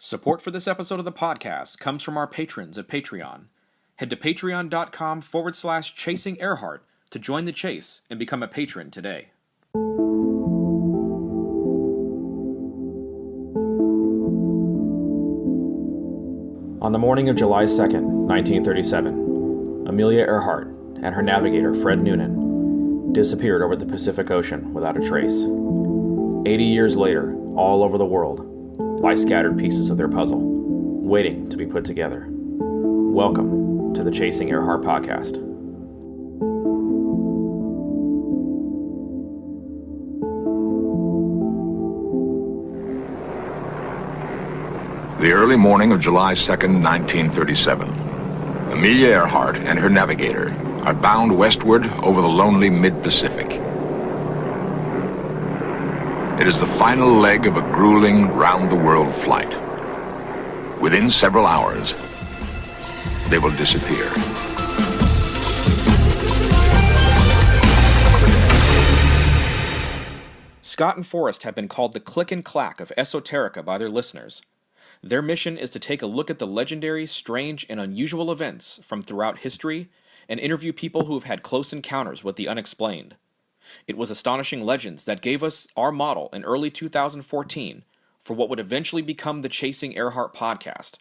Support for this episode of the podcast comes from our patrons at Patreon. Head to patreon.com/Chasing Earhart to join the chase and become a patron today. On the morning of July 2nd, 1937, Amelia Earhart and her navigator, Fred Noonan, disappeared over the Pacific Ocean without a trace. 80 years later, all over the world, lie scattered pieces of their puzzle, waiting to be put together. Welcome to the Chasing Earhart podcast. The early morning of July 2nd, 1937. Amelia Earhart and her navigator are bound westward over the lonely mid-Pacific. It is the final leg of a grueling, round-the-world flight. Within several hours, they will disappear. Scott and Forrest have been called the Click and Clack of esoterica by their listeners. Their mission is to take a look at the legendary, strange, and unusual events from throughout history and interview people who have had close encounters with the unexplained. It was Astonishing Legends that gave us our model in early 2014 for what would eventually become the Chasing Earhart podcast.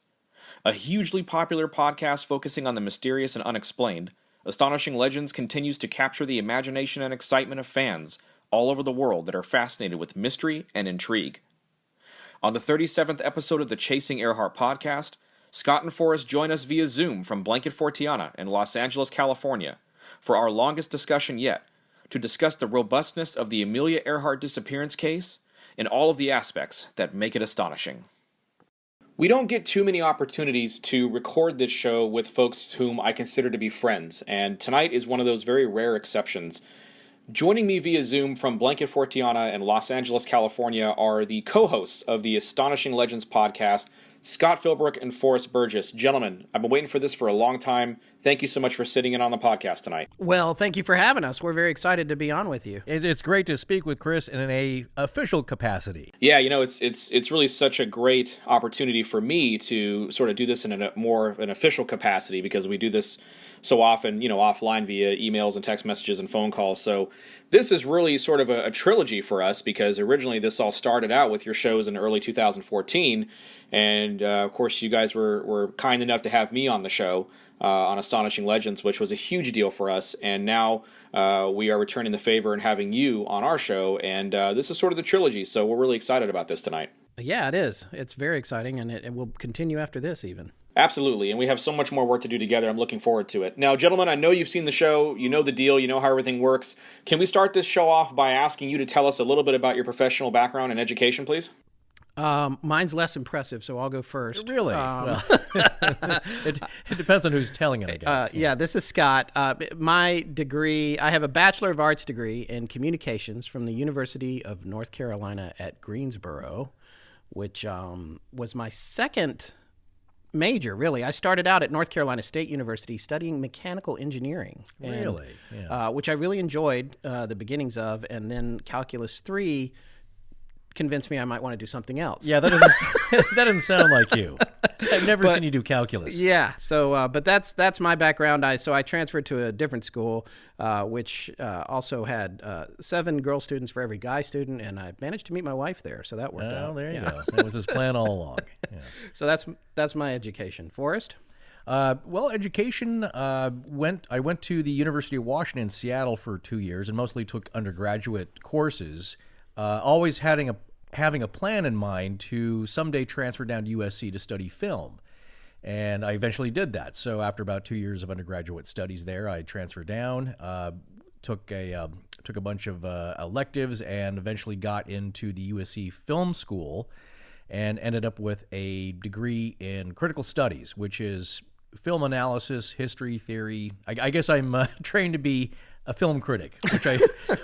A hugely popular podcast focusing on the mysterious and unexplained, Astonishing Legends continues to capture the imagination and excitement of fans all over the world that are fascinated with mystery and intrigue. On the 37th episode of the Chasing Earhart podcast, Scott and Forrest join us via Zoom from Blanket Fortiana in Los Angeles, California, for our longest discussion yet, to discuss the robustness of the Amelia Earhart disappearance case and all of the aspects that make it astonishing. We don't get too many opportunities to record this show with folks whom I consider to be friends, and tonight is one of those very rare exceptions. Joining me via Zoom from Blanket Fortiana in Los Angeles, California are the co-hosts of the Astonishing Legends podcast, Scott Philbrook and Forrest Burgess. Gentlemen, I've been waiting for this for a long time. Thank you so much for sitting in on the podcast tonight. Well, thank you for having us. We're very excited to be on with you. It's great to speak with Chris in an official capacity. Yeah, you know, it's really such a great opportunity for me to sort of do this in an official capacity, because we do this so often, you know, offline via emails and text messages and phone calls. So this is really sort of a trilogy for us, because originally this all started out with your shows in early 2014. And, of course, you guys were kind enough to have me on the show on Astonishing Legends, which was a huge deal for us. And now we are returning the favor and having you on our show. And this is sort of the trilogy, so we're really excited about this tonight. Yeah, it is. It's very exciting, and it will continue after this even. Absolutely, and we have so much more work to do together. I'm looking forward to it. Now, gentlemen, I know you've seen the show. You know the deal. You know how everything works. Can we start this show off by asking you to tell us a little bit about your professional background and education, please? Mine's less impressive, so I'll go first. Really? Well, it depends on who's telling it, I guess. Yeah, this is Scott. My degree, I have a Bachelor of Arts degree in Communications from the University of North Carolina at Greensboro, which was my second major, really. I started out at North Carolina State University studying mechanical engineering. Really? Yeah. Which I really enjoyed the beginnings of, and then Calculus 3 convinced me I might want to do something else. Yeah, that doesn't sound like you. I've never seen you do calculus. Yeah, so but that's my background. I transferred to a different school, which also had 7 girl students for every guy student, and I managed to meet my wife there, so that worked out. Oh, there you go. That was his plan all along. Yeah. So that's my education. Forrest? Well, education, I went to the University of Washington in Seattle for 2 years and mostly took undergraduate courses, always having a plan in mind to someday transfer down to USC to study film. And I eventually did that. So after about 2 years of undergraduate studies there, I transferred down, took a bunch of electives, and eventually got into the USC Film School and ended up with a degree in critical studies, which is film analysis, history, theory. I guess I'm trained to be a film critic,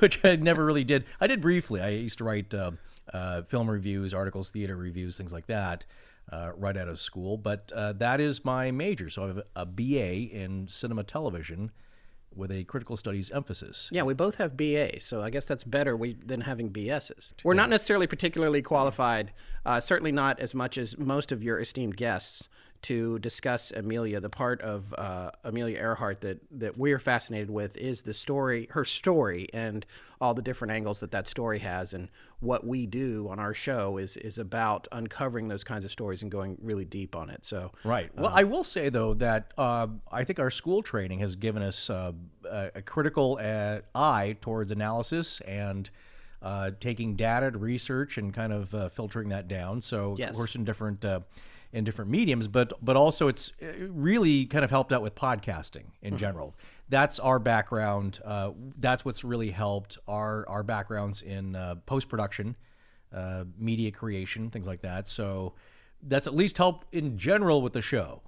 which I never really did. I did briefly. I used to write film reviews, articles, theater reviews, things like that, right out of school. But that is my major. So I have a BA in cinema television with a critical studies emphasis. Yeah, we both have BAs, so I guess that's better than having BSs. We're not necessarily particularly qualified, certainly not as much as most of your esteemed guests, to discuss Amelia. The part of Amelia Earhart that we're fascinated with is the story, her story, and all the different angles that story has. And what we do on our show is about uncovering those kinds of stories and going really deep on it. So right. Well, I will say though that I think our school training has given us a critical eye towards analysis and taking data to research and kind of filtering that down. So yes. Of course in different mediums, but also it's really kind of helped out with podcasting in general. That's our background. That's what's really helped our backgrounds in post-production, media creation, things like that. So that's at least helped in general with the show,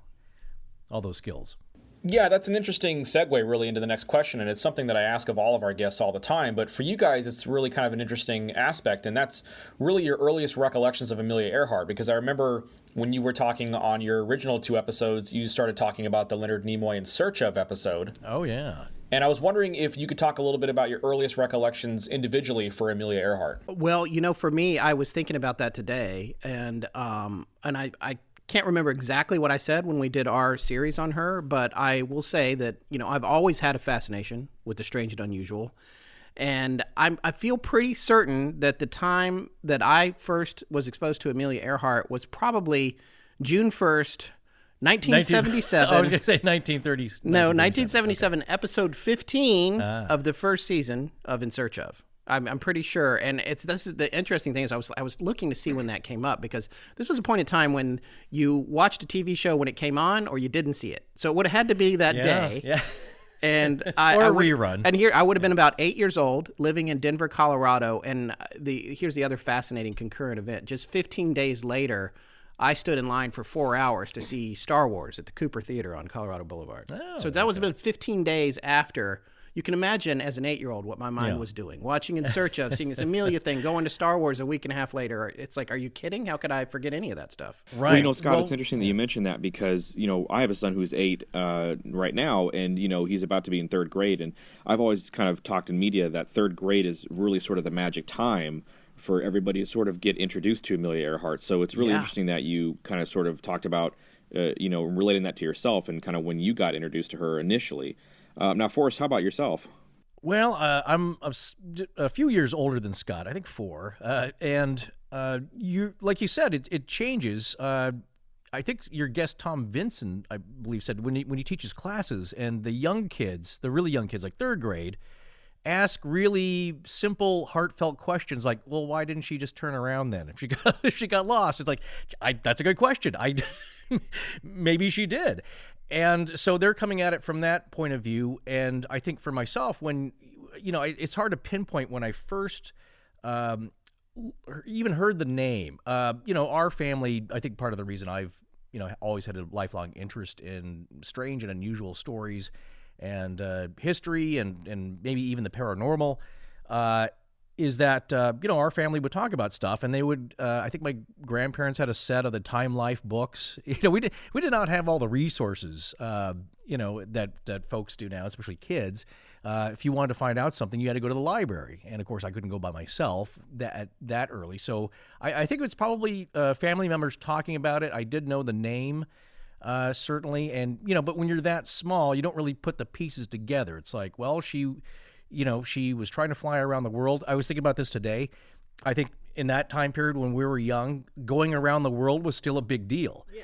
all those skills. Yeah, that's an interesting segue really into the next question, and it's something that I ask of all of our guests all the time, but for you guys, it's really kind of an interesting aspect, and that's really your earliest recollections of Amelia Earhart, because I remember when you were talking on your original 2 episodes, you started talking about the Leonard Nimoy In Search Of episode. Oh, yeah. And I was wondering if you could talk a little bit about your earliest recollections individually for Amelia Earhart. Well, for me, I was thinking about that today, and I can't remember exactly what I said when we did our series on her, but I will say that, I've always had a fascination with the strange and unusual. And I feel pretty certain that the time that I first was exposed to Amelia Earhart was probably June 1st, 1977. I was going to say 1930s. No, 1977, okay. Episode 15 of the first season of In Search Of. I'm pretty sure, and this is the interesting thing is I was looking to see when that came up, because this was a point in time when you watched a TV show when it came on or you didn't see it, so it would have had to be that day. Yeah. And or a rerun. And here I would have been about 8 years old, living in Denver, Colorado, and here's the other fascinating concurrent event. Just 15 days later, I stood in line for 4 hours to see Star Wars at the Cooper Theater on Colorado Boulevard. Oh, so that was about 15 days after. You can imagine as an 8-year-old what my mind was doing. Watching In Search Of, seeing this Amelia thing, going to Star Wars a week and a half later. It's like, are you kidding? How could I forget any of that stuff? Right. Well, Scott, it's interesting that you mentioned that, because, I have a son who's 8 right now, and, he's about to be in 3rd grade. And I've always kind of talked in media that 3rd grade is really sort of the magic time for everybody to sort of get introduced to Amelia Earhart. So it's really interesting that you kind of sort of talked about, relating that to yourself and kind of when you got introduced to her initially. Now, Forrest, how about yourself? Well, I'm a few years older than Scott. I think 4. And you, like you said, it changes. I think your guest Tom Vinson, I believe, said when he teaches classes, and the young kids, the really young kids, like 3rd grade, ask really simple, heartfelt questions like, "Well, why didn't she just turn around then? If she got lost?" It's like, that's a good question. Maybe she did. And so they're coming at it from that point of view. And I think for myself, when, it's hard to pinpoint when I first even heard the name. Our family, I think part of the reason I've, always had a lifelong interest in strange and unusual stories and history and maybe even the paranormal, is that, our family would talk about stuff, and they would, I think my grandparents had a set of the Time Life books. We did not have all the resources, that folks do now, especially kids. If you wanted to find out something, you had to go to the library. And of course I couldn't go by myself that early. So I think it's probably family members talking about it. I did know the name, certainly. And, but when you're that small, you don't really put the pieces together. It's like, well, she was trying to fly around the world. I was thinking about this today. I think in that time period when we were young, going around the world was still a big deal. Yeah.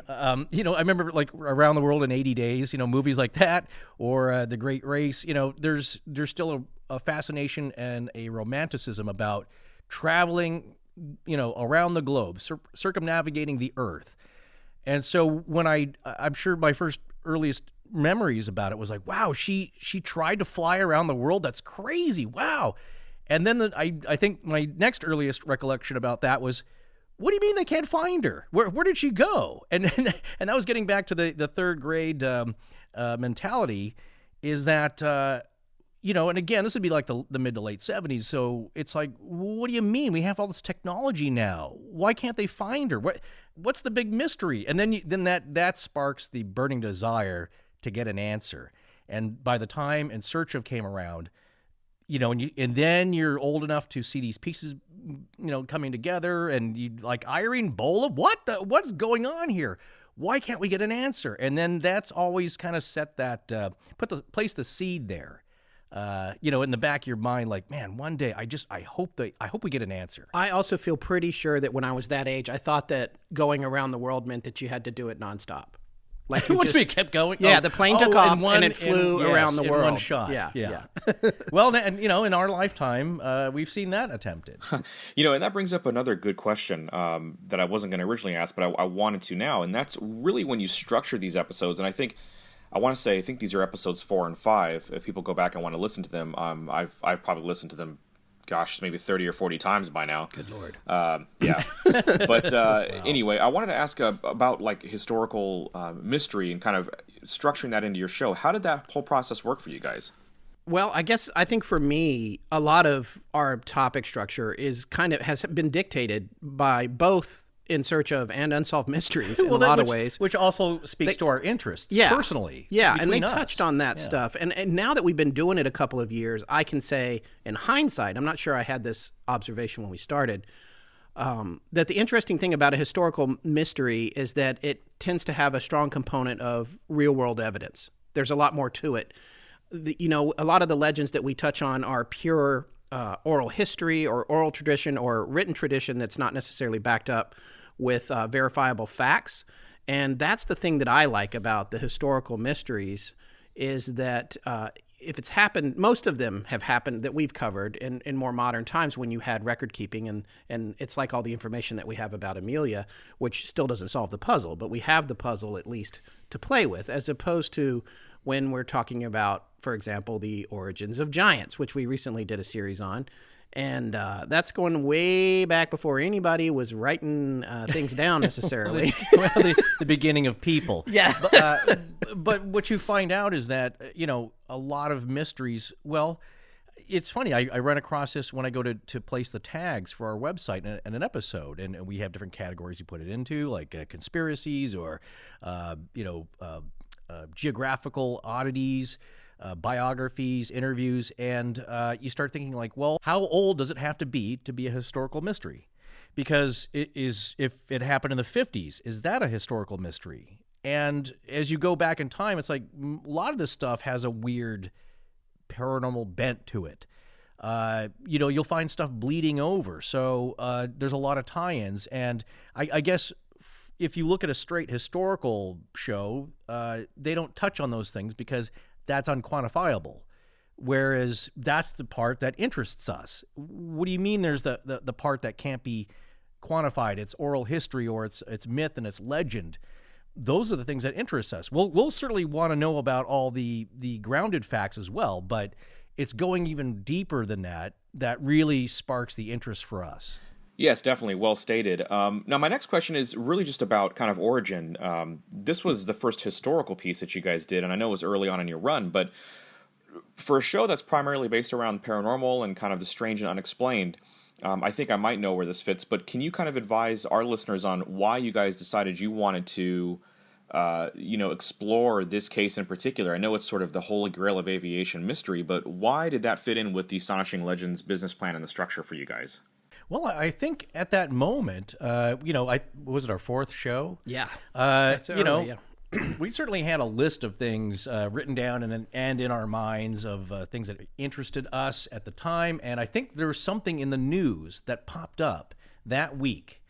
I remember like Around the World in 80 Days, movies like that, or The Great Race. There's still a fascination and a romanticism about traveling, around the globe, circumnavigating the earth. And so when I'm sure my first earliest memories about it was like, wow, she tried to fly around the world. That's crazy. Wow. And then I think my next earliest recollection about that was, what do you mean they can't find her? Where did she go? And that was getting back to the 3rd grade mentality, is that, and again, this would be like the mid to late 70s. So it's like, what do you mean? We have all this technology now. Why can't they find her? What's the big mystery? And then that sparks the burning desire to get an answer. And by the time In Search of came around, and then you're old enough to see these pieces, coming together, and you like Irene, Bolam, what's going on here? Why can't we get an answer? And then that's always kind of set that, place the seed there, in the back of your mind, like, man, one day I hope we get an answer. I also feel pretty sure that when I was that age, I thought that going around the world meant that you had to do it nonstop. Like we kept going. Yeah, the plane took off and it flew around the world in one shot. Yeah. Well, and in our lifetime, we've seen that attempted. And that brings up another good question that I wasn't going to originally ask, but I wanted to now, and that's really when you structure these episodes. And I think these are episodes 4 and 5. If people go back and want to listen to them, I've probably listened to them, gosh, maybe 30 or 40 times by now. Good Lord. Yeah. But wow. Anyway, I wanted to ask about like historical mystery and kind of structuring that into your show. How did that whole process work for you guys? Well, I think for me, a lot of our topic structure has been dictated by both In Search of and Unsolved Mysteries in a lot of ways. Which also speaks to our interests personally. Yeah, and they touched on that stuff. And now that we've been doing it a couple of years, I can say in hindsight, I'm not sure I had this observation when we started, that the interesting thing about a historical mystery is that it tends to have a strong component of real-world evidence. There's a lot more to it. A lot of the legends that we touch on are pure oral history or oral tradition or written tradition that's not necessarily backed up with verifiable facts. And that's the thing that I like about the historical mysteries is that if it's happened, most of them have happened that we've covered in more modern times when you had record keeping. And it's like all the information that we have about Amelia, which still doesn't solve the puzzle, but we have the puzzle at least to play with, as opposed to when we're talking about, for example, the origins of giants, which we recently did a series on. And that's going way back before anybody was writing things down necessarily. The beginning of people. Yeah. But what you find out is that, a lot of mysteries, well, it's funny. I run across this when I go to place the tags for our website in an episode. And we have different categories you put it into, like conspiracies or, geographical oddities, biographies, interviews, and you start thinking like, well, how old does it have to be a historical mystery? Because if it happened in the 50s, is that a historical mystery? And as you go back in time, it's like a lot of this stuff has a weird paranormal bent to it. You'll find stuff bleeding over. So there's a lot of tie-ins. And I guess if you look at a straight historical show, they don't touch on those things because that's unquantifiable. Whereas that's the part that interests us. What do you mean there's the part that can't be quantified? It's oral history or it's myth and it's legend. Those are the things that interest us. We'll certainly want to know about all the grounded facts as well, but it's going even deeper than that really sparks the interest for us. Yes, definitely. Well stated. Now, my next question is really just about kind of origin. This was the first historical piece that you guys did, and I know it was early on in your run, but for a show that's primarily based around paranormal and kind of the strange and unexplained, I think I might know where this fits, but can you kind of advise our listeners on why you guys decided you wanted to explore this case in particular? I know it's sort of the holy grail of aviation mystery, but why did that fit in with the Astonishing Legends business plan and the structure for you guys? Well, I think at that moment, was it our fourth show? Yeah. That's early, yeah. We certainly had a list of things written down and in our minds of things that interested us at the time. And I think there was something in the news that popped up that week.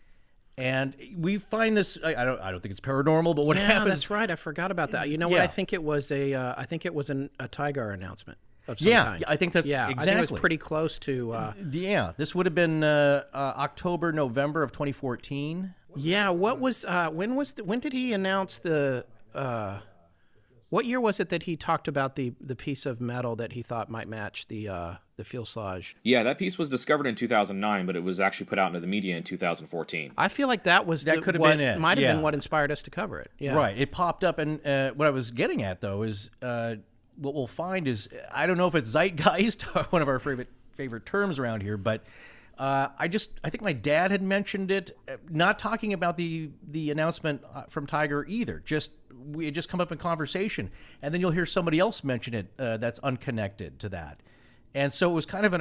And we find this. I don't think it's paranormal, but what happens? Yeah, that's right. I forgot about that. You know what? I think it was a Tiger announcement. Kind. I think that's exactly. I think it was pretty close to. This would have been October, November of 2014. Yeah, what was when did he announce the? What year was it that he talked about the piece of metal that he thought might match the fuselage? Yeah, that piece was discovered in 2009, but it was actually put out into the media in 2014. I feel like that could have been it. Might have been what inspired us to cover it. Yeah, right. It popped up, and what I was getting at though is. What we'll find is, I don't know if it's zeitgeist, one of our favorite terms around here, but I think my dad had mentioned it, not talking about the announcement from Tiger either. We had just come up in conversation, and then you'll hear somebody else mention it that's unconnected to that. And so it was kind of in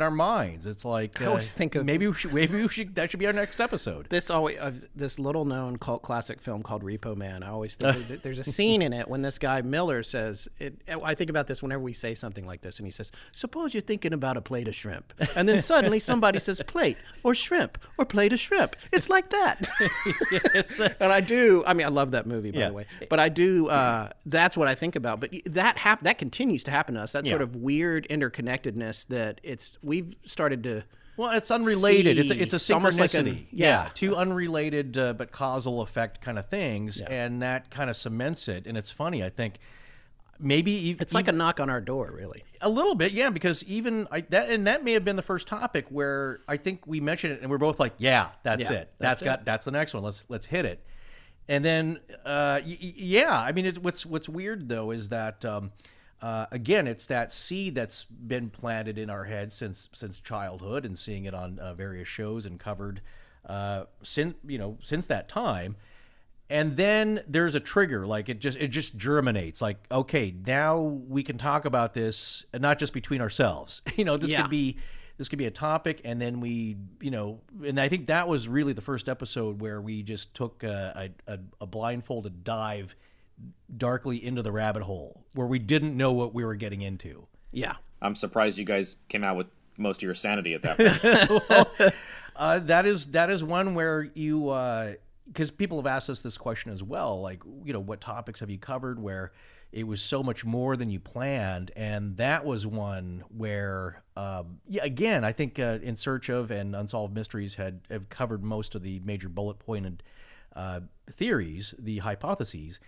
our minds. It's like I always think of maybe we should that should be our next episode. this little known cult classic film called Repo Man. I always think that there's a scene in it when this guy Miller says it. I think about this whenever we say something like this, and he says, "Suppose you're thinking about a plate of shrimp, and then suddenly somebody says plate or shrimp or plate of shrimp." It's like that. And I do. I mean, I love that movie, by the way. But I do. That's what I think about. But that continues to happen to us. That sort of weird interconnectedness that we've started to. Well, it's unrelated. It's a synchronicity. Like two unrelated but causal effect kind of things, and that kind of cements it. And it's funny, I think. Maybe it's like a knock on our door, really. A little bit, yeah. Because that may have been the first topic where I think we mentioned it, and we're both like, "Yeah, that's it. That's the next one. Let's hit it." And then, I mean, what's weird though is that. Again, it's that seed that's been planted in our heads since childhood, and seeing it on various shows and covered since that time. And then there's a trigger, like it just germinates. Like, okay, now we can talk about this, and not just between ourselves. This could be a topic, and then and I think that was really the first episode where we just took a blindfolded dive darkly into the rabbit hole where we didn't know what we were getting into. Yeah. I'm surprised you guys came out with most of your sanity at that point. That is one where you, because people have asked us this question as well, like, what topics have you covered where it was so much more than you planned? And that was one where, again, I think In Search of and Unsolved Mysteries have covered most of the major bullet pointed theories, the hypotheses.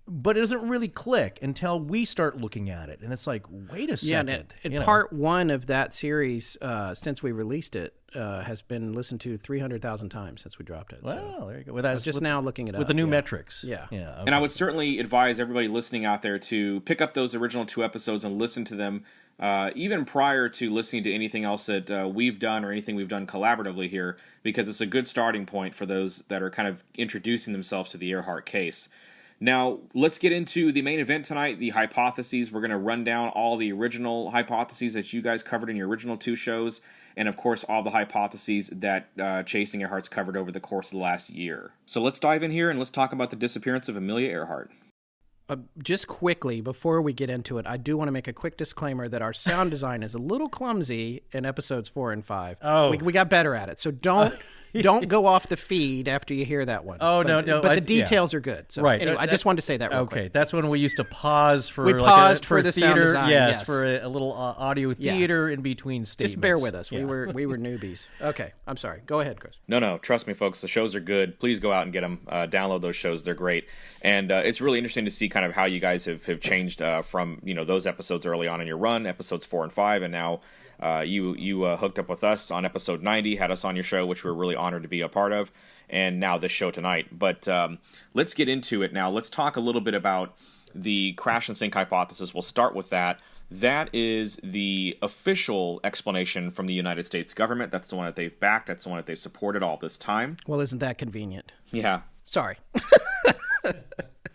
But it doesn't really click until we start looking at it. And it's like, wait a second. And part one of that series, since we released it, has been listened to 300,000 times since we dropped it. Well, there you go. I was just now looking it up. With the new metrics. Yeah. Okay. And I would certainly advise everybody listening out there to pick up those original 2 episodes and listen to them, even prior to listening to anything else that we've done or anything we've done collaboratively here, because it's a good starting point for those that are kind of introducing themselves to the Earhart case. Now, let's get into the main event tonight, the hypotheses. We're going to run down all the original hypotheses that you guys covered in your original 2 shows, and of course, all the hypotheses that Chasing Earhart's covered over the course of the last year. So let's dive in here and let's talk about the disappearance of Amelia Earhart. Just quickly, before we get into it, I do want to make a quick disclaimer that our sound design is a little clumsy in episodes 4 and 5. Oh. We got better at it, so don't go off the feed after you hear that one. Oh, no. But the details are good. So right. Anyway, I just wanted to say that real quick. Okay, that's when we used to pause for we paused for the theater, sound design. yes, for a little audio theater in between statements. Just bear with us. Yeah. We were newbies. Okay, I'm sorry. Go ahead, Chris. No, trust me, folks. The shows are good. Please go out and get them. Download those shows. They're great. And it's really interesting to see kind of how you guys have changed from those episodes early on in your run, episodes 4 and 5, and now you hooked up with us on episode 90, had us on your show, which we're really honored to be a part of, and now this show tonight. But let's get into it now. Let's talk a little bit about the Crash&Sink hypothesis. We'll start with that. That is the official explanation from the United States government. That's the one that they've backed. That's the one that they've supported all this time. Well, isn't that convenient? Yeah. Sorry.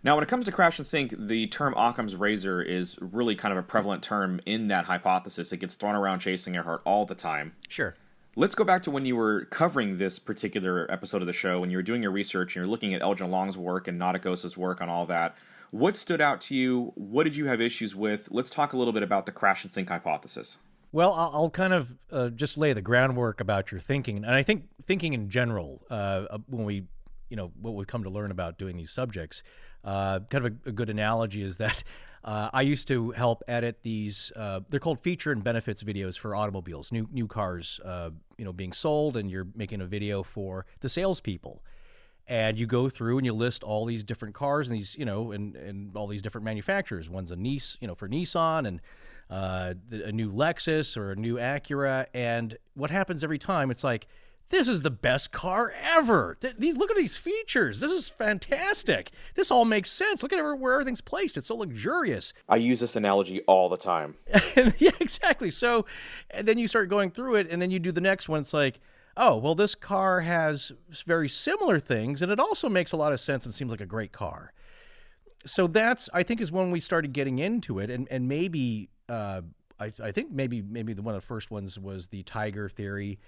Now, when it comes to Crash&Sink, the term Occam's razor is really kind of a prevalent term in that hypothesis. It gets thrown around Chasing Earhart all the time. Sure. Let's go back to when you were covering this particular episode of the show, when you were doing your research and you're looking at Elgin Long's work and Nauticos's work on all that. What stood out to you? What did you have issues with? Let's talk a little bit about the Crash&Sink hypothesis. Well, I'll kind of just lay the groundwork about your thinking. And I think thinking in general, when we, what we've come to learn about doing these subjects, kind of a good analogy is that I used to help edit these, they're called feature and benefits videos for automobiles, new cars, being sold, and you're making a video for the salespeople. And you go through and you list all these different cars and these, and all these different manufacturers. One's a for Nissan, and a new Lexus or a new Acura. And what happens every time, it's like this is the best car ever. Look at these features. This is fantastic. This all makes sense. Look at where everything's placed. It's so luxurious. I use this analogy all the time. Yeah, exactly. So, and then you start going through it, and then you do the next one. It's like, oh, well, this car has very similar things, and it also makes a lot of sense and seems like a great car. So that's, I think, is when we started getting into it, and maybe, I think maybe one of the first ones was the Tiger theory.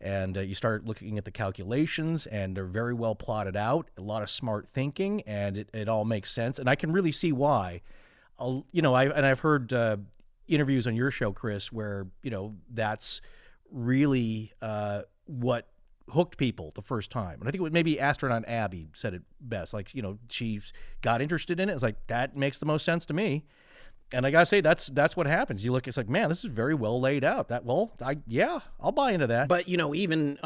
And you start looking at the calculations, and they're very well plotted out, a lot of smart thinking, and it all makes sense. And I can really see why. I've heard interviews on your show, Chris, where, that's really what hooked people the first time. And I think it was maybe Astronaut Abby said it best. Like, she got interested in it. It's like, that makes the most sense to me. And I gotta say, that's what happens. You look, it's like, man, this is very well laid out. I'll buy into that. But even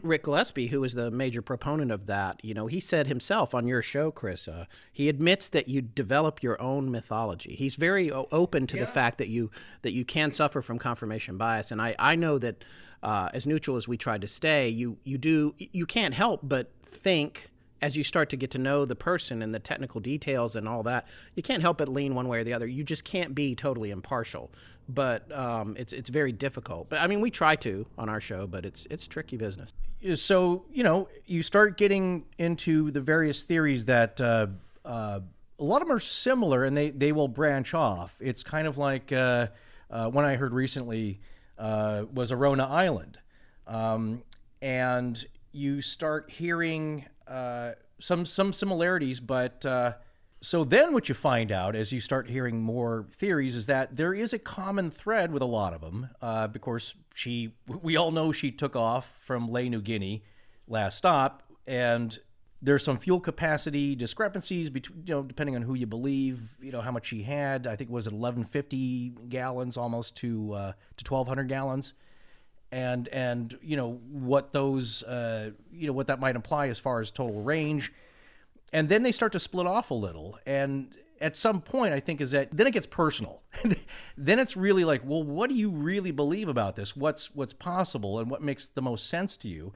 Rick Gillespie, who was the major proponent of that, he said himself on your show, Chris, he admits that you develop your own mythology. He's very open to the fact that you can suffer from confirmation bias, and I know that as neutral as we tried to stay, you can't help but think. As you start to get to know the person and the technical details and all that, you can't help but lean one way or the other. You just can't be totally impartial. But it's very difficult. But I mean, we try to on our show, but it's tricky business. So you start getting into the various theories that a lot of them are similar, and they will branch off. It's kind of like one I heard recently was Arona Island, and you start hearing some similarities, but so then what you find out as you start hearing more theories is that there is a common thread with a lot of them. Because we all know she took off from Lae, New Guinea, last stop, and there's some fuel capacity discrepancies between, depending on who you believe, how much she had. I think it was 1,150 gallons almost to 1,200 gallons. And what those what that might imply as far as total range, and then they start to split off a little. And at some point, I think, is that then it gets personal. Then it's really like, well, what do you really believe about this? What's possible, and what makes the most sense to you?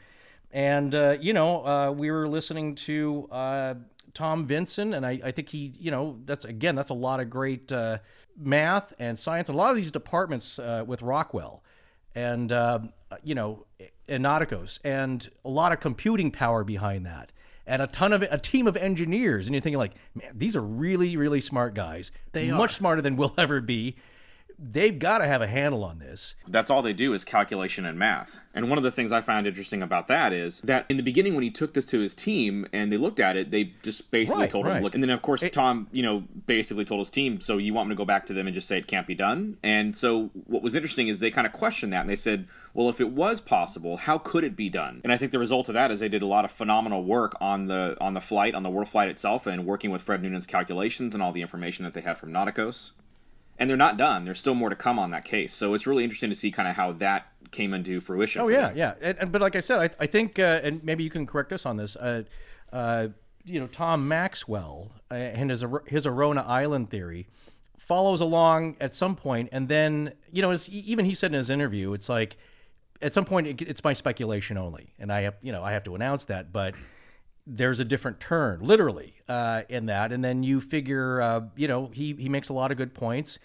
And we were listening to Tom Vinson, and I think he, that's a lot of great math and science. A lot of these departments with Rockwell. And, Nauticos, and a lot of computing power behind that, and a team of engineers. And you're thinking, like, man, these are really, really smart guys. They are much smarter than we'll ever be. They've got to have a handle on this. That's all they do is calculation and math. And one of the things I found interesting about that is that in the beginning, when he took this to his team and they looked at it, they just basically told him, look, and then of course Tom, basically told his team, so you want me to go back to them and just say it can't be done? And so what was interesting is they kind of questioned that, and they said, well, if it was possible, how could it be done? And I think the result of that is they did a lot of phenomenal work on the flight, on the world flight itself, and working with Fred Noonan's calculations and all the information that they had from Nauticos. And they're not done. There's still more to come on that case. So it's really interesting to see kind of how that came into fruition. Oh, yeah. But like I said, I think, and maybe you can correct us on this, Tom Maxwell and his Arona Island theory follows along at some point, and then, even he said in his interview, it's like, at some point, it's my speculation only. And I have to announce that, but there's a different turn, literally, in that. And then you figure, he makes a lot of good points.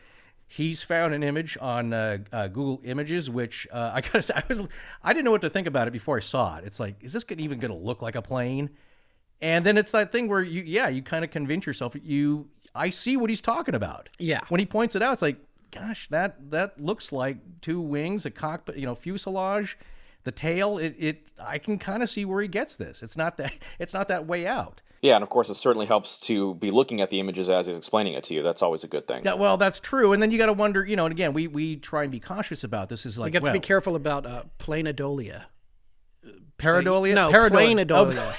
He's found an image on Google Images, which I gotta say, I didn't know what to think about it before I saw it. It's like, is this even going to look like a plane? And then it's that thing where you kind of convince yourself, I see what he's talking about. Yeah. When he points it out, it's like, gosh, that looks like two wings, a cockpit, fuselage. The tail, I can kind of see where he gets this. It's not that way out. Yeah, and of course it certainly helps to be looking at the images as he's explaining it to you. That's always a good thing. Well, that's true. And then you got to wonder, and again, we try and be cautious about this. Is like, you got to be careful about planodolia. Pareidolia? No, planodolia.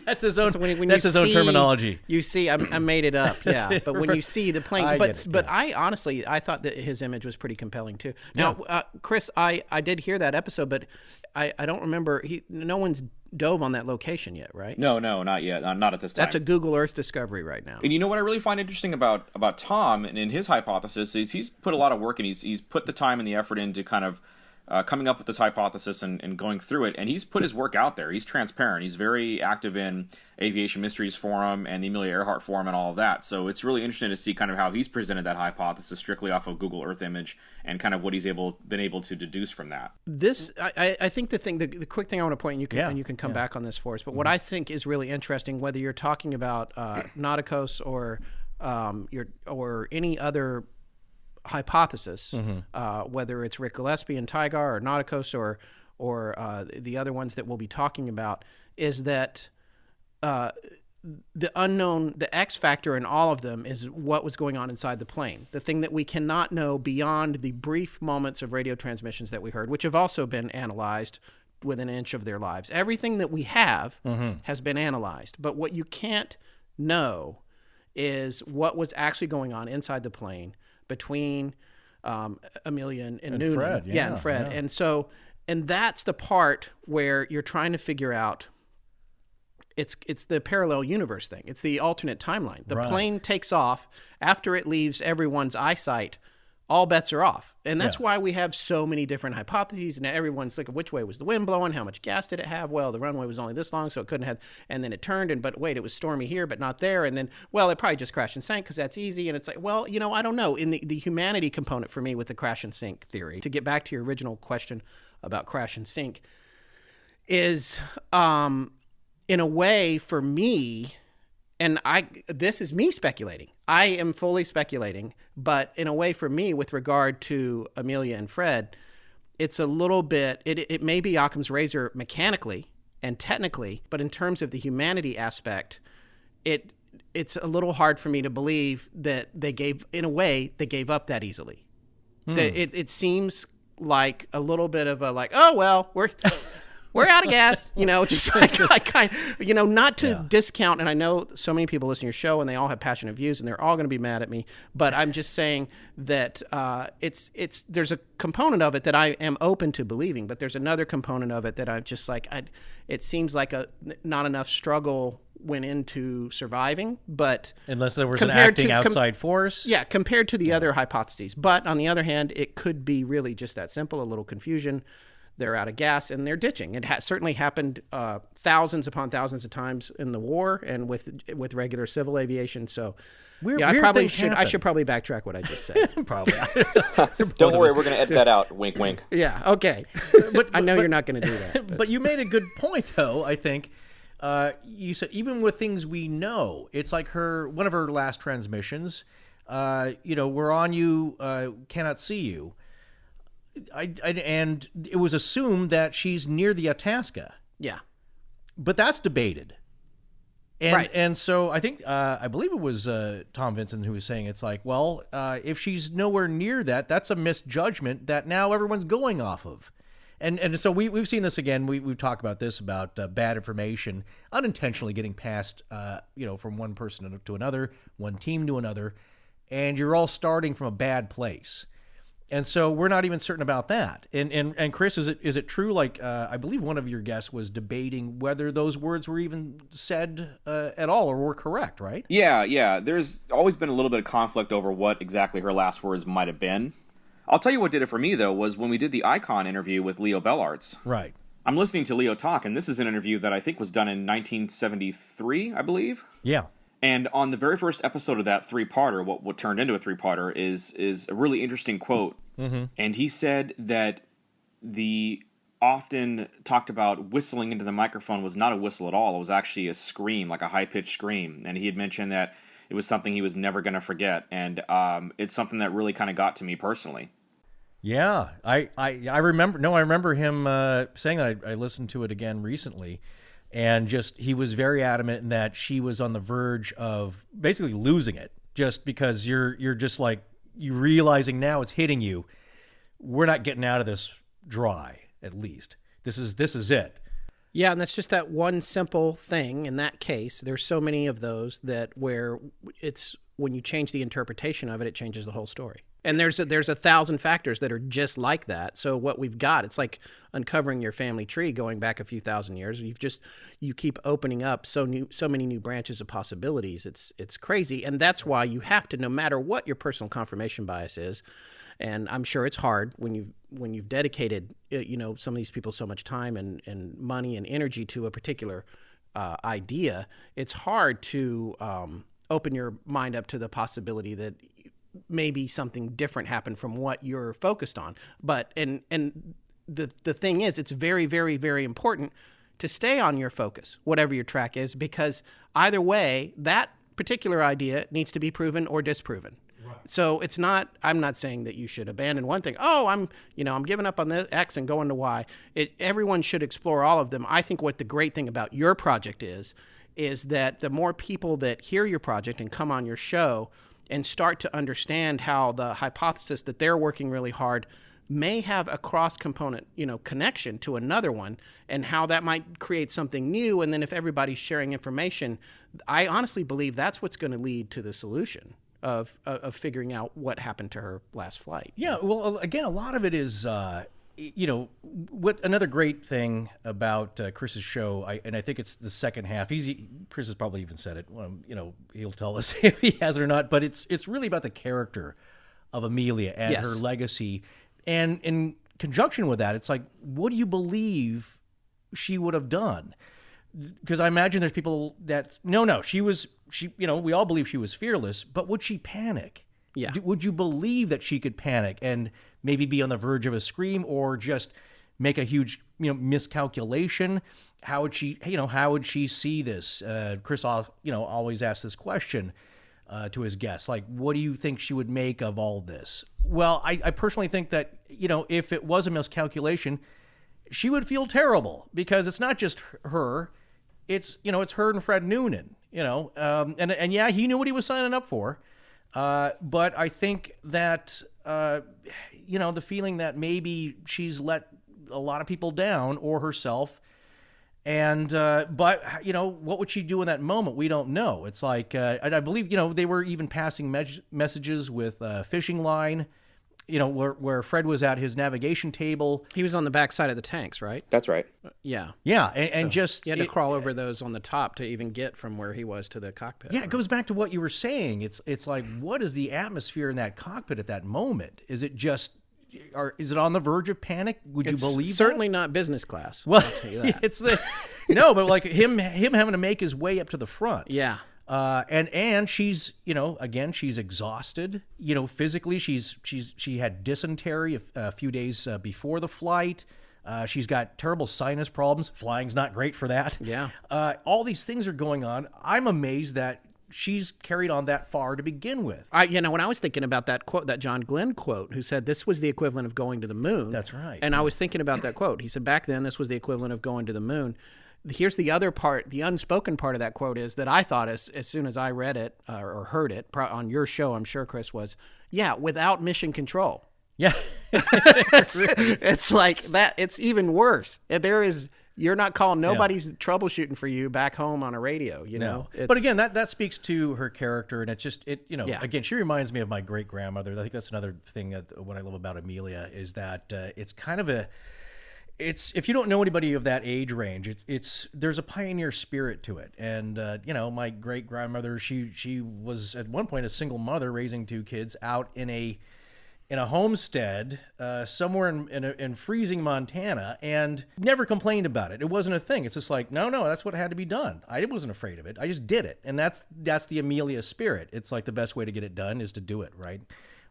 That's his own. That's his own terminology. You see, I made it up. Yeah, but when you see the plane, I honestly thought that his image was pretty compelling too. Now, Chris, I did hear that episode, but I don't remember. No one's dove on that location yet, right? No, not yet. Not at this time. That's a Google Earth discovery right now. And you know what I really find interesting about Tom and in his hypothesis is he's put a lot of work and he's put the time and the effort into kind of coming up with this hypothesis and going through it, and he's put his work out there. He's transparent. He's very active in Aviation Mysteries Forum and the Amelia Earhart Forum and all of that. So it's really interesting to see kind of how he's presented that hypothesis strictly off of Google Earth image and kind of what he's been able to deduce from that. This, I think the quick thing I want to point, and you can come back on this for us, but what I think is really interesting, whether you're talking about Nauticos or any other hypothesis, whether it's Rick Gillespie and Tygar or Nauticos or the other ones that we'll be talking about, is that the unknown, the X factor in all of them is what was going on inside the plane. The thing that we cannot know beyond the brief moments of radio transmissions that we heard, which have also been analyzed within an inch of their lives. Everything that we have has been analyzed. But what you can't know is what was actually going on inside the plane between Amelia and Noonan. Fred, and Fred. Yeah. And that's the part where you're trying to figure out, it's the parallel universe thing. It's the alternate timeline. The plane takes off. After it leaves everyone's eyesight, all bets are off. And that's why we have so many different hypotheses, and everyone's like, which way was the wind blowing? How much gas did it have? Well, the runway was only this long, so it couldn't have, and then it turned, but wait, it was stormy here, but not there. And then, well, it probably just crashed and sank because that's easy. And it's like, well, I don't know. In the humanity component for me with the crash and sink theory, to get back to your original question about crash and sink, is in a way for me, and this is me speculating. I am fully speculating, but in a way for me, with regard to Amelia and Fred, it's a little bit, it may be Occam's razor mechanically and technically, but in terms of the humanity aspect, it's a little hard for me to believe that they gave up that easily. It seems like a little bit of a like, oh, well, we're out of gas, just like not to discount. And I know so many people listen to your show and they all have passionate views and they're all going to be mad at me. But I'm just saying that there's a component of it that I am open to believing, but there's another component of it that I'm just like, it seems like not enough struggle went into surviving, but unless there was an acting outside force. Yeah, compared to the other hypotheses. But on the other hand, it could be really just that simple, a little confusion. They're out of gas and they're ditching. It certainly happened thousands upon thousands of times in the war and with regular civil aviation. So, I should probably backtrack what I just said. Probably. Don't worry, we're going to edit that out. Wink, wink. Yeah. Okay. But I know you're not going to do that. But you made a good point, though. I think you said even with things we know, it's like one of her last transmissions. We're on you, cannot see you. And it was assumed that she's near the Itasca. Yeah. But that's debated. Right. And so I think, I believe it was Tom Vincent who was saying it's like, well, if she's nowhere near that, that's a misjudgment that now everyone's going off of. And so we've seen this again. We've talked about this, about bad information unintentionally getting passed, from one person to another, one team to another, and you're all starting from a bad place. And so we're not even certain about that. And Chris, is it true? Like I believe one of your guests was debating whether those words were even said at all or were correct, right? Yeah. There's always been a little bit of conflict over what exactly her last words might have been. I'll tell you what did it for me, though, was when we did the Icon interview with Leo Bellarts. Right. I'm listening to Leo talk, and this is an interview that I think was done in 1973, I believe. Yeah. And on the very first episode of that three-parter, what turned into a three-parter is a really interesting quote. Mm-hmm. And he said that the often talked about whistling into the microphone was not a whistle at all. It was actually a scream, like a high-pitched scream. And he had mentioned that it was something he was never going to forget. And it's something that really kind of got to me personally. Yeah, I remember. No, I remember him saying that. I listened to it again recently. And he was very adamant in that she was on the verge of basically losing it, just because you're just like, you realizing now it's hitting you. We're not getting out of this dry, at least. This is it. Yeah, and that's just that one simple thing. In that case, there's so many of those that where it's when you change the interpretation of it, it changes the whole story. And there's 1,000 factors that are just like that. So what we've got, it's like uncovering your family tree going back a few thousand years. You keep opening up so many new branches of possibilities. It's crazy, and that's why you have to, no matter what your personal confirmation bias is. And I'm sure it's hard when you've dedicated some of these people so much time and money and energy to a particular idea. It's hard to open your mind up to the possibility that maybe something different happened from what you're focused on. But and the thing is, it's very, very, very important to stay on your focus, whatever your track is, because either way, that particular idea needs to be proven or disproven. Right. So I'm not saying that you should abandon one thing. Oh, I'm giving up on the X and going to Y. Everyone should explore all of them. I think what the great thing about your project is that the more people that hear your project and come on your show and start to understand how the hypothesis that they're working really hard may have a cross-component, connection to another one, and how that might create something new. And then if everybody's sharing information, I honestly believe that's what's going to lead to the solution of figuring out what happened to her last flight. Yeah, well, again, a lot of it is, what another great thing about Chris's show, and I think it's the second half. Chris has probably even said it. He'll tell us if he has it or not. But it's really about the character of Amelia and Yes. her legacy, and in conjunction with that, it's like, what do you believe she would have done? Because I imagine there's people that we all believe she was fearless, but would she panic? Yeah. Would you believe that she could panic and maybe be on the verge of a scream, or just make a huge, miscalculation? How would she see this? Chris, always asks this question to his guests, like, what do you think she would make of all this? Well, I personally think that, if it was a miscalculation, she would feel terrible, because it's not just her. It's her and Fred Noonan, and yeah, he knew what he was signing up for. But I think that, the feeling that maybe she's let a lot of people down, or herself. And, but what would she do in that moment? We don't know. It's like, and I believe, they were even passing messages with a fishing line, where Fred was at his navigation table. He was on the back side of the tanks, right? That's right. Yeah. Yeah. And just, he had to crawl over those on the top to even get from where he was to the cockpit. Yeah. It goes back to what you were saying. It's like, what is the atmosphere in that cockpit at that moment? Is it just, or is it on the verge of panic? Would you believe certainly that? not business class. Well, I'll tell you that. it's no, but like him having to make his way up to the front. Yeah. And she's, again, she's exhausted, physically. She had dysentery a few days before the flight. She's got terrible sinus problems. Flying's not great for that. Yeah. All these things are going on. I'm amazed that she's carried on that far to begin with. When I was thinking about that quote, that John Glenn quote, who said this was the equivalent of going to the moon. That's right. And I was thinking about that quote. He said back then this was the equivalent of going to the moon. Here's the other part, the unspoken part of that quote is that I thought as soon as I read it or heard it on your show, I'm sure, Chris, was, without mission control. Yeah. it's like that. It's even worse. You're not calling, nobody's troubleshooting for you back home on a radio, No. But again, that speaks to her character, and again, she reminds me of my great grandmother. I think that's another thing what I love about Amelia is that it's kind of if you don't know anybody of that age range, there's a pioneer spirit to it. And my great grandmother, she was at one point a single mother raising two kids out in a homestead somewhere in freezing Montana, and never complained about it. It wasn't a thing. It's just like, no, that's what had to be done. I wasn't afraid of it. I just did it. And that's the Amelia spirit. It's like the best way to get it done is to do it, right?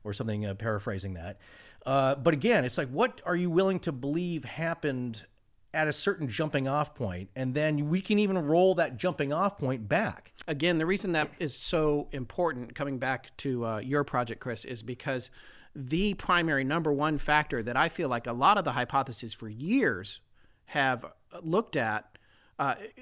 Or something paraphrasing that. But again, it's like, what are you willing to believe happened at a certain jumping off point? And then we can even roll that jumping off point back. Again, the reason that is so important, coming back to your project, Chris, is because the primary number one factor that I feel like a lot of the hypotheses for years have looked at,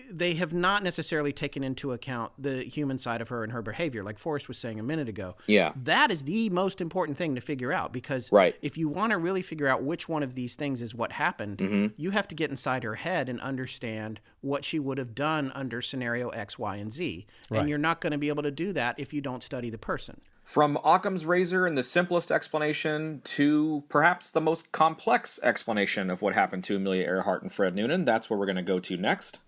they have not necessarily taken into account the human side of her and her behavior, like Forrest was saying a minute ago. Yeah. That is the most important thing to figure out, because if you want to really figure out which one of these things is what happened, you have to get inside her head and understand what she would have done under scenario X, Y, and Z. And you're not going to be able to do that if you don't study the person. From Occam's razor and the simplest explanation to perhaps the most complex explanation of what happened to Amelia Earhart and Fred Noonan, that's where we're going to go to next.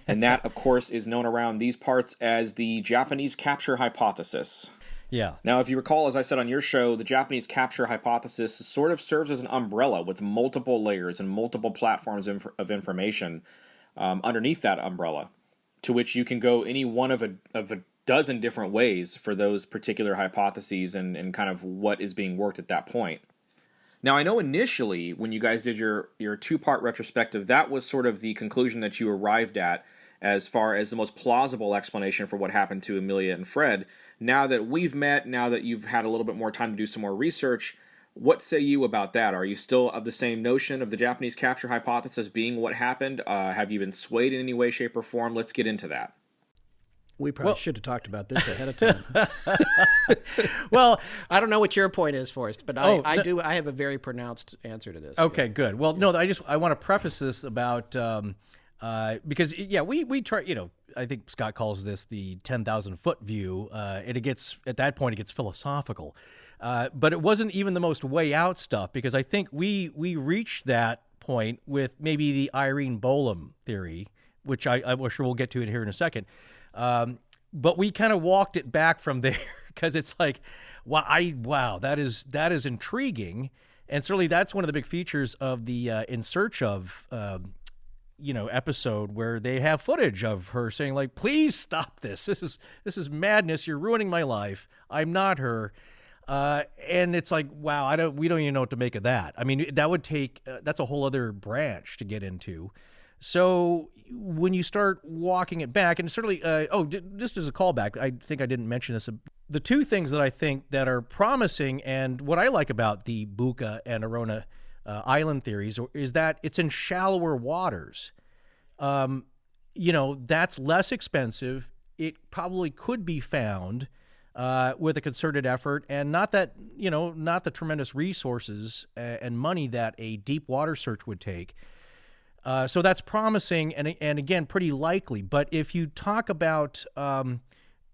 And that, of course, is known around these parts as the Japanese capture hypothesis. Yeah. Now, if you recall, as I said on your show, the Japanese capture hypothesis sort of serves as an umbrella with multiple layers and multiple platforms of information underneath that umbrella, to which you can go any one of a dozen different ways for those particular hypotheses and kind of what is being worked at that point. Now, I know initially when you guys did your two-part retrospective, that was sort of the conclusion that you arrived at as far as the most plausible explanation for what happened to Amelia and Fred. Now that we've met, now that you've had a little bit more time to do some more research, what say you about that? Are you still of the same notion of the Japanese capture hypothesis being what happened? Have you been swayed in any way, shape, or form? Let's get into that. We probably should have talked about this ahead of time. Well, I don't know what your point is, Forrest, but I do. I have a very pronounced answer to this. Okay, good. Well, no, I want to preface this about because we try. I think Scott calls this the 10,000 foot view. At that point it gets philosophical, but it wasn't even the most way out stuff, because I think we reached that point with maybe the Irene Bolam theory, which I'm sure we'll get to it here in a second. But we kind of walked it back from there because it's like, wow, that is intriguing. And certainly that's one of the big features of the In Search Of, episode, where they have footage of her saying, like, please stop this. This is madness. You're ruining my life. I'm not her. And it's like, wow, we don't even know what to make of that. I mean, that would take, that's a whole other branch to get into. So when you start walking it back, and certainly, just as a callback, I think I didn't mention this. The two things that I think that are promising, and what I like about the Buka and Arona island theories, is that it's in shallower waters. That's less expensive. It probably could be found with a concerted effort, and not the tremendous resources and money that a deep water search would take. So that's promising and again, pretty likely. But if you talk about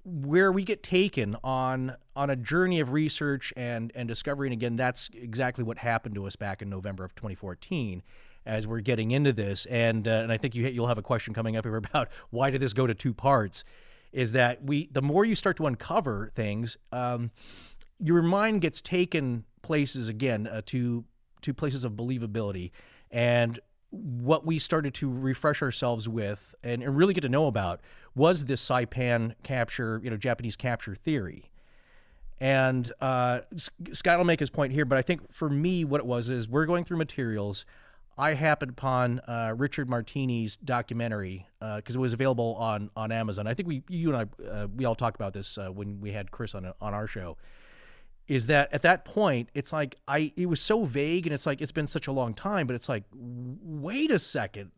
where we get taken on a journey of research and discovery, and again, that's exactly what happened to us back in November of 2014 as we're getting into this. And I think you'll have a question coming up here about why did this go to two parts, is that the more you start to uncover things, your mind gets taken places again to places of believability. And what we started to refresh ourselves with and really get to know about was this Saipan capture, Japanese capture theory. And Scott will make his point here, but I think for me what it was is we're going through materials. I happened upon Richard Martini's documentary because it was available on Amazon. I think you and I, we all talked about this when we had Chris on our show. Is that at that point, it's like it was so vague, and it's like it's been such a long time, but it's like, wait a second,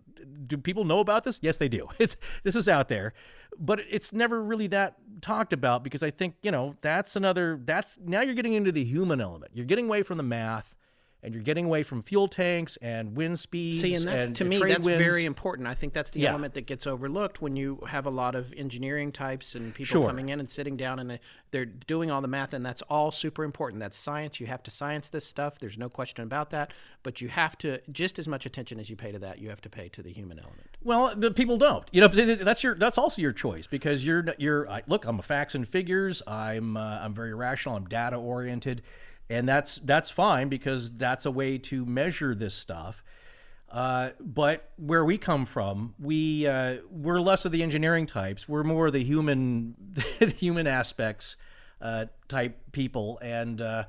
do people know about this? Yes, they do. This is out there, but it's never really that talked about, because I think now you're getting into the human element. You're getting away from the math, and you're getting away from fuel tanks and wind speeds. See, and that's, to me, that's winds. very important. I think that's the element that gets overlooked when you have a lot of engineering types and people coming in and sitting down and they're doing all the math, and that's all super important. That's science. You have to science this stuff. There's no question about that. But you have to, just as much attention as you pay to that, you have to pay to the human element. Well, the people don't. That's also your choice, because look, I'm a facts and figures. I'm very rational. I'm data oriented. And that's fine, because that's a way to measure this stuff. But where we come from, we're less of the engineering types. We're more the human aspects type people. And, and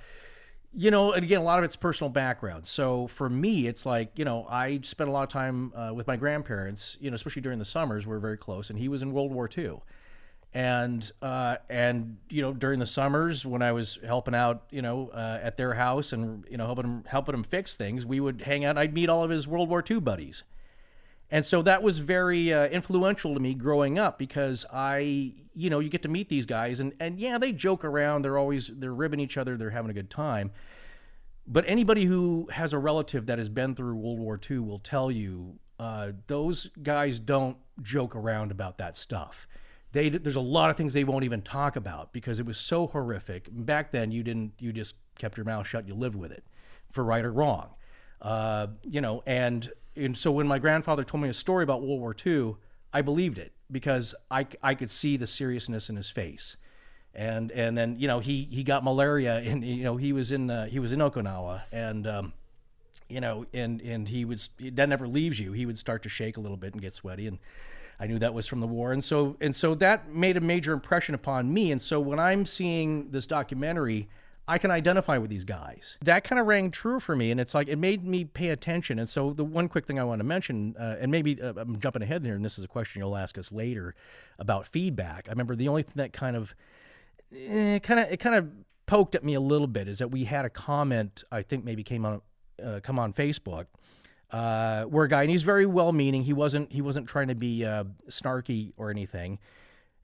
again, a lot of it's personal background. So for me, it's like, I spent a lot of time with my grandparents, especially during the summers. We're very close. And he was in World War II. And during the summers when I was helping out, at their house and, helping him fix things, we would hang out and I'd meet all of his World War II buddies. And so that was very influential to me growing up, because you get to meet these guys and they joke around. They're ribbing each other. They're having a good time. But anybody who has a relative that has been through World War II will tell you those guys don't joke around about that stuff. there's a lot of things they won't even talk about because it was so horrific. Back then, you just kept your mouth shut. You lived with it, for right or wrong. And so when my grandfather told me a story about World War II, I believed it because I could see the seriousness in his face. And then he got malaria, and he was in Okinawa, and and that never leaves you. He would start to shake a little bit and get sweaty, and I knew that was from the war, and so that made a major impression upon me. And so when I'm seeing this documentary, I can identify with these guys. That kind of rang true for me, and it's like it made me pay attention. And so the one quick thing I want to mention, and maybe I'm jumping ahead there, and this is a question you'll ask us later about feedback. I remember the only thing that kind of poked at me a little bit is that we had a comment, I think maybe come on Facebook, where a guy, and he's very well-meaning. He wasn't trying to be snarky or anything,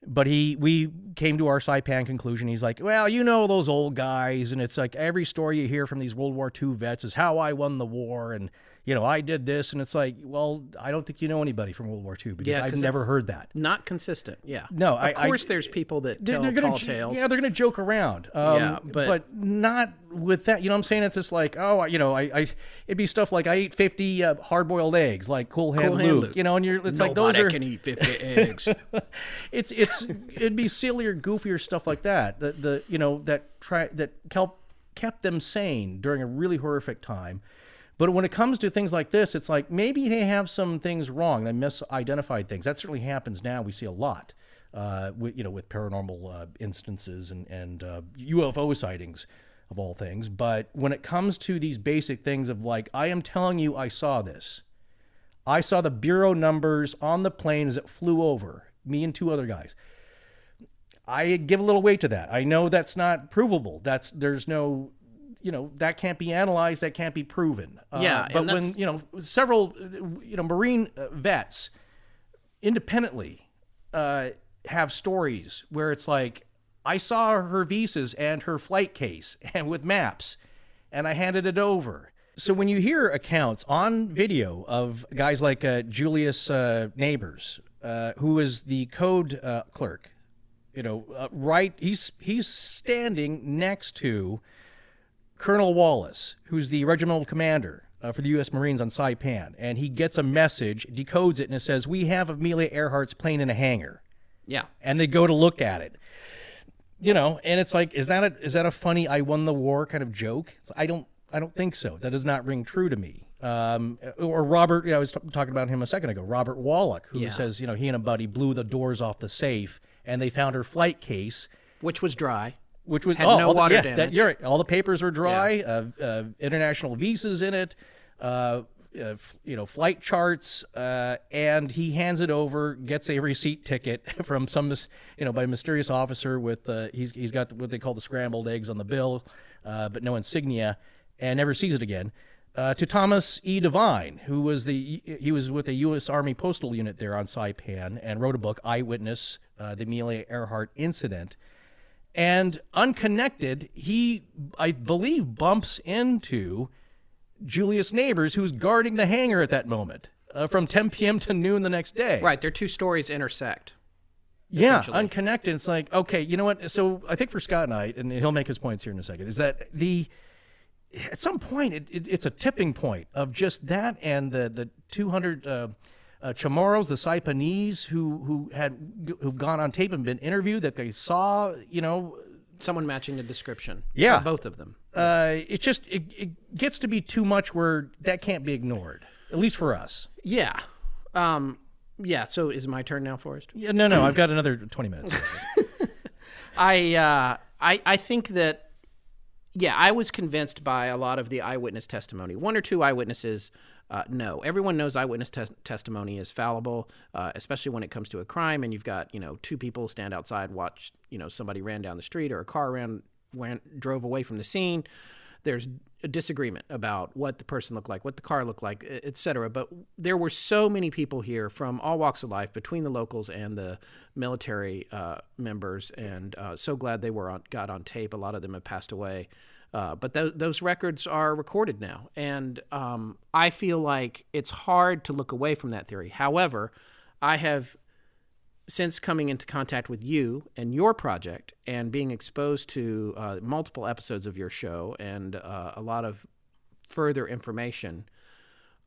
but we came to our Saipan conclusion. He's like, well, those old guys, and it's like every story you hear from these World War II vets is how I won the war, and I did this, and it's like, well, I don't think you know anybody from World War II because I've never heard that. Not consistent, yeah. No, of course there's people that tell tall tales. Yeah, they're going to joke around. But not with that. You know what I'm saying? It's just like, it'd be stuff like I ate 50 hard-boiled eggs, like Cool Hand Luke. And it's like those are. Nobody can eat 50 eggs. It'd be sillier, goofier stuff like that. That kept them sane during a really horrific time. But when it comes to things like this, it's like maybe they have some things wrong. They misidentified things. That certainly happens now. We see a lot with paranormal instances and UFO sightings of all things. But when it comes to these basic things of like, I am telling you, I saw this. I saw the bureau numbers on the plane as it flew over, me and two other guys. I give a little weight to that. I know that's not provable. There's no... that can't be analyzed, that can't be proven. But when, several, Marine vets independently have stories where it's like, I saw her visas and her flight case and with maps, and I handed it over. So when you hear accounts on video of guys like Julius Neighbors, who is the code clerk, he's standing next to Colonel Wallace, who's the regimental commander for the U.S. Marines on Saipan, and he gets a message, decodes it, and it says, we have Amelia Earhart's plane in a hangar. Yeah. And they go to look at it. And it's like, is that a funny I won the war kind of joke? I don't think so. That does not ring true to me. Or Robert, I was talking about him a second ago, Robert Wallach, who says, he and a buddy blew the doors off the safe, and they found her flight case. Which was dry. Which was had no water damage. You're right. All the papers were dry. Yeah. International visas in it. Flight charts. And he hands it over. Gets a receipt ticket from some, by a mysterious officer with. He's got what they call the scrambled eggs on the bill, but no insignia, and never sees it again. To Thomas E. Devine, he was with a U.S. Army postal unit there on Saipan and wrote a book, Eyewitness, the Amelia Earhart Incident. And unconnected, he, I believe, bumps into Julius Neighbors, who's guarding the hangar at that moment, from 10 p.m. to noon the next day. Right, their two stories intersect. Yeah, unconnected. It's like, okay, you know what? So I think for Scott and I, and he'll make his points here in a second, is that at some point, it's a tipping point of just that and the 200... Chamorros, the Saipanese who've gone on tape and been interviewed that they saw, someone matching the description. Yeah, both of them. It gets to be too much where that can't be ignored, at least for us. Yeah, So is it my turn now, Forrest? Yeah, no, I've got another 20 minutes. I think that. Yeah, I was convinced by a lot of the eyewitness testimony. One or two eyewitnesses. No, everyone knows eyewitness testimony is fallible, especially when it comes to a crime and you've got, two people stand outside, watch, somebody ran down the street or a car drove away from the scene. There's a disagreement about what the person looked like, what the car looked like, et cetera. But there were so many people here from all walks of life, between the locals and the military members, and so glad they got on tape. A lot of them have passed away. But those records are recorded now, and I feel like it's hard to look away from that theory. However, I have since coming into contact with you and your project and being exposed to multiple episodes of your show and a lot of further information,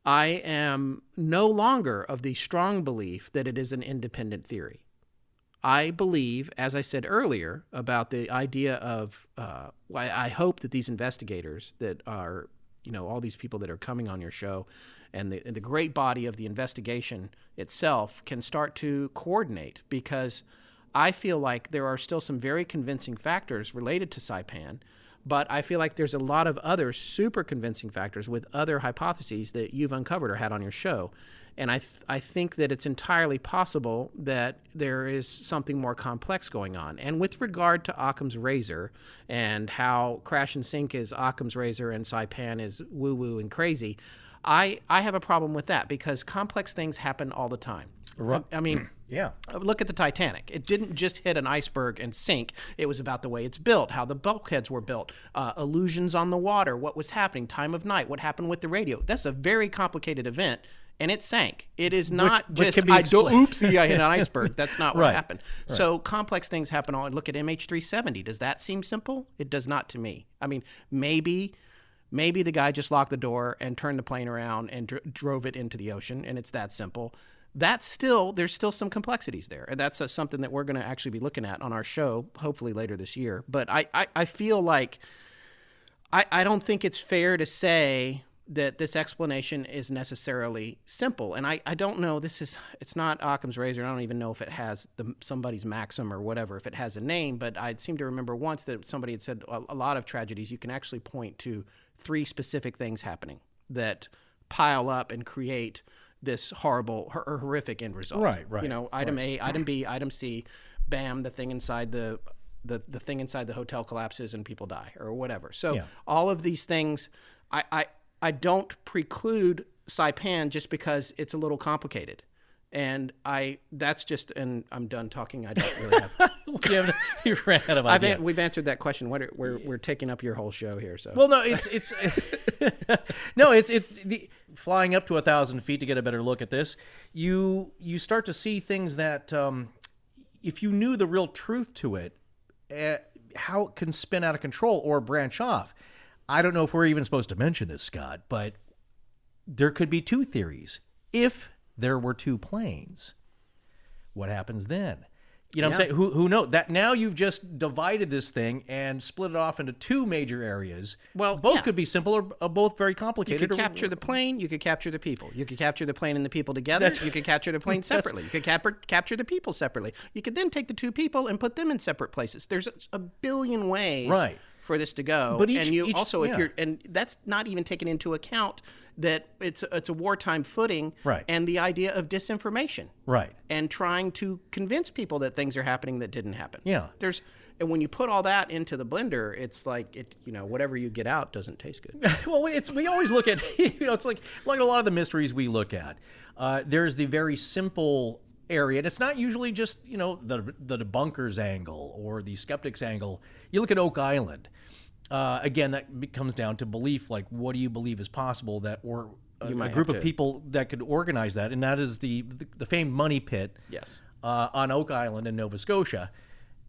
I am no longer of the strong belief that it is an independent theory. I believe, as I said earlier, about the idea of, I hope that these investigators that are, all these people that are coming on your show and the great body of the investigation itself can start to coordinate, because I feel like there are still some very convincing factors related to Saipan, but I feel like there's a lot of other super convincing factors with other hypotheses that you've uncovered or had on your show. And I think that it's entirely possible that there is something more complex going on. And with regard to Occam's razor and how Crash&Sink is Occam's razor and Saipan is woo-woo and crazy, I have a problem with that, because complex things happen all the time. I mean, yeah. Look at the Titanic. It didn't just hit an iceberg and sink. It was about the way it's built, how the bulkheads were built, illusions on the water, what was happening, time of night, what happened with the radio. That's a very complicated event, and it sank. It is not oopsie, I hit an iceberg. That's not what happened. Right. So complex things happen. Look at MH370. Does that seem simple? It does not to me. I mean, maybe the guy just locked the door and turned the plane around and drove it into the ocean, and it's that simple. There's still some complexities there, and that's something that we're going to actually be looking at on our show, hopefully later this year. But I feel like I don't think it's fair to say that this explanation is necessarily simple. And I don't know, it's not Occam's razor. I don't even know if it has somebody's maxim or whatever, if it has a name, but I seem to remember once that somebody had said a lot of tragedies, you can actually point to 3 specific things happening that pile up and create this horrible, horrific end result. Right. Item A, item B, item C, bam, the thing inside the thing inside the hotel collapses and people die or whatever. So all of these things, I don't preclude Saipan just because it's a little complicated. And and I'm done talking. I don't really have. You ran out of ideas. We've answered that question. We're taking up your whole show here. So well, no, it's flying up to 1,000 feet to get a better look at this. You start to see things that if you knew the real truth to it, how it can spin out of control or branch off. I don't know if we're even supposed to mention this, Scott, but there could be 2 theories. If there were 2 planes, what happens then? You know what I'm saying? Who knows? That now you've just divided this thing and split it off into 2 major areas. Well, both could be simple or both very complicated. You could capture the plane. You could capture the people. You could capture the plane and the people together. You could capture the plane separately. You could capture the people separately. You could then take the 2 people and put them in separate places. There's a billion ways for this to go. But and that's not even taking into account that it's a wartime footing, and the idea of disinformation, and trying to convince people that things are happening that didn't happen. And when you put all that into the blender, it's like whatever you get out doesn't taste good. Well, we always look at it's like a lot of the mysteries we look at. There's the very simple area, and it's not usually just the debunkers angle or the skeptics angle. You look at Oak Island. Again, that comes down to belief. Like, what do you believe is possible that, or a group of people that could organize that? And that is the famed money pit on Oak Island in Nova Scotia.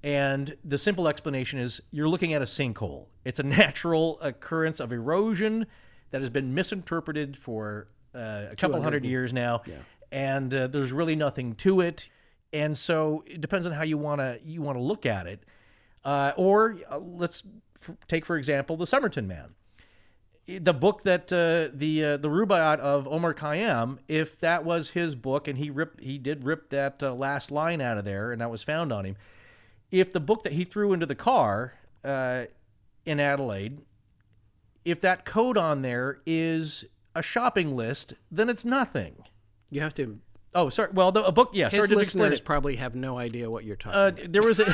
And the simple explanation is you're looking at a sinkhole. It's a natural occurrence of erosion that has been misinterpreted for a couple hundred years now. And there's really nothing to it. And so it depends on how you want to look at it. Let's take, for example, the Somerton Man. The book that the Rubaiyat of Omar Khayyam, if that was his book and he did rip that last line out of there and that was found on him, if the book that he threw into the car in Adelaide, if that code on there is a shopping list, then it's nothing. You have to. Oh, sorry. Well, a book. Yes, his listeners probably have no idea what you're talking about. There was a.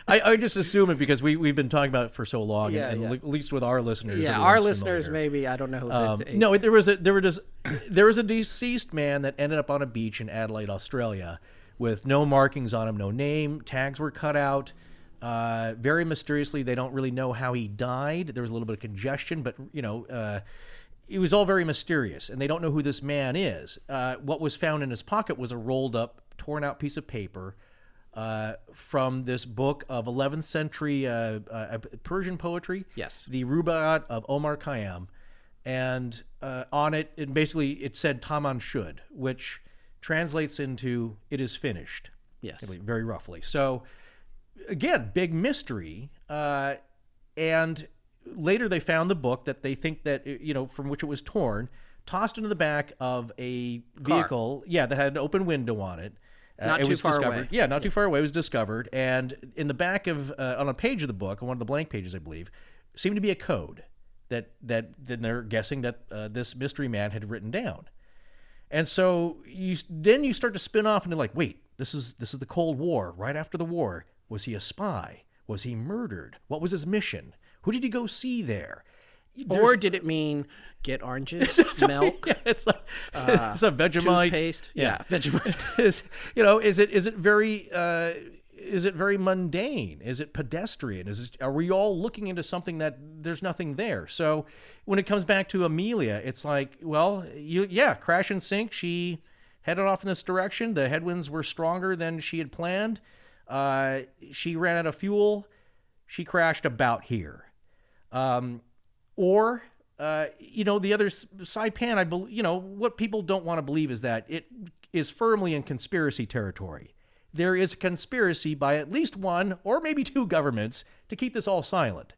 I just assume it because we've been talking about it for so long, and at least with our listeners. Yeah, our listeners maybe. I don't know. Who no, there was a deceased man that ended up on a beach in Adelaide, Australia, with no markings on him, no name, tags were cut out. Very mysteriously, they don't really know how he died. There was a little bit of congestion, but it was all very mysterious, and they don't know who this man is. What was found in his pocket was a rolled up torn out piece of paper from this book of 11th century Persian poetry. Yes. The Rubaiyat of Omar Khayyam. And on it, it said Taman Shud, which translates into "it is finished." Yes. Very roughly. So, again, big mystery. And later they found the book that they think that, from which it was torn, tossed into the back of a vehicle, that had an open window on it. Not too far away. Yeah, not too far away. It was discovered. And in the back of, on a page of the book, on one of the blank pages, I believe, seemed to be a code that they're guessing that this mystery man had written down. And so you start to spin off into like, wait, this is the Cold War. Right after the war, was he a spy? Was he murdered? What was his mission? Who did he go see there? Or did it mean get oranges, milk? It's like it's a Vegemite toothpaste. Yeah, Vegemite. Is it very mundane? Is it pedestrian? Are we all looking into something that there's nothing there? So when it comes back to Amelia, it's like, well, Crash&Sink. She headed off in this direction. The headwinds were stronger than she had planned. She ran out of fuel. She crashed about here. Or the other Saipan, I believe, what people don't want to believe is that it is firmly in conspiracy territory. There is a conspiracy by at least one or maybe two governments to keep this all silent,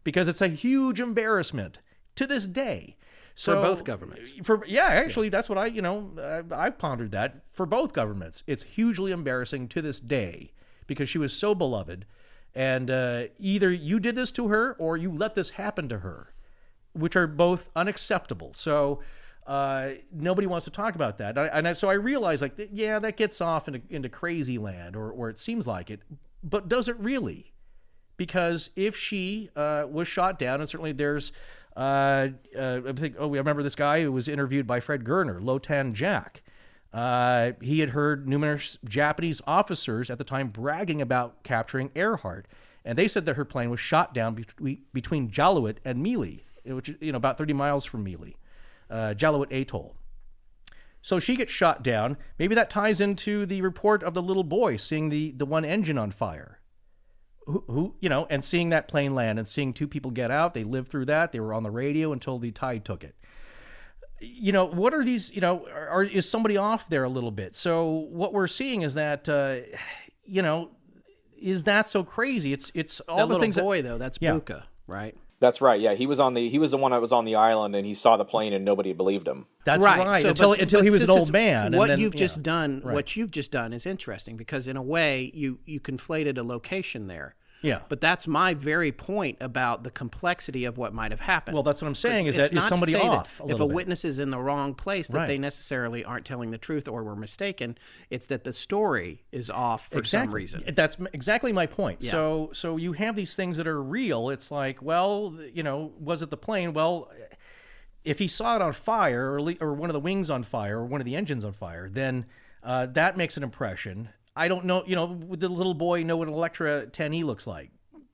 because it's a huge embarrassment to this day. So, for both governments. That's what I've pondered that. For both governments, it's hugely embarrassing to this day because she was so beloved. And either you did this to her or you let this happen to her, which are both unacceptable. So nobody wants to talk about that. So I realized, that gets off into crazy land, or it seems like it. But does it really? Because if she was shot down, and certainly there's, I remember this guy who was interviewed by Fred Gardner, Lotan Jack. He had heard numerous Japanese officers at the time bragging about capturing Earhart, and they said that her plane was shot down between Jaluit and Mealy, which is about 30 miles from Mealy, Jaluit Atoll. So she gets shot down. Maybe that ties into the report of the little boy seeing the one engine on fire, and seeing that plane land and seeing two people get out. They lived through that. They were on the radio until the tide took it. What are these, is somebody off there a little bit? So what we're seeing is that, is that so crazy? It's all the things. That little boy, though, that's Buka, right? That's right. Yeah, he was the one that was on the island, and he saw the plane, and nobody believed him. That's right. So, until he was an old man. What you've just done is interesting, because in a way you conflated a location there. Yeah. But that's my very point about the complexity of what might have happened. Well, that's what I'm saying, is somebody off a little bit. If a witness is in the wrong place, that they necessarily aren't telling the truth or were mistaken. It's that the story is off for some reason. That's exactly my point. Yeah. So you have these things that are real. It's like, well, was it the plane? Well, if he saw it on fire, or one of the wings on fire, or one of the engines on fire, then that makes an impression. I don't know, would the little boy know what an Electra 10E looks like?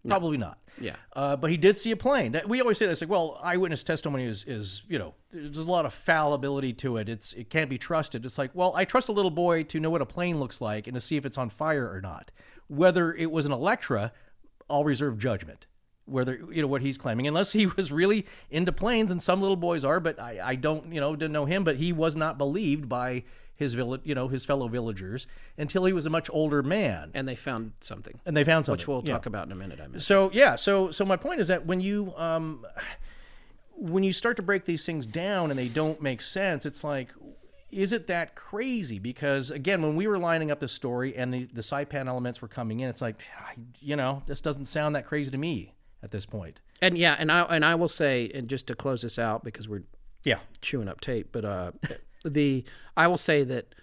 Probably not. Yeah. But he did see a plane. We always say this, eyewitness testimony is there's a lot of fallibility to it. It can't be trusted. It's like, well, I trust a little boy to know what a plane looks like and to see if it's on fire or not. Whether it was an Electra, I'll reserve judgment. Whether, what he's claiming, unless he was really into planes, and some little boys are, but I don't, didn't know him, but he was not believed by his his fellow villagers until he was a much older man. And they found something. Which we'll talk about in a minute, I mean. So my point is that when you start to break these things down and they don't make sense, it's like, is it that crazy? Because again, when we were lining up the story and the Saipan elements were coming in, it's like, this doesn't sound that crazy to me at this point. And I will say, and just to close this out, because we're chewing up tape, but I will say that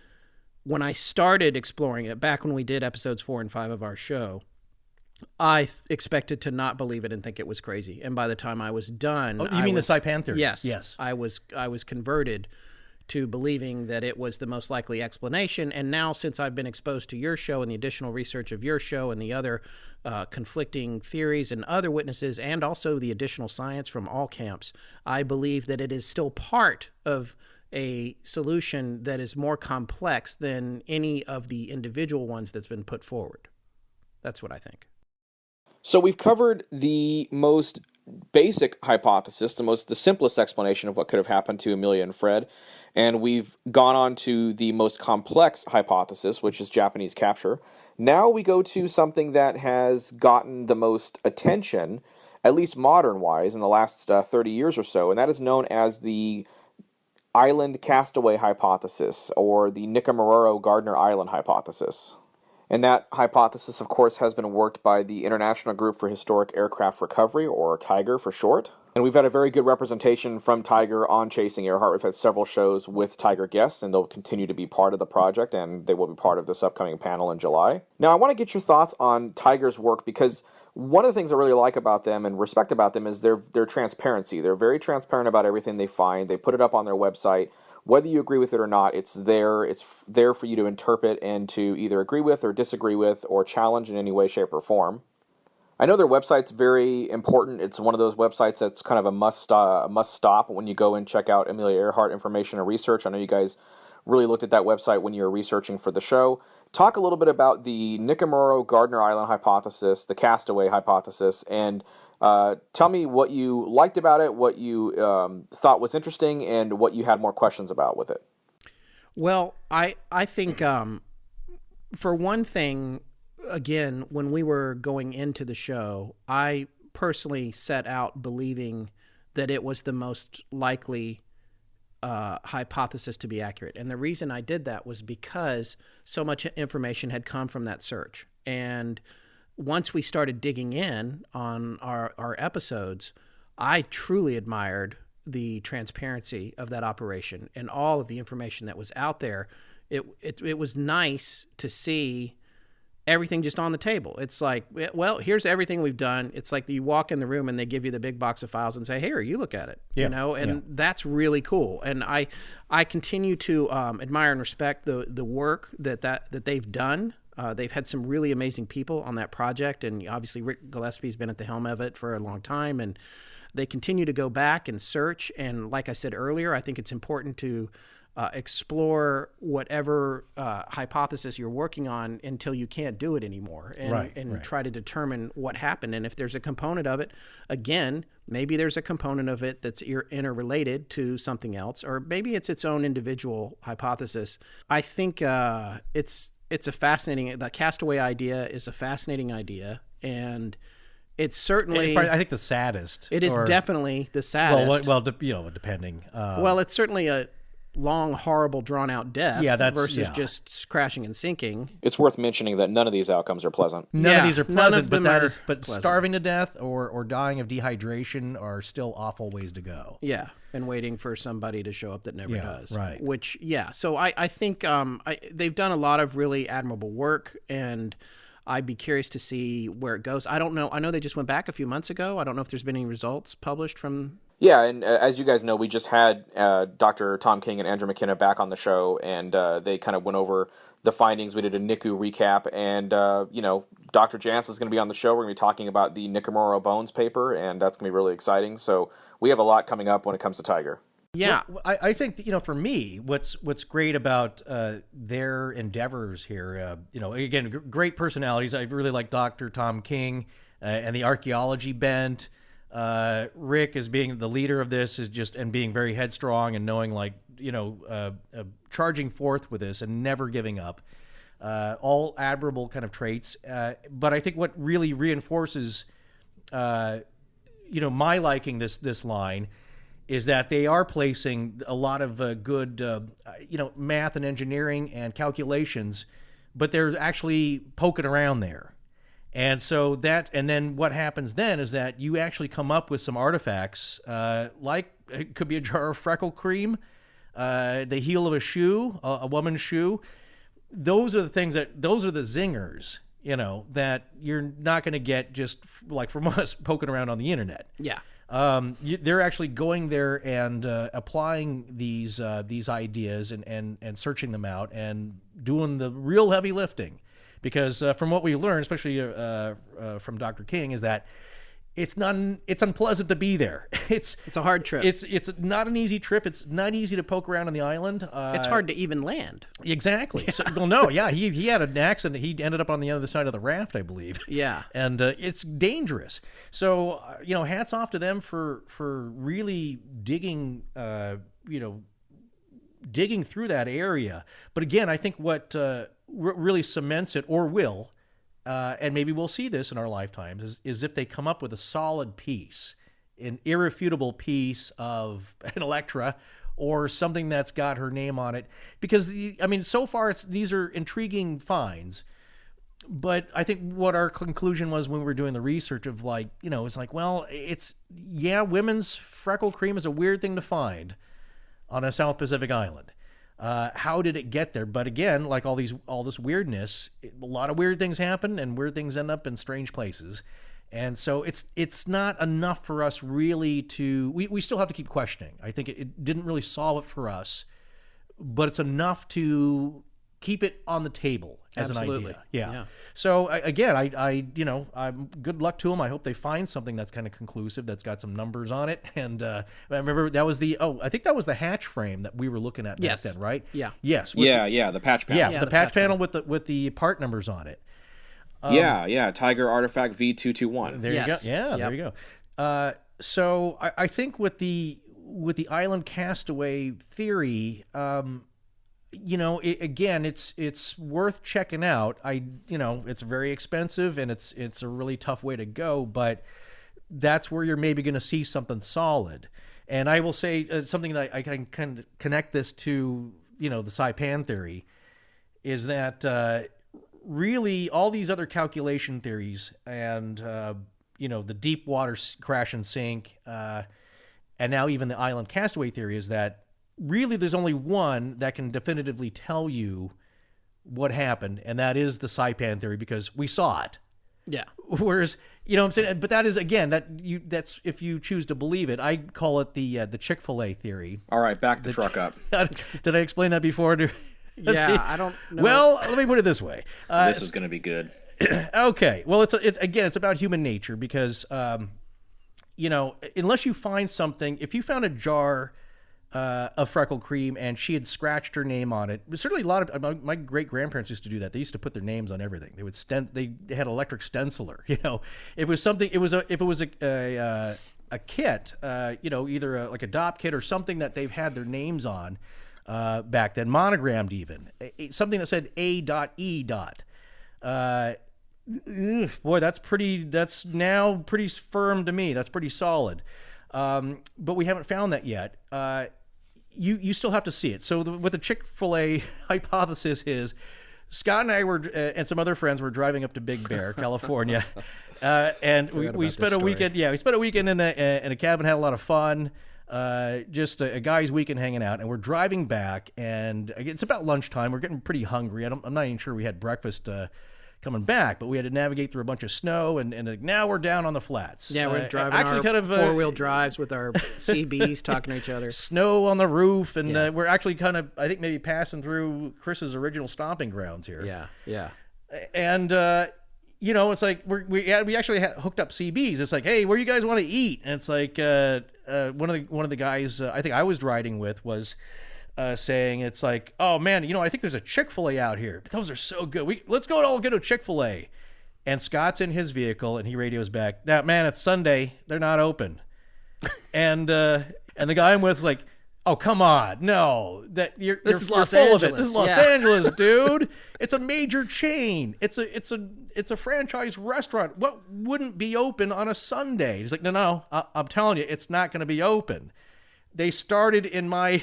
when I started exploring it, back when we did episodes 4 and 5 of our show, I expected to not believe it and think it was crazy. And by the time I was done, the Saipan theory? Yes. I was converted to believing that it was the most likely explanation. And now, since I've been exposed to your show and the additional research of your show and the other conflicting theories and other witnesses, and also the additional science from all camps, I believe that it is still part of a solution that is more complex than any of the individual ones that's been put forward. That's what I think. So we've covered the most basic hypothesis, the simplest explanation of what could have happened to Amelia and Fred, and we've gone on to the most complex hypothesis, which is Japanese capture. Now we go to something that has gotten the most attention, at least modern-wise, in the last 30 years or so, and that is known as the island Castaway hypothesis, or the Gardner Island hypothesis. And that hypothesis, of course, has been worked by the International Group for Historic Aircraft Recovery, or TIGER for short. And we've had a very good representation from TIGER on Chasing Earhart. We've had several shows with TIGER guests, and they'll continue to be part of the project, and they will be part of this upcoming panel in July. Now, I want to get your thoughts on TIGER's work, because one of the things I really like about them and respect about them is their transparency. They're very transparent about everything they find. They put it up on their website. Whether you agree with it or not, it's there. It's there for you to interpret and to either agree with or disagree with or challenge in any way, shape, or form. I know their website's very important. It's one of those websites that's kind of a must stop when you go and check out Amelia Earhart information and research. I know you guys really looked at that website when you were researching for the show. Talk a little bit about the Gardner Island hypothesis, the Castaway hypothesis, and tell me what you liked about it, what you thought was interesting, and what you had more questions about with it. Well, I think, for one thing, again, when we were going into the show, I personally set out believing that it was the most likely hypothesis to be accurate. And the reason I did that was because so much information had come from that search. And once we started digging in on our episodes, I truly admired the transparency of that operation and all of the information that was out there. It was nice to see everything just on the table. It's like, well, here's everything we've done. It's like you walk in the room and they give you the big box of files and say, here, you look at it, you know, and that's really cool. And I continue to admire and respect the work that they've done. They've had some really amazing people on that project, and obviously Rick Gillespie's been at the helm of it for a long time, and they continue to go back and search. And like I said earlier, I think it's important to explore whatever hypothesis you're working on until you can't do it anymore, and try to determine what happened. And if there's a component of it, again, maybe there's a component of it that's interrelated to something else, or maybe it's its own individual hypothesis. I think it's a fascinating, the Castaway idea is a fascinating idea, and it's certainly, I think, the saddest. It is definitely the saddest. Well, depending. Well, it's certainly a long, horrible, drawn-out death versus just crashing and sinking. It's worth mentioning that none of these outcomes are pleasant. None of these are pleasant, but starving to death or dying of dehydration are still awful ways to go. Yeah, and waiting for somebody to show up that never does. Right. Which, so I think they've done a lot of really admirable work, and I'd be curious to see where it goes. I don't know. I know they just went back a few months ago. I don't know if there's been any results published from... Yeah, and as you guys know, we just had Dr. Tom King and Andrew McKenna back on the show, and they kind of went over the findings. We did a NICU recap, and, Dr. Jantz is going to be on the show. We're going to be talking about the Nikamura Bones paper, and that's going to be really exciting. So we have a lot coming up when it comes to Tiger. Yeah. Well, I think, for me, what's great about their endeavors here, again, great personalities. I really like Dr. Tom King and the archaeology bent. Rick, as being the leader of this, and being very headstrong and knowing, charging forth with this and never giving up. All admirable kind of traits. But I think what really reinforces, my liking this line is that they are placing a lot of good, math and engineering and calculations, but they're actually poking around there. And so and then what happens then is that you actually come up with some artifacts, like it could be a jar of freckle cream, the heel of a shoe, a woman's shoe. Those are the things those are the zingers, that you're not going to get just like from us poking around on the internet. Yeah. They're actually going there and applying these ideas and searching them out and doing the real heavy lifting. Because from what we learned, especially from Dr. King, is that it's unpleasant to be there. It's a hard trip. It's not an easy trip. It's not easy to poke around on the island. It's hard to even land. Exactly. Yeah. So, well, no, yeah, he had an accident. He ended up on the other side of the raft, I believe. Yeah, and it's dangerous. So hats off to them for really digging digging through that area. But again, I think what really cements it, or will. And maybe we'll see this in our lifetimes, is if they come up with a solid piece, an irrefutable piece of an Electra or something that's got her name on it. Because, so far these are intriguing finds. But I think what our conclusion was when we were doing the research of it's like, well, women's freckle cream is a weird thing to find on a South Pacific island. How did it get there? But again, like all this weirdness, a lot of weird things happen, and weird things end up in strange places. And so it's not enough for us really to. We still have to keep questioning. I think it didn't really solve it for us, but it's enough to keep it on the table as Absolutely. An idea. Yeah. So again, I'm good luck to them. I hope they find something that's kind of conclusive, that's got some numbers on it. And I remember that was I think that was the hatch frame that we were looking at back then, right? Yeah. Yes. The patch panel. Yeah, the patch panel with the part numbers on it. Tiger Artifact V221. There you go. Yeah, there you go. So I think with the island castaway theory, again, it's worth checking out. It's very expensive, and it's a really tough way to go, but that's where you're maybe going to see something solid. And I will say something that I can kind of connect this to, the Saipan theory, is that really all these other calculation theories and, the deep water crash and sink, and now even the island castaway theory, is that really there's only one that can definitively tell you what happened, and that is the Saipan theory, because we saw it. Yeah. Whereas, what I'm saying, but that is, again, that's if you choose to believe it. I call it the Chick-Fil-A theory. All right, back the truck up. Did I explain that before? Yeah, I don't know. Well, let me put it this way. This is going to be good. Okay. Well, it's about human nature, because unless you find something, if you found a jar of freckle cream and she had scratched her name on it. Certainly a lot of my great grandparents used to do that. They used to put their names on everything. They had electric stenciler. It was something. If it was a kit, either like a DOP kit or something that they've had their names on back then, monogrammed even, something that said A.E. Boy, that's now pretty firm to me. That's pretty solid. But we haven't found that yet. You still have to see it. So what the Chick-fil-A hypothesis is, Scott and I and some other friends were driving up to Big Bear, California, and we spent a weekend. Yeah, we spent a weekend in a cabin, had a lot of fun. Just a guy's weekend hanging out, and we're driving back, and it's about lunchtime. We're getting pretty hungry. I'm not even sure we had breakfast coming back, but we had to navigate through a bunch of snow, and now we're down on the flats. Yeah, we're driving our four-wheel drives with our CBs, talking to each other. Snow on the roof, and we're actually kind of, I think, maybe passing through Chris's original stomping grounds here. Yeah. And it's like we actually hooked up CBs. It's like, hey, where you guys want to eat? And it's like one of the guys I think I was riding with was saying, it's like, oh man, I think there's a Chick-fil-A out here. But those are so good. Let's go to a Chick-fil-A. And Scott's in his vehicle, and he radios back, "Now, man, it's Sunday. They're not open." and the guy I'm with is like, "Oh, come on, no, you're Los full Angeles. of it. This is Los Angeles, dude. It's a major chain. It's a franchise restaurant. What wouldn't be open on a Sunday?" He's like, "No, I'm telling you, it's not going to be open. They started in my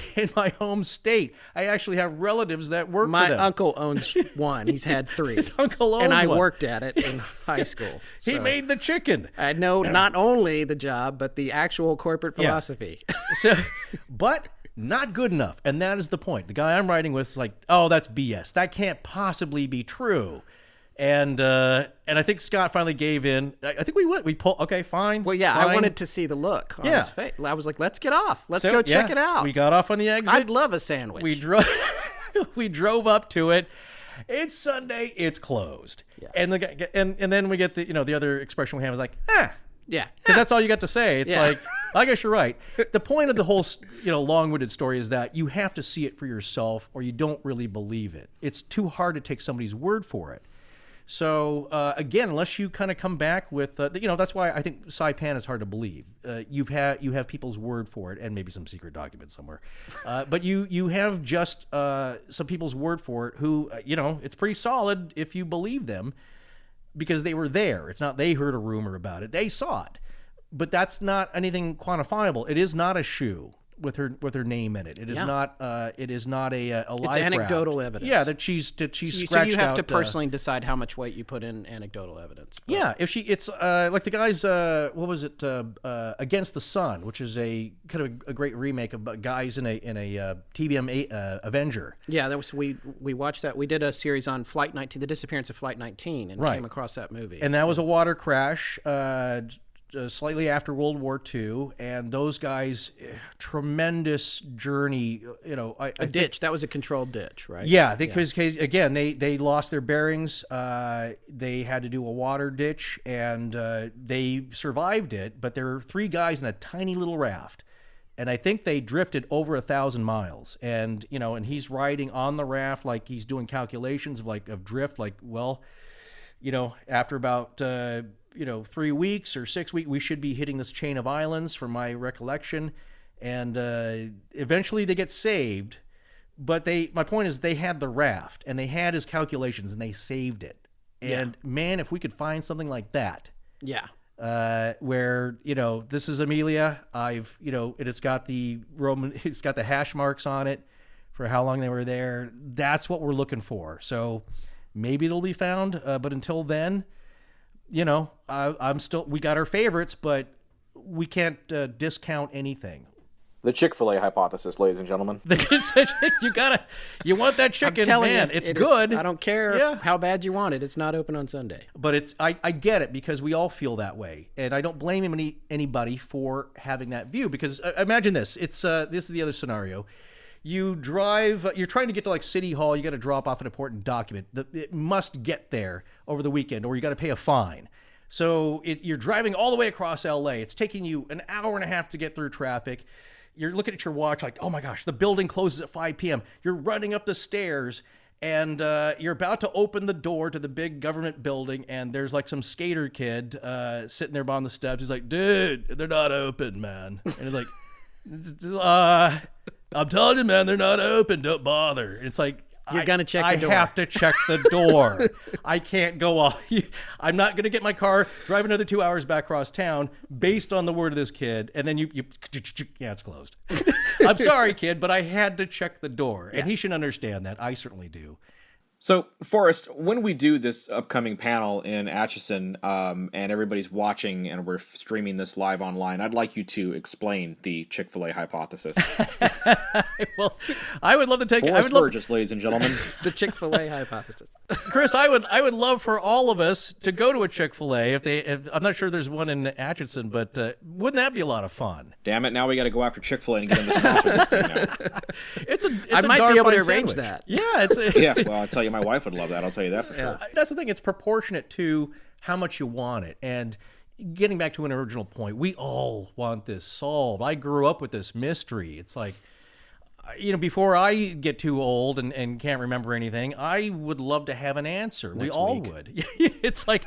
home state. I actually have relatives that work for them." My uncle owns one. He's had 3. His uncle owns and I one. worked at it in high school. He made the chicken. I know not only the job, but the actual corporate philosophy. So, but not good enough. And that is the point. The guy I'm riding with is like, "Oh, that's BS. That can't possibly be true." And I think Scott finally gave in. I think we pulled. Okay, fine. Well, yeah, fine. I wanted to see the look on his face. I was like, let's get off. Let's So, go check it out. We got off on the exit. I'd love a sandwich. We drove. We drove up to it. It's Sunday. It's closed. Yeah. And the guy, and then we get the the other expression we have is like, Yeah. Because that's all you got to say. It's Yeah. like, I guess you're right. The point of the whole, long-winded story is that you have to see it for yourself or you don't really believe it. It's too hard to take somebody's word for it. So, again, unless you kind of come back with, that's why I think Saipan is hard to believe. You have people's word for it and maybe some secret document somewhere. But you have just some people's word for it who, it's pretty solid if you believe them because they were there. It's not they heard a rumor about it. They saw it. But that's not anything quantifiable. It is not a shoe with her name in it. It is not. It is not a life raft. It's anecdotal evidence. Yeah, that she's scratched out. So you have to personally decide how much weight you put in anecdotal evidence. But. Yeah, it's like the guys. What was it? Against the Sun, which is a kind of a great remake of guys in a TBM Avenger. Yeah, that was we watched that. We did a series on Flight 19, the disappearance of Flight 19, and came across that movie. And that was a water crash. Slightly after World War II, and those guys, tremendous journey. A ditch. That was a controlled ditch, right? Yeah, because again, they lost their bearings. They had to do a water ditch, and they survived it. But there were 3 guys in a tiny little raft, and I think they drifted over 1,000 miles. And and he's riding on the raft like he's doing calculations of drift. Like, well, after about 3 weeks or 6 weeks, we should be hitting this chain of islands from my recollection. And eventually they get saved. But my point is they had the raft and they had his calculations and they saved it. And man, if we could find something like that. Yeah. Where, this is Amelia. It's got the hash marks on it for how long they were there. That's what we're looking for. So maybe it'll be found. But until then, we got our favorites, but we can't discount anything. The Chick-Fil-A Hypothesis, ladies and gentlemen. You want that chicken, man. It's good. I don't care how bad you want it. It's not open on Sunday. But I get it because we all feel that way. And I don't blame anybody for having that view because imagine this. This is the other scenario. You drive, you're trying to get to like City Hall, you got to drop off an important document. It must get there over the weekend or you got to pay a fine. So you're driving all the way across LA. It's taking you an hour and a half to get through traffic. You're looking at your watch like, oh my gosh, the building closes at 5 p.m. You're running up the stairs and you're about to open the door to the big government building and there's like some skater kid sitting there behind the steps. He's like, dude, they're not open, man. And he's like, I'm telling you, man, they're not open. Don't bother. It's like, you're going to check the door. I have to check the door. I can't go off. I'm not going to get my car, drive another 2 hours back across town based on the word of this kid. And then it's closed. I'm sorry, kid, but I had to check the door. And he should understand that. I certainly do. So, Forrest, when we do this upcoming panel in Atchison and everybody's watching and we're streaming this live online, I'd like you to explain the Chick-fil-A hypothesis. Well, I would love to take... Forrest Burgess, ladiesand gentlemen. The Chick-fil-A hypothesis. Chris, I would love for all of us to go to a Chick-fil-A. If I'm not sure there's one in Atchison, but wouldn't that be a lot of fun? Damn it, now we got to go after Chick-fil-A and get them to sponsor this thing now. I might be able to arrange that. Yeah, yeah, well, I'll tell you, my wife would love that. I'll tell you that for sure. That's the thing. It's proportionate to how much you want it. And getting back to an original point, we all want this solved. I grew up with this mystery. It's like, before I get too old and can't remember anything, I would love to have an answer. We all would. It's like,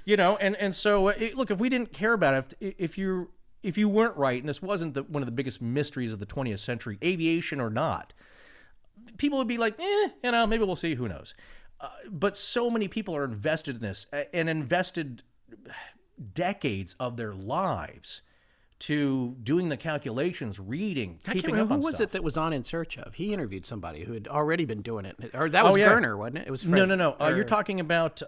and so, look, if we didn't care about it, if you weren't right, and this wasn't one of the biggest mysteries of the 20th century, aviation or not, people would be like, maybe we'll see, who knows. But so many people are invested in this and invested decades of their lives to doing the calculations, reading, keeping up on stuff. Who was it that was on In Search Of? He interviewed somebody who had already been doing it. Or that was Gardner, wasn't it? It was Fred. No. You're talking about,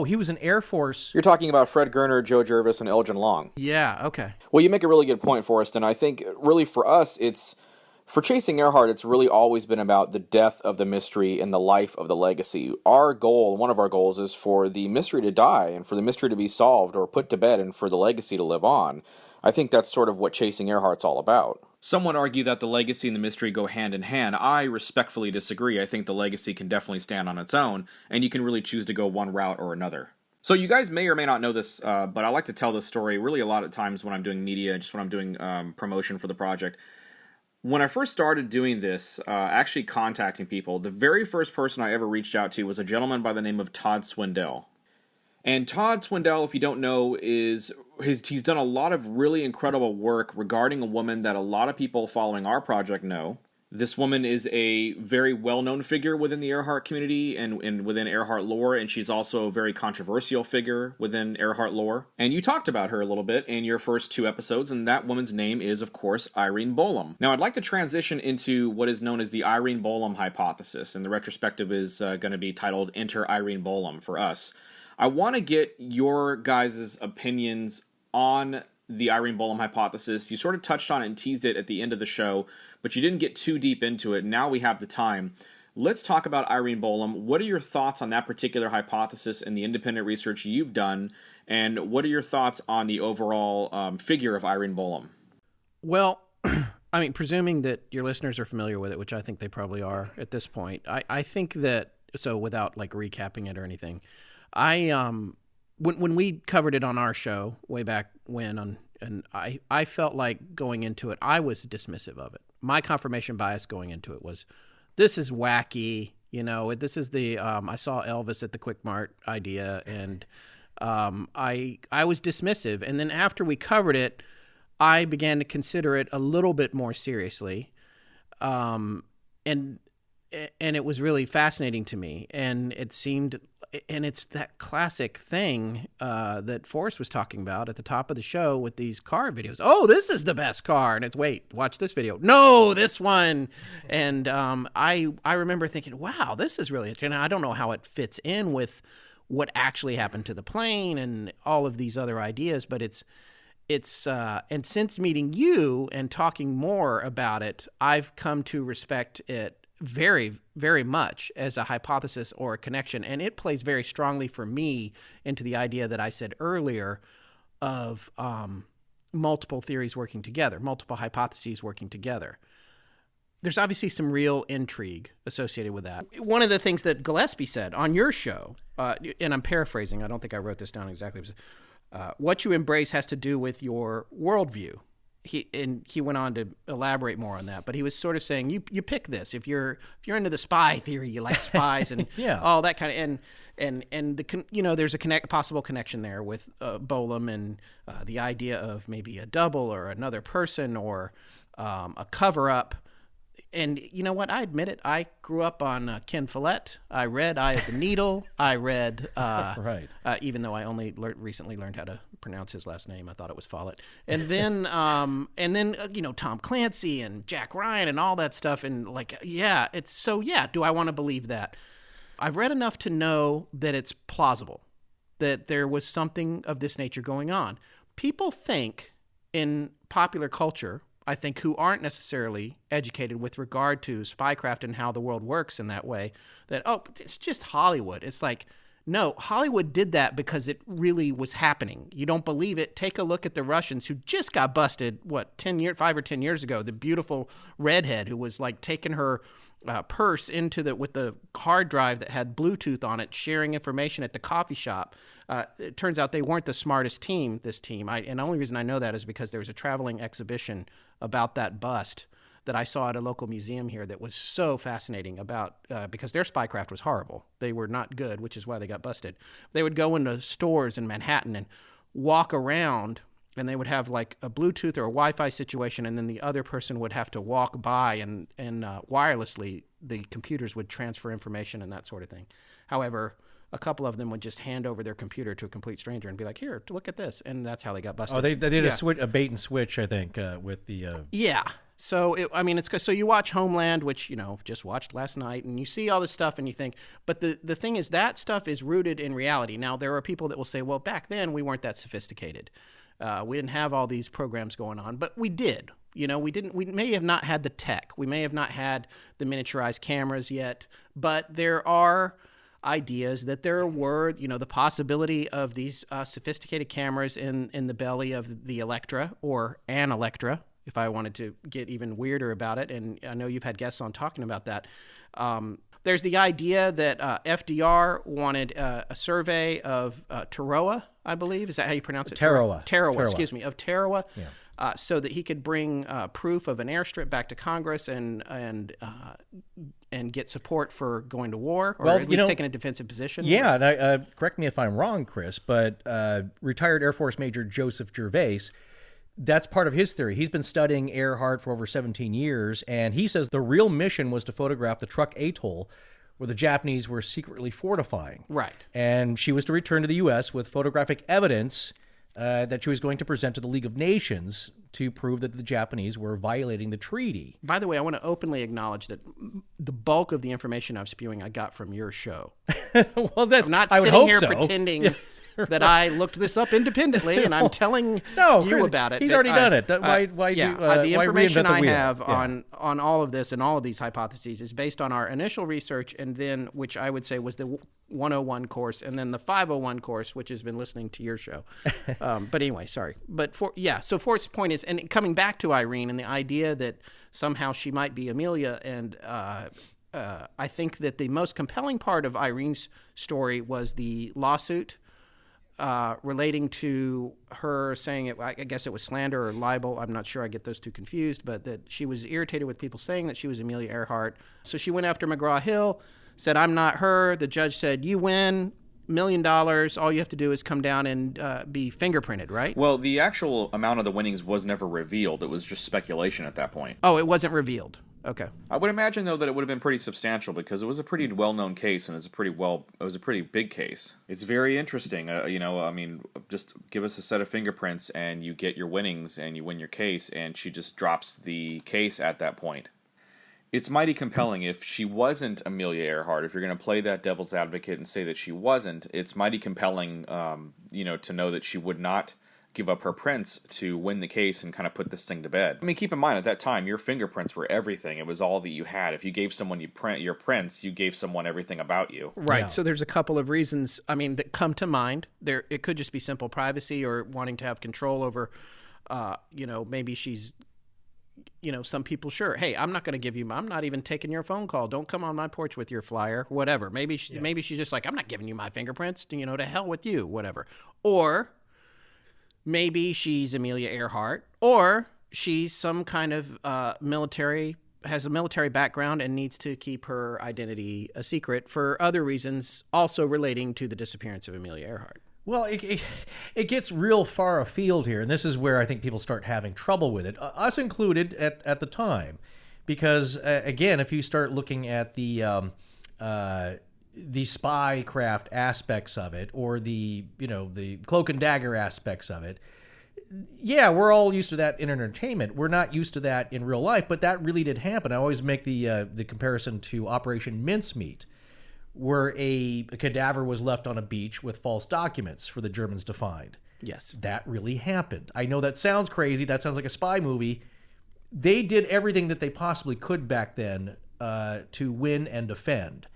he was in Air Force. You're talking about Fred Gardner, Joe Jervis, and Elgin Long. Yeah, okay. Well, you make a really good point, Forrest, and I think really for us, for Chasing Earhart, it's really always been about the death of the mystery and the life of the legacy. One of our goals, is for the mystery to die and for the mystery to be solved or put to bed and for the legacy to live on. I think that's sort of what Chasing Earhart's all about. Some would argue that the legacy and the mystery go hand in hand. I respectfully disagree. I think the legacy can definitely stand on its own, and you can really choose to go one route or another. So you guys may or may not know this, but I like to tell this story really a lot of times when I'm doing media, just when I'm doing promotion for the project. When I first started doing this, actually contacting people, the very first person I ever reached out to was a gentleman by the name of Todd Swindle. And Todd Swindle, if you don't know, he's done a lot of really incredible work regarding a woman that a lot of people following our project know. This woman is a very well-known figure within the Earhart community and within Earhart lore, and she's also a very controversial figure within Earhart lore. And you talked about her a little bit in your first 2 episodes, and that woman's name is, of course, Irene Bolam. Now, I'd like to transition into what is known as the Irene Bolam Hypothesis, and the retrospective is going to be titled Enter Irene Bolam for us. I want to get your guys' opinions on the Irene Bolam Hypothesis. You sort of touched on it and teased it at the end of the show, but you didn't get too deep into it. Now we have the time. Let's talk about Irene Bolam. What are your thoughts on that particular hypothesis and the independent research you've done, and what are your thoughts on the overall figure of Irene Bolam? Well, I mean, presuming that your listeners are familiar with it, which I think they probably are at this point, I think that, so without like recapping it or anything, when we covered it on our show way back when, and I felt like going into it, I was dismissive of it. My confirmation bias going into it was, this is wacky, this is the, I saw Elvis at the Quick Mart idea, and I was dismissive. And then after we covered it, I began to consider it a little bit more seriously. And it was really fascinating to me. And it seemed, and it's that classic thing that Forrest was talking about at the top of the show with these car videos. Oh, this is the best car. And it's, wait, watch this video. No, this one. And I remember thinking, wow, this is really interesting. I don't know how it fits in with what actually happened to the plane and all of these other ideas, but it's and since meeting you and talking more about it, I've come to respect it very, very much as a hypothesis or a connection. And it plays very strongly for me into the idea that I said earlier of multiple theories working together, multiple hypotheses working together. There's obviously some real intrigue associated with that. One of the things that Gillespie said on your show, and I'm paraphrasing, I don't think I wrote this down exactly, was, what you embrace has to do with your worldview. He went on to elaborate more on that, but he was sort of saying, you pick this. If you're into the spy theory, you like spies and yeah, all that kind of, and the there's a possible connection there with Bolam and the idea of maybe a double or another person or a cover up. And you know what? I admit it. I grew up on Ken Follett. I read Eye of the Needle. I read, right. Even though I only recently learned how to pronounce his last name. I thought it was Follett. And then, Tom Clancy and Jack Ryan and all that stuff. And do I want to believe that? I've read enough to know that it's plausible, that there was something of this nature going on. People think in popular culture, I think, who aren't necessarily educated with regard to spycraft and how the world works in that way, that, oh, it's just Hollywood. It's like, no, Hollywood did that because it really was happening. You don't believe it? Take a look at the Russians who just got busted, 5 or 10 years ago, the beautiful redhead who was like taking her purse with the hard drive that had Bluetooth on it, sharing information at the coffee shop. It turns out they weren't the smartest team, this team. And the only reason I know that is because there was a traveling exhibition about that bust that I saw at a local museum here that was so fascinating about, because their spycraft was horrible. They were not good, which is why they got busted. They would go into stores in Manhattan and walk around, and they would have like a Bluetooth or a Wi-Fi situation, and then the other person would have to walk by, and wirelessly the computers would transfer information and that sort of thing. However, a couple of them would just hand over their computer to a complete stranger and be like, here, look at this. And that's how they got busted. Oh, they did a bait and switch, I think, with the... Yeah. So, so you watch Homeland, which, just watched last night, and you see all this stuff and you think, but the thing is that stuff is rooted in reality. Now, there are people that will say, well, back then we weren't that sophisticated. We didn't have all these programs going on, but we did. We may have not had the tech. We may have not had the miniaturized cameras yet, but there are ideas that there were, the possibility of these sophisticated cameras in the belly of the Electra or an Electra, if I wanted to get even weirder about it. And I know you've had guests on talking about that. There's the idea that FDR wanted a survey of Tarawa, I believe. Is that how you pronounce it? Tarawa, excuse me, of Tarawa. Yeah. So that he could bring proof of an airstrip back to Congress and get support for going to war, or at least taking a defensive position. Yeah, and I, correct me if I'm wrong, Chris, but retired Air Force Major Joseph Gervais, that's part of his theory. He's been studying Earhart for over 17 years, and he says the real mission was to photograph the Truk Atoll where the Japanese were secretly fortifying. Right. And she was to return to the U.S. with photographic evidence that she was going to present to the League of Nations to prove that the Japanese were violating the treaty. By the way, I want to openly acknowledge that the bulk of the information I'm spewing I got from your show. Well, that's I'm not I would sitting hope here so. pretending that I looked this up independently and I'm telling you Chris, about it. He's already done it. Why the information I have Yeah. on all of this and all of these hypotheses is based on our initial research, and then, which I would say was the 101 course, and then the 501 course, which has been listening to your show. But anyway, sorry. But so Forrest's point is, and coming back to Irene and the idea that somehow she might be Amelia, and I think that the most compelling part of Irene's story was the lawsuit relating to her saying it, I guess it was slander or libel. I'm not sure. I get those two confused, but that she was irritated with people saying that she was Amelia Earhart. So she went after McGraw-Hill, said, I'm not her. The judge said, you win $1 million. All you have to do is come down and be fingerprinted, right? Well, the actual amount of the winnings was never revealed. It was just speculation at that point. Oh, it wasn't revealed. Okay. I would imagine, though, that it would have been pretty substantial because it was a pretty well-known case, and it was a pretty big case. It's very interesting. Just give us a set of fingerprints, and you get your winnings, and you win your case, and she just drops the case at that point. It's mighty compelling. If she wasn't Amelia Earhart, if you're going to play that devil's advocate and say that she wasn't, it's mighty compelling, to know that she would not give up her prints to win the case and kind of put this thing to bed. I mean, keep in mind, at that time, your fingerprints were everything. It was all that you had. If you gave someone your prints, you gave someone everything about you. Right. Yeah. So there's a couple of reasons, that come to mind. It could just be simple privacy or wanting to have control over, maybe she's, some people, sure, hey, I'm not even taking your phone call. Don't come on my porch with your flyer, whatever. Maybe she's just like, I'm not giving you my fingerprints, to hell with you, whatever. Or maybe she's Amelia Earhart, or she's some kind of has a military background and needs to keep her identity a secret for other reasons, also relating to the disappearance of Amelia Earhart. Well, it gets real far afield here, and this is where I think people start having trouble with it, us included at the time, because again, if you start looking at the spycraft aspects of it, or the cloak and dagger aspects of it, yeah, we're all used to that in entertainment. We're not used to that in real life, but that really did happen. I always make the comparison to Operation Mincemeat, where a cadaver was left on a beach with false documents for the Germans to find. Yes. That really happened. I know that sounds crazy. That sounds like a spy movie. They did everything that they possibly could back then to win and defend.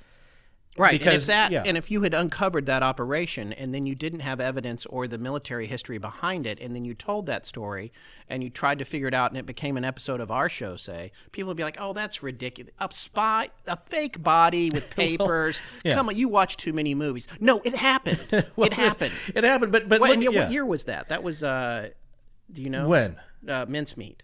Right, because, and if you had uncovered that operation and then you didn't have evidence or the military history behind it, and then you told that story and you tried to figure it out and it became an episode of our show, say, people would be like, oh, that's ridiculous. A fake body with papers. Yeah. Come on, you watch too many movies. No, it happened. It happened. It happened, but what year was that? That was, do you know? When? Mincemeat.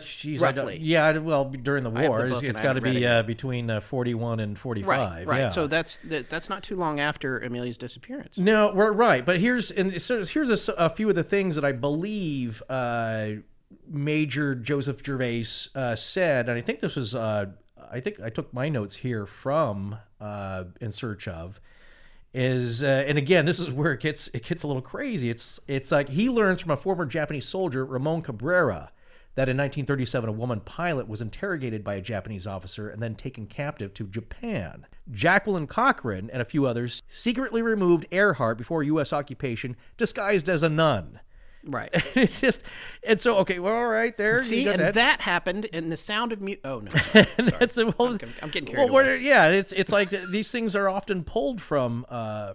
She's roughly. During the war, it's got to be between 41 and 45. Right. Yeah. So that's not too long after Amelia's disappearance. No, we're right. But here's a few of the things that I believe Major Joseph Gervais said, and I think this was I think I took my notes here from In Search Of. And again, this is where it gets a little crazy. It's like he learns from a former Japanese soldier, Ramon Cabrera, that in 1937 a woman pilot was interrogated by a Japanese officer and then taken captive to Japan. Jacqueline Cochran and a few others secretly removed Earhart before U.S. occupation, disguised as a nun. Right. It's just, and so, okay, well, all right, there. See, you got and that happened in The Sound of Music. Oh, no. Sorry. I'm getting carried away. Yeah, it's like these things are often pulled from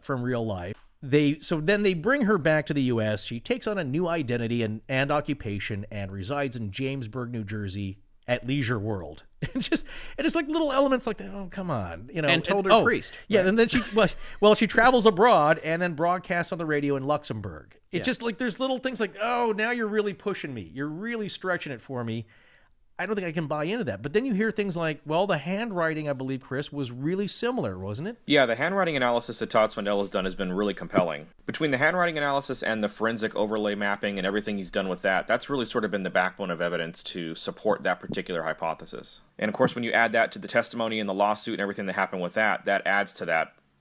real life. Then they bring her back to the U.S. She takes on a new identity and occupation and resides in Jamesburg, New Jersey, at Leisure World. And it's like little elements like that. Oh, come on, And told her priest. Yeah, right? And then she travels abroad and then broadcasts on the radio in Luxembourg. It just like there's little things like, oh, now you're really pushing me. You're really stretching it for me. I don't think I can buy into that. But then you hear things like, well, the handwriting, I believe, Chris, was really similar, wasn't it? Yeah, the handwriting analysis that Todd Swindle has done has been really compelling. Between the handwriting analysis and the forensic overlay mapping and everything he's done with that, that's really sort of been the backbone of evidence to support that particular hypothesis. And of course, when you add that to the testimony and the lawsuit and everything that happened with that, that adds to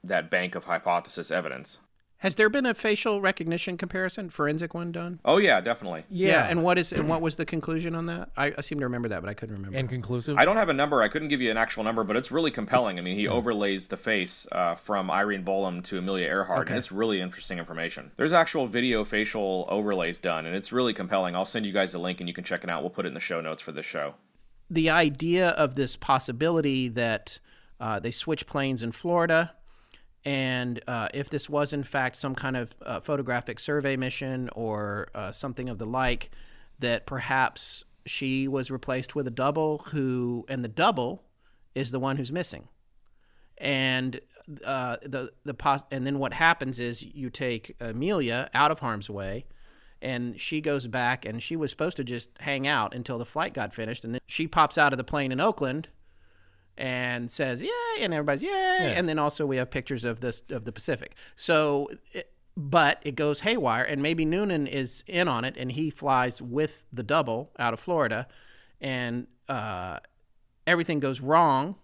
that bank of hypothesis evidence. Has there been a facial recognition comparison, forensic one done? Oh yeah, definitely. Yeah. And what was the conclusion on that? I seem to remember that, but I couldn't remember. Inconclusive? I don't have a number. I couldn't give you an actual number, but it's really compelling. I mean, he overlays the face from Irene Bolam to Amelia Earhart, and it's really interesting information. There's actual video facial overlays done, and it's really compelling. I'll send you guys a link, and you can check it out. We'll put it in the show notes for this show. The idea of this possibility that they switch planes in Florida, and if this was, in fact, some kind of photographic survey mission or something of the like, that perhaps she was replaced with a double and the double is the one who's missing. And and then what happens is you take Amelia out of harm's way, and she goes back, and she was supposed to just hang out until the flight got finished, and then she pops out of the plane in Oakland and says, yay, and everybody's, yay, and then also we have pictures of the Pacific. So, but it goes haywire, and maybe Noonan is in on it, and he flies with the double out of Florida, and everything goes wrong,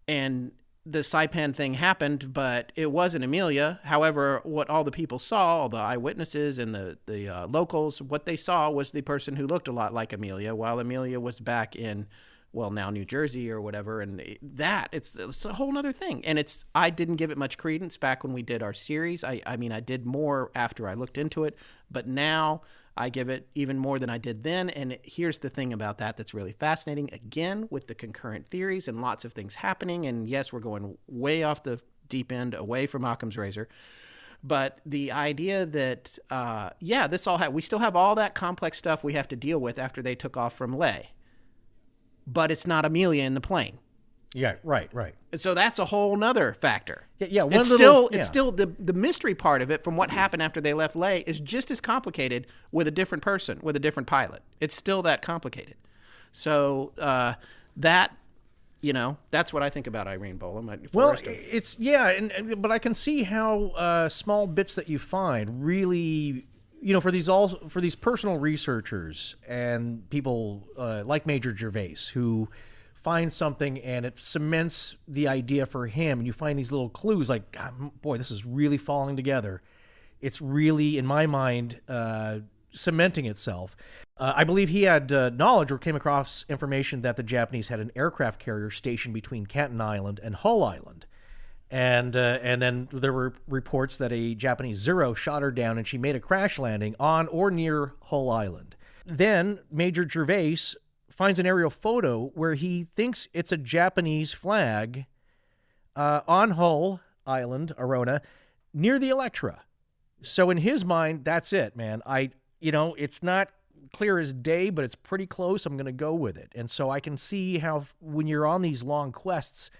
and the Saipan thing happened, but it wasn't Amelia. However, what all the people saw, all the eyewitnesses and the locals, what they saw was the person who looked a lot like Amelia, while Amelia was back in, well, now New Jersey or whatever, and it's a whole other thing. And I didn't give it much credence back when we did our series. I mean, I did more after I looked into it, but now I give it even more than I did then. And here's the thing about that that's really fascinating. Again, with the concurrent theories and lots of things happening, and yes, we're going way off the deep end, away from Occam's razor. But the idea that, we still have all that complex stuff we have to deal with after they took off from Leh. But it's not Amelia in the plane. Yeah, right. So that's a whole nother factor. Yeah. It's still the mystery part of it from what happened after they left Leh is just as complicated with a different person, with a different pilot. It's still that complicated. So that's what I think about Irene Bolam. Well, but I can see how small bits that you find really, for these personal researchers and people like Major Gervais who find something and it cements the idea for him, and you find these little clues like, God, boy, this is really falling together. It's really, in my mind, cementing itself. I believe he had knowledge or came across information that the Japanese had an aircraft carrier stationed between Canton Island and Hull Island. And then there were reports that a Japanese Zero shot her down and she made a crash landing on or near Hull Island. Then Major Gervais finds an aerial photo where he thinks it's a Japanese flag on Hull Island, Arona, near the Electra. So in his mind, that's it, man. It's not clear as day, but it's pretty close. I'm going to go with it. And so I can see how when you're on these long quests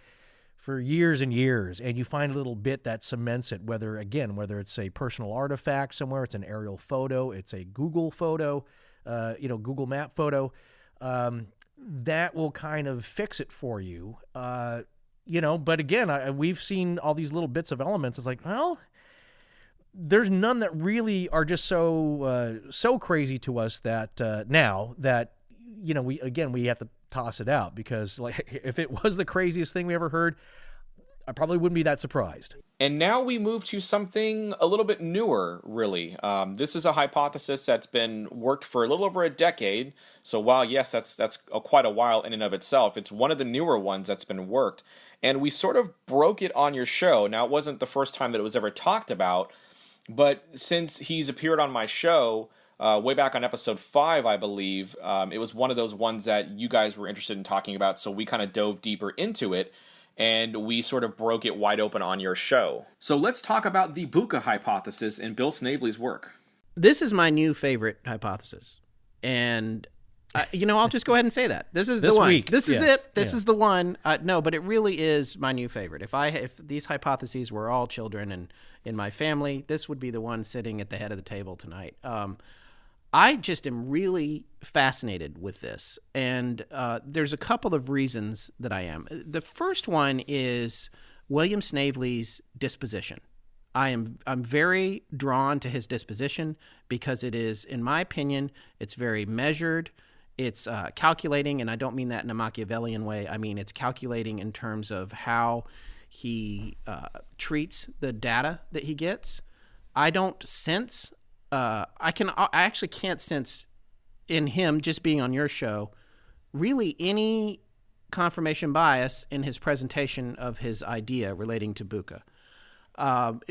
for years and years, and you find a little bit that cements it, whether it's a personal artifact somewhere, it's an aerial photo, it's a Google photo, Google Map photo, that will kind of fix it for you. But again, we've seen all these little bits of elements. It's like, well, there's none that really are just so crazy to us that now that, we have to toss it out, because like if it was the craziest thing we ever heard, I probably wouldn't be that surprised. And now we move to something a little bit newer, really. This is a hypothesis that's been worked for a little over a decade. So while, yes, that's quite a while in and of itself, it's one of the newer ones that's been worked. And we sort of broke it on your show. Now, it wasn't the first time that it was ever talked about, but since he's appeared on my show way back on episode 5, I believe, it was one of those ones that you guys were interested in talking about, so we kind of dove deeper into it, and we sort of broke it wide open on your show. So let's talk about the Buka hypothesis in Bill Snavely's work. This is my new favorite hypothesis, and I'll just go ahead and say that. This is This the one. week, This is yes. it. This is the one. No, but it really is my new favorite. If these hypotheses were all children and in my family, this would be the one sitting at the head of the table tonight. I just am really fascinated with this, and there's a couple of reasons that I am. The first one is William Snavely's disposition. I'm very drawn to his disposition because it is, in my opinion, it's very measured. It's calculating, and I don't mean that in a Machiavellian way. I mean it's calculating in terms of how he treats the data that he gets. I don't sense. I actually can't sense in him, just being on your show, really any confirmation bias in his presentation of his idea relating to Buka.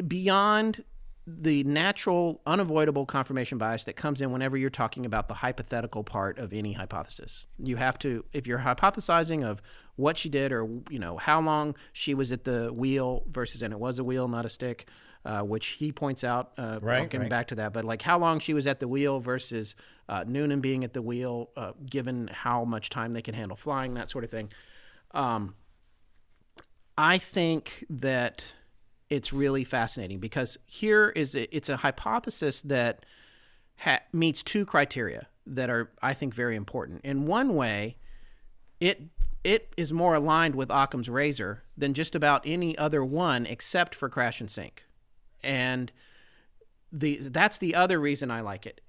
Beyond the natural, unavoidable confirmation bias that comes in whenever you're talking about the hypothetical part of any hypothesis. You have to, if you're hypothesizing of what she did or, how long she was at the wheel versus, and it was a wheel, not a stick, which he points out, getting back to that, but like how long she was at the wheel versus Noonan being at the wheel, given how much time they can handle flying, that sort of thing. I think that it's really fascinating because it's a hypothesis that meets two criteria that are, I think, very important. In one way, it is more aligned with Occam's razor than just about any other one except for Crash&Sink. And that's the other reason I like it.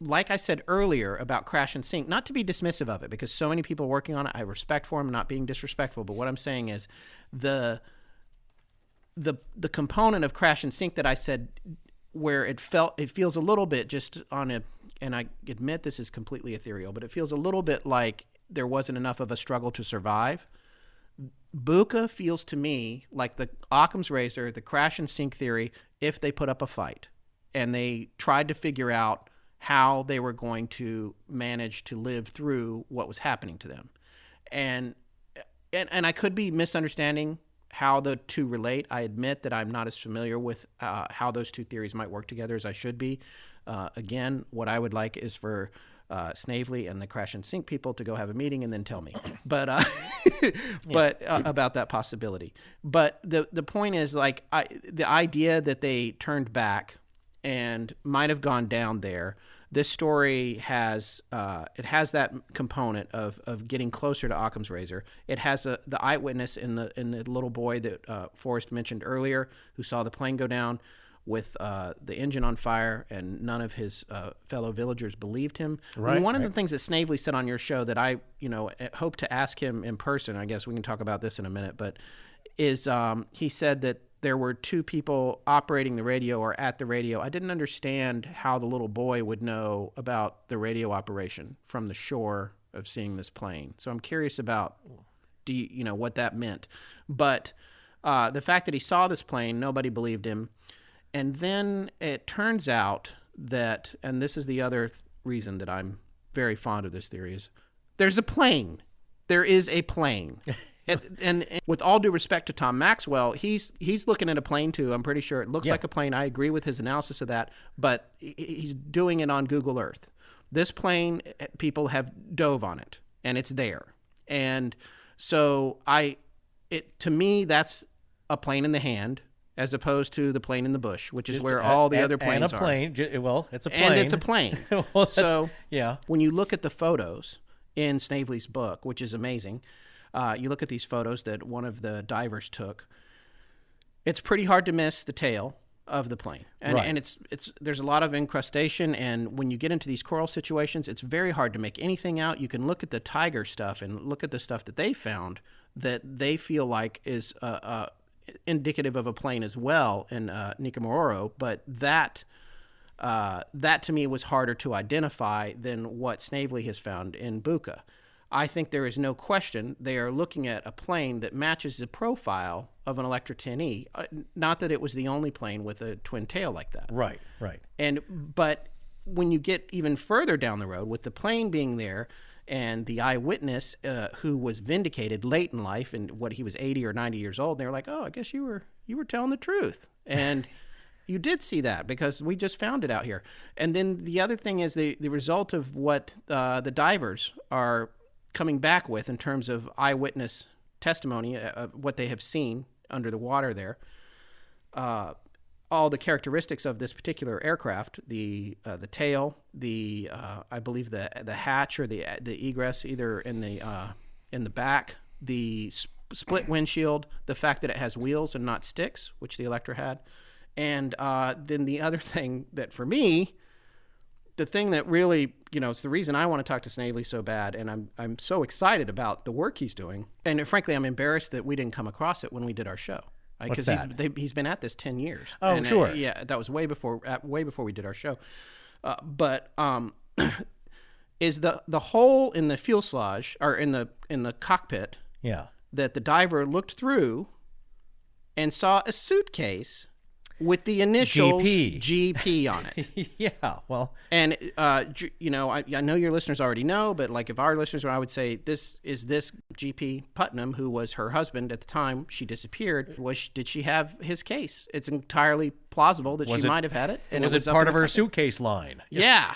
Like I said earlier about Crash&Sink, not to be dismissive of it because so many people working on it, I respect for them, not being disrespectful, but what I'm saying is the component of Crash&Sink that I said where it feels a little bit just on a, and I admit this is completely ethereal, but it feels a little bit like there wasn't enough of a struggle to survive. Buka feels to me like the Occam's razor, the Crash&Sink theory, if they put up a fight and they tried to figure out how they were going to manage to live through what was happening to them. And I could be misunderstanding how the two relate. I admit that I'm not as familiar with how those two theories might work together as I should be. Again, what I would like is for Snavely and the Crash&Sink people to go have a meeting and then tell me, but about that possibility. That the point is, like, the idea that they turned back and might have gone down there. This story has that component of getting closer to Occam's razor. It has the eyewitness in the little boy that Forrest mentioned earlier, who saw the plane go down with the engine on fire, and none of his fellow villagers believed him. Right, One of the things that Snavely said on your show that I hope to ask him in person, I guess we can talk about this in a minute, but is he said that there were two people operating the radio or at the radio. I didn't understand how the little boy would know about the radio operation from the shore of seeing this plane. So I'm curious about what that meant. But the fact that he saw this plane, nobody believed him. And then it turns out that, and this is the other reason that I'm very fond of this theory, is there's a plane. There is a plane. And with all due respect to Tom Maxwell, he's looking at a plane too. I'm pretty sure it looks like a plane. I agree with his analysis of that, but he's doing it on Google Earth. This plane, people have dove on it, and it's there. And so to me, that's a plane in the hand, as opposed to the plane in the bush, which is where all the other planes are. Well, it's a plane. And it's a plane. Well, so yeah. When you look at the photos in Snavely's book, which is amazing, you look at these photos that one of the divers took, it's pretty hard to miss the tail of the plane. And it's there's a lot of incrustation, and when you get into these coral situations, it's very hard to make anything out. You can look at the tiger stuff and look at the stuff that they found that they feel like is indicative of a plane as well in Nikamororo, but that to me was harder to identify than what Snavely has found in Buka. I think there is no question they are looking at a plane that matches the profile of an Electra 10E. Not that it was the only plane with a twin tail like that. Right. But when you get even further down the road, with the plane being there and the eyewitness who was vindicated late in life, and he was 80 or 90 years old, and they were like, "Oh, I guess you were telling the truth." And You did see that because we just found it out here. And then the other thing is the result of what the divers are coming back with in terms of eyewitness testimony of what they have seen under the water there. All the characteristics of this particular aircraft, the tail, I believe the hatch or the egress, either in the back, the split windshield, the fact that it has wheels and not sticks, which the Electra had. And then the other thing that for me, the thing that really, it's the reason I want to talk to Snavely so bad, and I'm so excited about the work he's doing. And frankly, I'm embarrassed that we didn't come across it when we did our show. What's Because that? he's been at this 10 years. Oh, and, sure. yeah, that was way before we did our show. But is the hole in the fuselage or in the cockpit Yeah. that the diver looked through and saw a suitcase with the initials GP on it. Yeah, well. And, I know your listeners already know, but like if our listeners, I would say this GP Putnam, who was her husband at the time she disappeared, did she have his case? It's entirely plausible that she might have had it. And was it up part in of the her company. suitcase line? Yeah.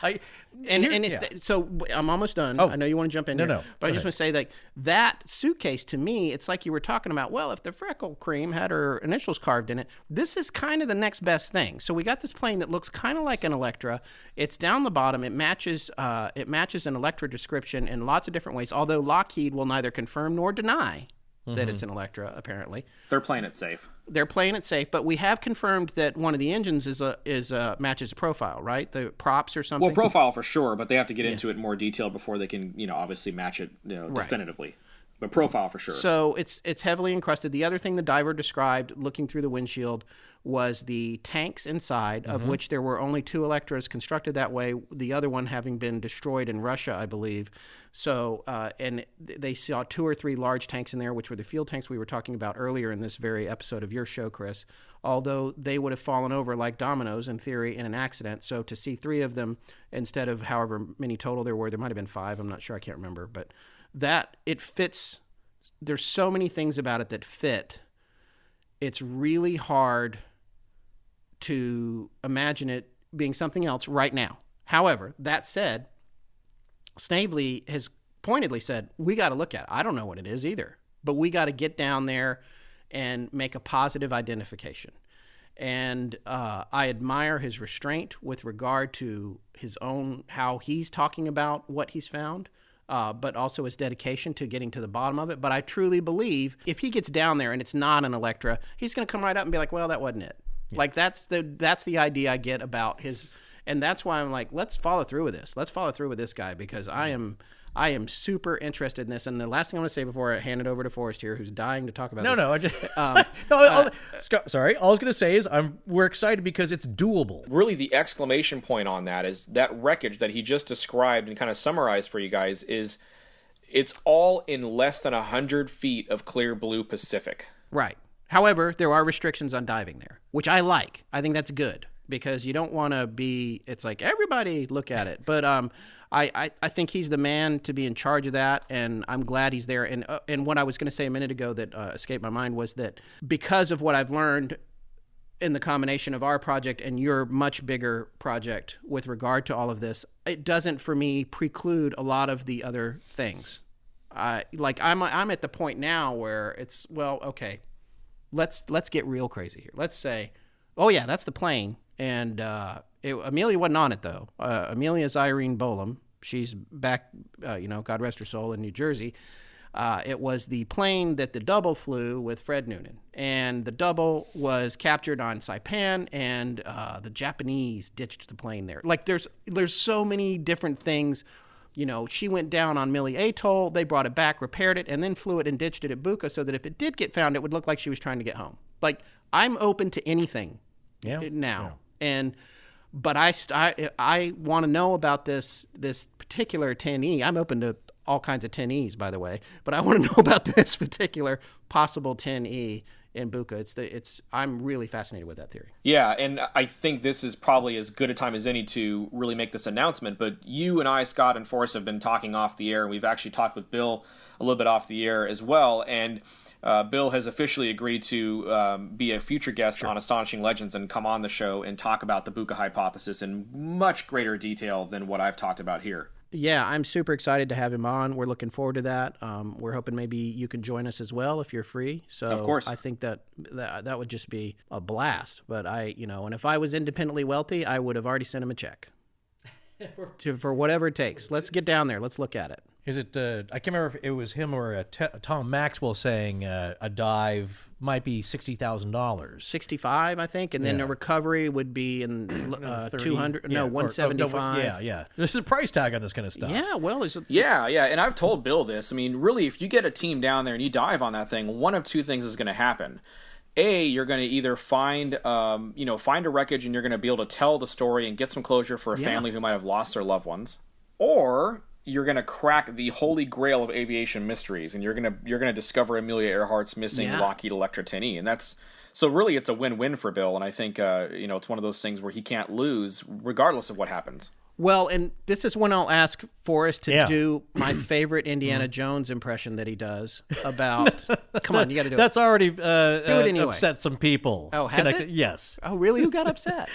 Yeah. So I'm almost done. Oh. I know you want to jump in here. No. But I Go just ahead. want to say, like, that suitcase to me, it's like you were talking about, well, if the Freckle Cream had her initials carved in it, this is kind of the next best thing. So we got this plane that looks kind of like an Electra. It's down the bottom. It matches an Electra description in lots of different ways, although Lockheed will neither confirm nor deny that it's an Electra, apparently. They're playing it safe. They're playing it safe, but we have confirmed that one of the engines matches a profile, right? The props or something. Well, profile for sure, but they have to get into it in more detail before they can, obviously match it, definitively. But profile for sure. So it's heavily encrusted. The other thing the diver described, looking through the windshield, was the tanks inside, of which there were only 2 Electras constructed that way, the other one having been destroyed in Russia, I believe. So, and they saw 2 or 3 large tanks in there, which were the fuel tanks we were talking about earlier in this very episode of your show, Chris, although they would have fallen over like dominoes in theory in an accident. So to see 3 of them instead of however many total there were, there might have been 5, I'm not sure, I can't remember, but that it fits. There's so many things about it that fit. It's really hard to imagine it being something else right now. However, that said, Snavely has pointedly said, we got to look at it. I don't know what it is either, but we got to get down there and make a positive identification. And I admire his restraint with regard to his own, how he's talking about what he's found, but also his dedication to getting to the bottom of it. But I truly believe if he gets down there and it's not an Electra, he's going to come right up and be like, well, that wasn't it. Yeah. Like that's the idea I get about his, and that's why I'm like, let's follow through with this. Let's follow through with this guy because I am super interested in this. And the last thing I want to say before I hand it over to Forrest here, who's dying to talk about this. No, I just sorry. All I was going to say is we're excited because it's doable. Really, the exclamation point on that is that wreckage that he just described and kind of summarized for you guys is it's all in less than 100 feet of clear blue Pacific. Right. However, there are restrictions on diving there, which I like. I think that's good because you don't want to be, it's like, everybody look at it. But I think he's the man to be in charge of that, and I'm glad he's there. And what I was going to say a minute ago that escaped my mind was that because of what I've learned in the combination of our project and your much bigger project with regard to all of this, it doesn't, for me, preclude a lot of the other things. I'm at the point now where it's, well, okay, let's get real crazy here. Let's say, oh yeah, that's the plane, and Amelia wasn't on it though. Amelia's Irene Bolam. She's back, God rest her soul, in New Jersey. It was the plane that the double flew with Fred Noonan, and the double was captured on Saipan, and the Japanese ditched the plane there. Like there's so many different things. She went down on Millie Atoll. They brought it back, repaired it, and then flew it and ditched it at Buka so that if it did get found, it would look like she was trying to get home. Like, I'm open to anything now. Yeah. But I want to know about this particular 10E. I'm open to all kinds of 10Es, by the way. But I want to know about this particular possible 10E in Buka. I'm really fascinated with that theory. Yeah, and I think this is probably as good a time as any to really make this announcement, but you and I, Scott and Forrest, have been talking off the air, and we've actually talked with Bill a little bit off the air as well, and Bill has officially agreed to be a future guest on Astonishing Legends and come on the show and talk about the Buka Hypothesis in much greater detail than what I've talked about here. Yeah, I'm super excited to have him on. We're looking forward to that. We're hoping maybe you can join us as well if you're free. So of course. I think that would just be a blast. But and if I was independently wealthy, I would have already sent him a check for whatever it takes. Let's get down there. Let's look at it. Is it? I can't remember if it was him or Tom Maxwell saying a dive might be $60,000, $65, I think, and then a recovery would be in 200. No, 175. Yeah. There's a price tag on this kind of stuff. Yeah, well, yeah, and I've told Bill this. I mean, really, if you get a team down there and you dive on that thing, one of two things is going to happen. A, you're going to either find a wreckage and you're going to be able to tell the story and get some closure for a family who might have lost their loved ones, or you're going to crack the holy grail of aviation mysteries, and you're going to discover Amelia Earhart's missing Lockheed Electra 10E, and that's so really it's a win-win for Bill, and I think it's one of those things where he can't lose regardless of what happens. Well, and this is when I'll ask Forrest to do my favorite Indiana Jones impression that he does about. Come on, you got to do it. That's already do it anyway. Upset some people. Oh, has it? Yes. Oh, really? Who got upset?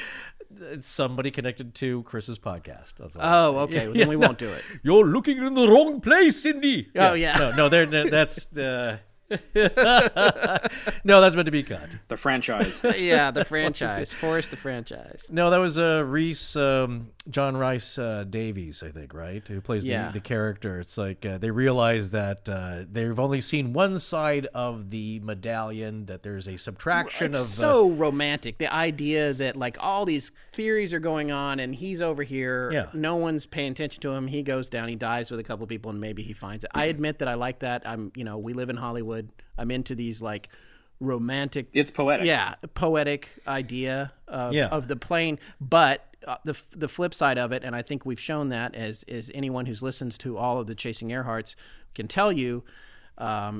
Somebody connected to Chris's podcast. Oh, okay. Well, then we won't do it. You're looking in the wrong place, Cindy. Oh, yeah. No, that's the. No, that's meant to be cut. The franchise. Yeah, the franchise. Forrest the franchise. No, that was Reese, John Rice Davies, I think, right? Who plays the character. It's like they realize that they've only seen one side of the medallion, that there's a subtraction it's so romantic. The idea that like all these theories are going on and he's over here. Yeah. No one's paying attention to him. He goes down, he dives with a couple of people, and maybe he finds it. I admit that I like that. We live in Hollywood. I'm into these like romantic. It's poetic. Yeah, poetic idea of the plane. But the flip side of it, and I think we've shown that as anyone who's listened to all of the Chasing Earharts can tell you,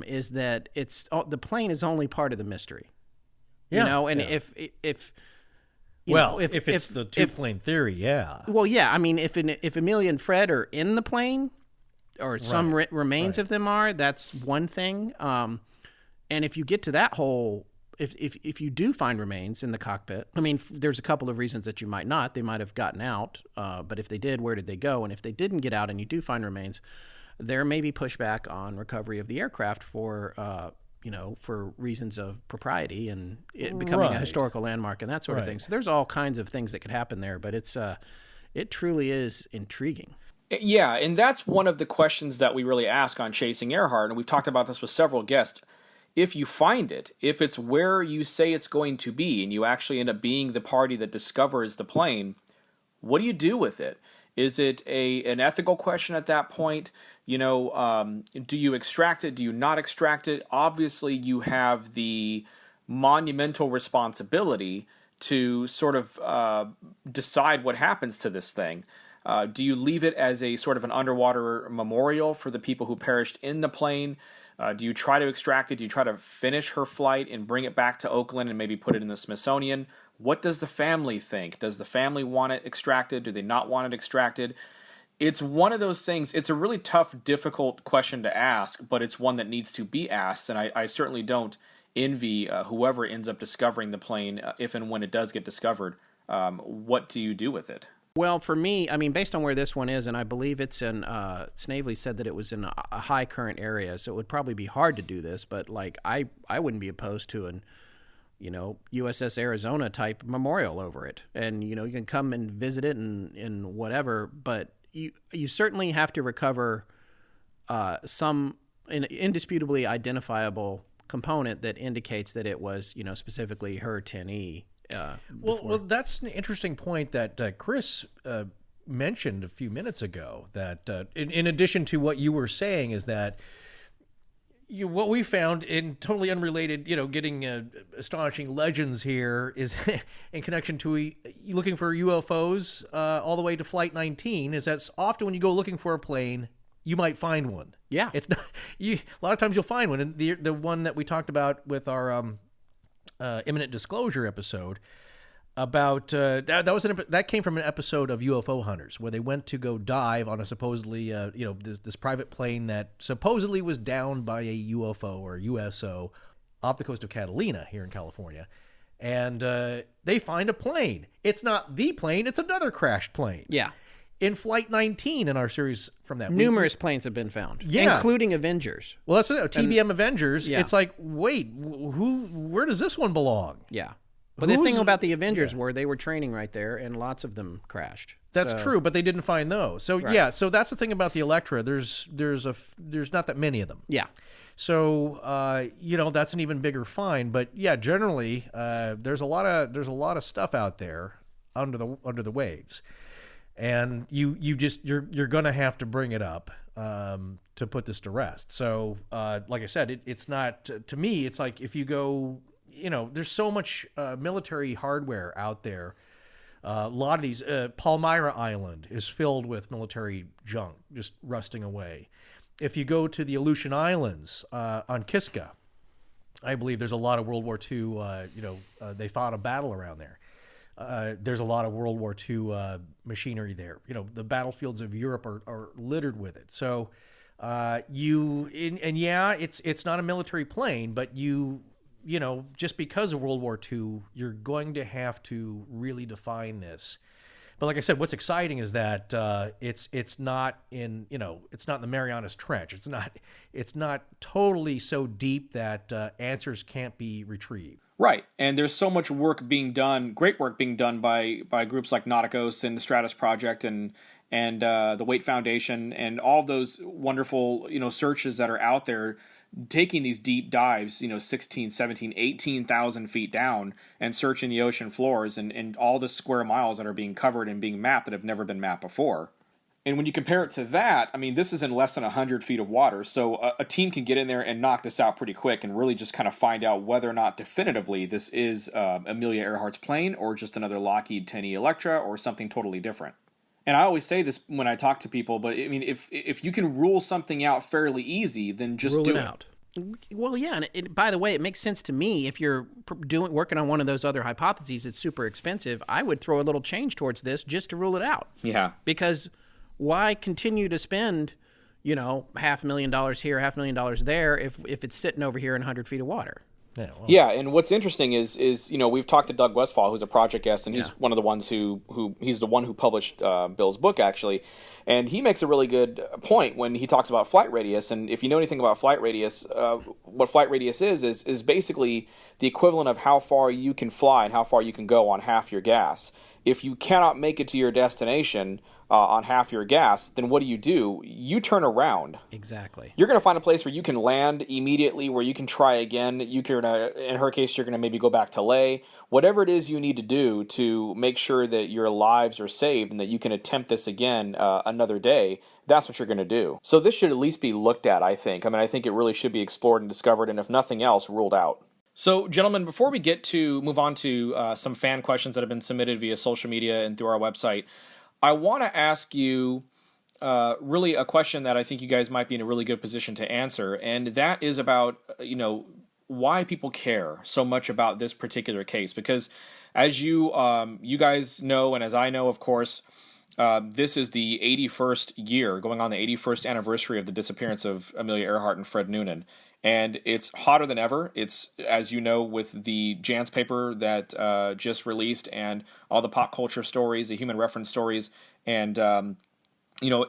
is that the plane is only part of the mystery. Yeah. If it's the two-plane theory, yeah. Well, yeah. I mean, if Amelia and Fred are in the plane, or some remains of them are, that's one thing. And if you get to that whole, if you do find remains in the cockpit, I mean, there's a couple of reasons that you might not. They might have gotten out, but if they did, where did they go? And if they didn't get out and you do find remains, there may be pushback on recovery of the aircraft for reasons of propriety and it becoming a historical landmark and that sort of thing. So there's all kinds of things that could happen there, but it truly is intriguing. Yeah, and that's one of the questions that we really ask on Chasing Earhart, and we've talked about this with several guests. If you find it, if it's where you say it's going to be, and you actually end up being the party that discovers the plane, what do you do with it? Is it an ethical question at that point? Do you extract it? Do you not extract it? Obviously, you have the monumental responsibility to sort of decide what happens to this thing. Do you leave it as a sort of an underwater memorial for the people who perished in the plane? Do you try to extract it? Do you try to finish her flight and bring it back to Oakland and maybe put it in the Smithsonian? What does the family think? Does the family want it extracted? Do they not want it extracted? It's one of those things. It's a really tough, difficult question to ask, but it's one that needs to be asked, and I certainly don't envy whoever ends up discovering the plane if and when it does get discovered. What do you do with it? Well, for me, I mean, based on where this one is, and I believe it's in, Snavely said that it was in a high current area, so it would probably be hard to do this, but like I wouldn't be opposed to an, USS Arizona type memorial over it. And, you can come and visit it and whatever, but you certainly have to recover some indisputably identifiable component that indicates that it was, specifically her 10E. Well, that's an interesting point that Chris mentioned a few minutes ago. That in addition to what you were saying, is that what we found in totally unrelated, getting Astonishing Legends here is in connection to looking for UFOs all the way to Flight 19. Is that often when you go looking for a plane, you might find one. Yeah, it's not. A lot of times you'll find one, and the one that we talked about with our Imminent Disclosure episode about that came from an episode of UFO Hunters, where they went to go dive on a supposedly this private plane that supposedly was downed by a UFO or USO off the coast of Catalina here in California, and they find a plane. It's not the plane; it's another crashed plane. Yeah. In Flight 19 in our series from that, numerous planes have been found, yeah, including Avengers. Well, that's it. TBM Avengers. Yeah. It's like, wait, where does this one belong? Yeah. But the thing about the Avengers were they were training right there, and lots of them crashed. That's true, but they didn't find those. So yeah, so that's the thing about the Electra. There's not that many of them. Yeah. So that's an even bigger find. But yeah, generally there's a lot of stuff out there under the waves, and you're gonna have to bring it up to put this to rest. So like I said, it's not, to me, it's like if you go. There's so much military hardware out there. A lot of these, Palmyra Island is filled with military junk, just rusting away. If you go to the Aleutian Islands on Kiska, I believe there's a lot of World War II, they fought a battle around there. There's a lot of World War II machinery there. The battlefields of Europe are littered with it. So it's not a military plane, but just because of World War II, you're going to have to really define this. But like I said, what's exciting is that it's not in the Marianas Trench. It's not totally so deep that answers can't be retrieved. Right, and there's so much work being done, great work being done by groups like Nauticos and the Stratus Project and the Waite Foundation and all those wonderful searches that are out there, taking these deep dives 16, 17, 18,000 feet down and searching the ocean floors and all the square miles that are being covered and being mapped that have never been mapped before. And when you compare it to that, I mean, this is in less than 100 feet of water, so a team can get in there and knock this out pretty quick and really just kind of find out whether or not definitively this is Amelia Earhart's plane or just another Lockheed 10E Electra or something totally different. And I always say this when I talk to people, but I mean, if you can rule something out fairly easy, then just do it out. Well, yeah, and by the way, it makes sense to me. If you're working on one of those other hypotheses, it's super expensive. I would throw a little change towards this just to rule it out. Yeah, because why continue to spend, $500,000 here, $500,000 there, if it's sitting over here in 100 feet of water? Yeah, well. Yeah, and what's interesting is we've talked to Doug Westfall, who's a project guest, and he's one of the ones who he's the one who published Bill's book, actually, and he makes a really good point when he talks about flight radius. And if you know anything about flight radius, what flight radius is basically the equivalent of how far you can fly and how far you can go on half your gas. If you cannot make it to your destination on half your gas, then what do? You turn around. Exactly. You're going to find a place where you can land immediately, where you can try again. You can, in her case, you're going to maybe go back to lay. Whatever it is you need to do to make sure that your lives are saved and that you can attempt this again another day, that's what you're going to do. So this should at least be looked at, I think. I mean, I think it really should be explored and discovered, and if nothing else, ruled out. So, gentlemen, before we move on to some fan questions that have been submitted via social media and through our website, I want to ask you really a question that I think you guys might be in a really good position to answer, and that is about, why people care so much about this particular case. Because as you guys know, and as I know, of course, this is the 81st year, going on the 81st anniversary of the disappearance of Amelia Earhart and Fred Noonan. And it's hotter than ever. It's, as you know, with the Jantz paper that just released and all the pop culture stories, the human reference stories, and,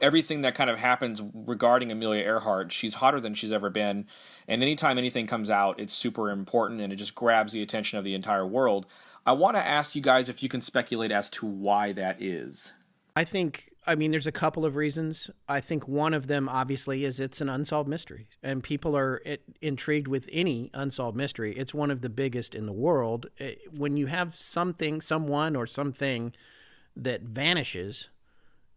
everything that kind of happens regarding Amelia Earhart, she's hotter than she's ever been. And anytime anything comes out, it's super important and it just grabs the attention of the entire world. I want to ask you guys if you can speculate as to why that is. There's a couple of reasons. I think one of them, obviously, is it's an unsolved mystery, and people are intrigued with any unsolved mystery. It's one of the biggest in the world. When you have someone, or something that vanishes,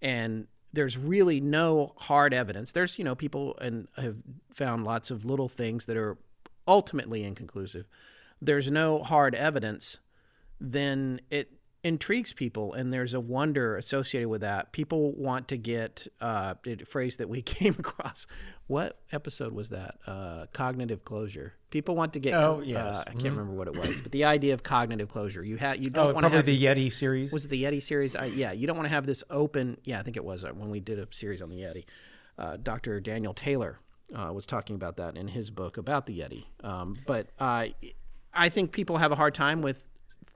and there's really no hard evidence. There's, people have found lots of little things that are ultimately inconclusive. There's no hard evidence, then intrigues people, and there's a wonder associated with that. People want to get a phrase that we came across. What episode was that? Cognitive closure. People want to get. Oh yes, I can't remember what it was, but the idea of cognitive closure. You don't want to probably have the Yeti series. Was it the Yeti series? Yeah, you don't want to have this open. Yeah, I think it was when we did a series on the Yeti. Dr. Daniel Taylor was talking about that in his book about the Yeti. But I think people have a hard time with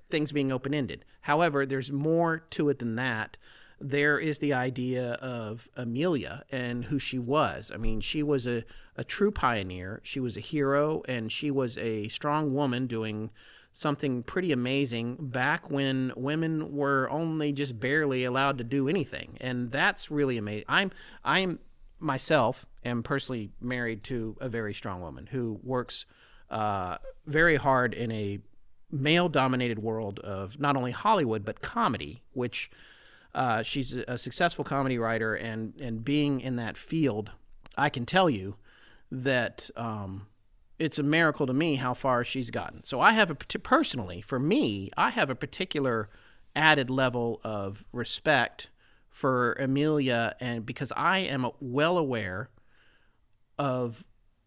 things being open-ended. However, there's more to it than that. There is the idea of Amelia and who she was. I mean, she was a true pioneer. She was a hero, and she was a strong woman doing something pretty amazing back when women were only just barely allowed to do anything. And that's really amazing. I'm myself am personally married to a very strong woman who works very hard in a male-dominated world of not only Hollywood but comedy, which she's a successful comedy writer, and being in that field, I can tell you that it's a miracle to me how far she's gotten. So I have personally, for me, I have a particular added level of respect for Amelia, and because I am well aware of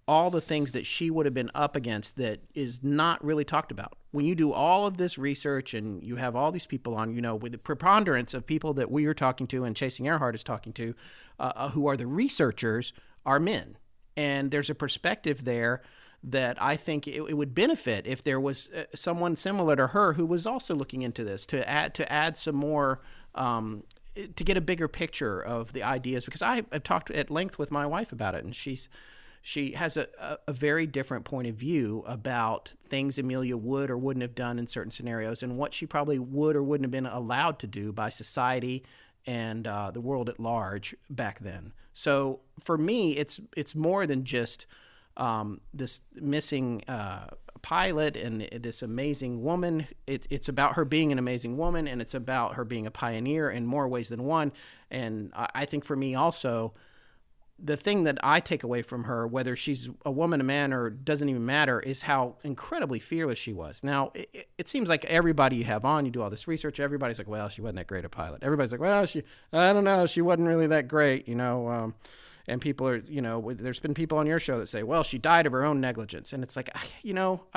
all the things that she would have been up against that is not really talked about. When you do all of this research and you have all these people on, with the preponderance of people that we are talking to and Chasing Earhart is talking to, who are the researchers, are men. And there's a perspective there that I think it would benefit if there was someone similar to her who was also looking into this to add some more, to get a bigger picture of the ideas. Because I've talked at length with my wife about it, and she has a very different point of view about things Amelia would or wouldn't have done in certain scenarios, and what she probably would or wouldn't have been allowed to do by society and the world at large back then. So for me, it's more than just this missing pilot and this amazing woman. It's about her being an amazing woman, and it's about her being a pioneer in more ways than one. And I think for me also, the thing that I take away from her, whether she's a woman, a man, or doesn't even matter, is how incredibly fearless she was. Now, it seems like everybody you have on, you do all this research, everybody's like, well, she wasn't that great a pilot. Everybody's like, well, I don't know, she wasn't really that great, and people are, there's been people on your show that say, well, she died of her own negligence. And it's like, I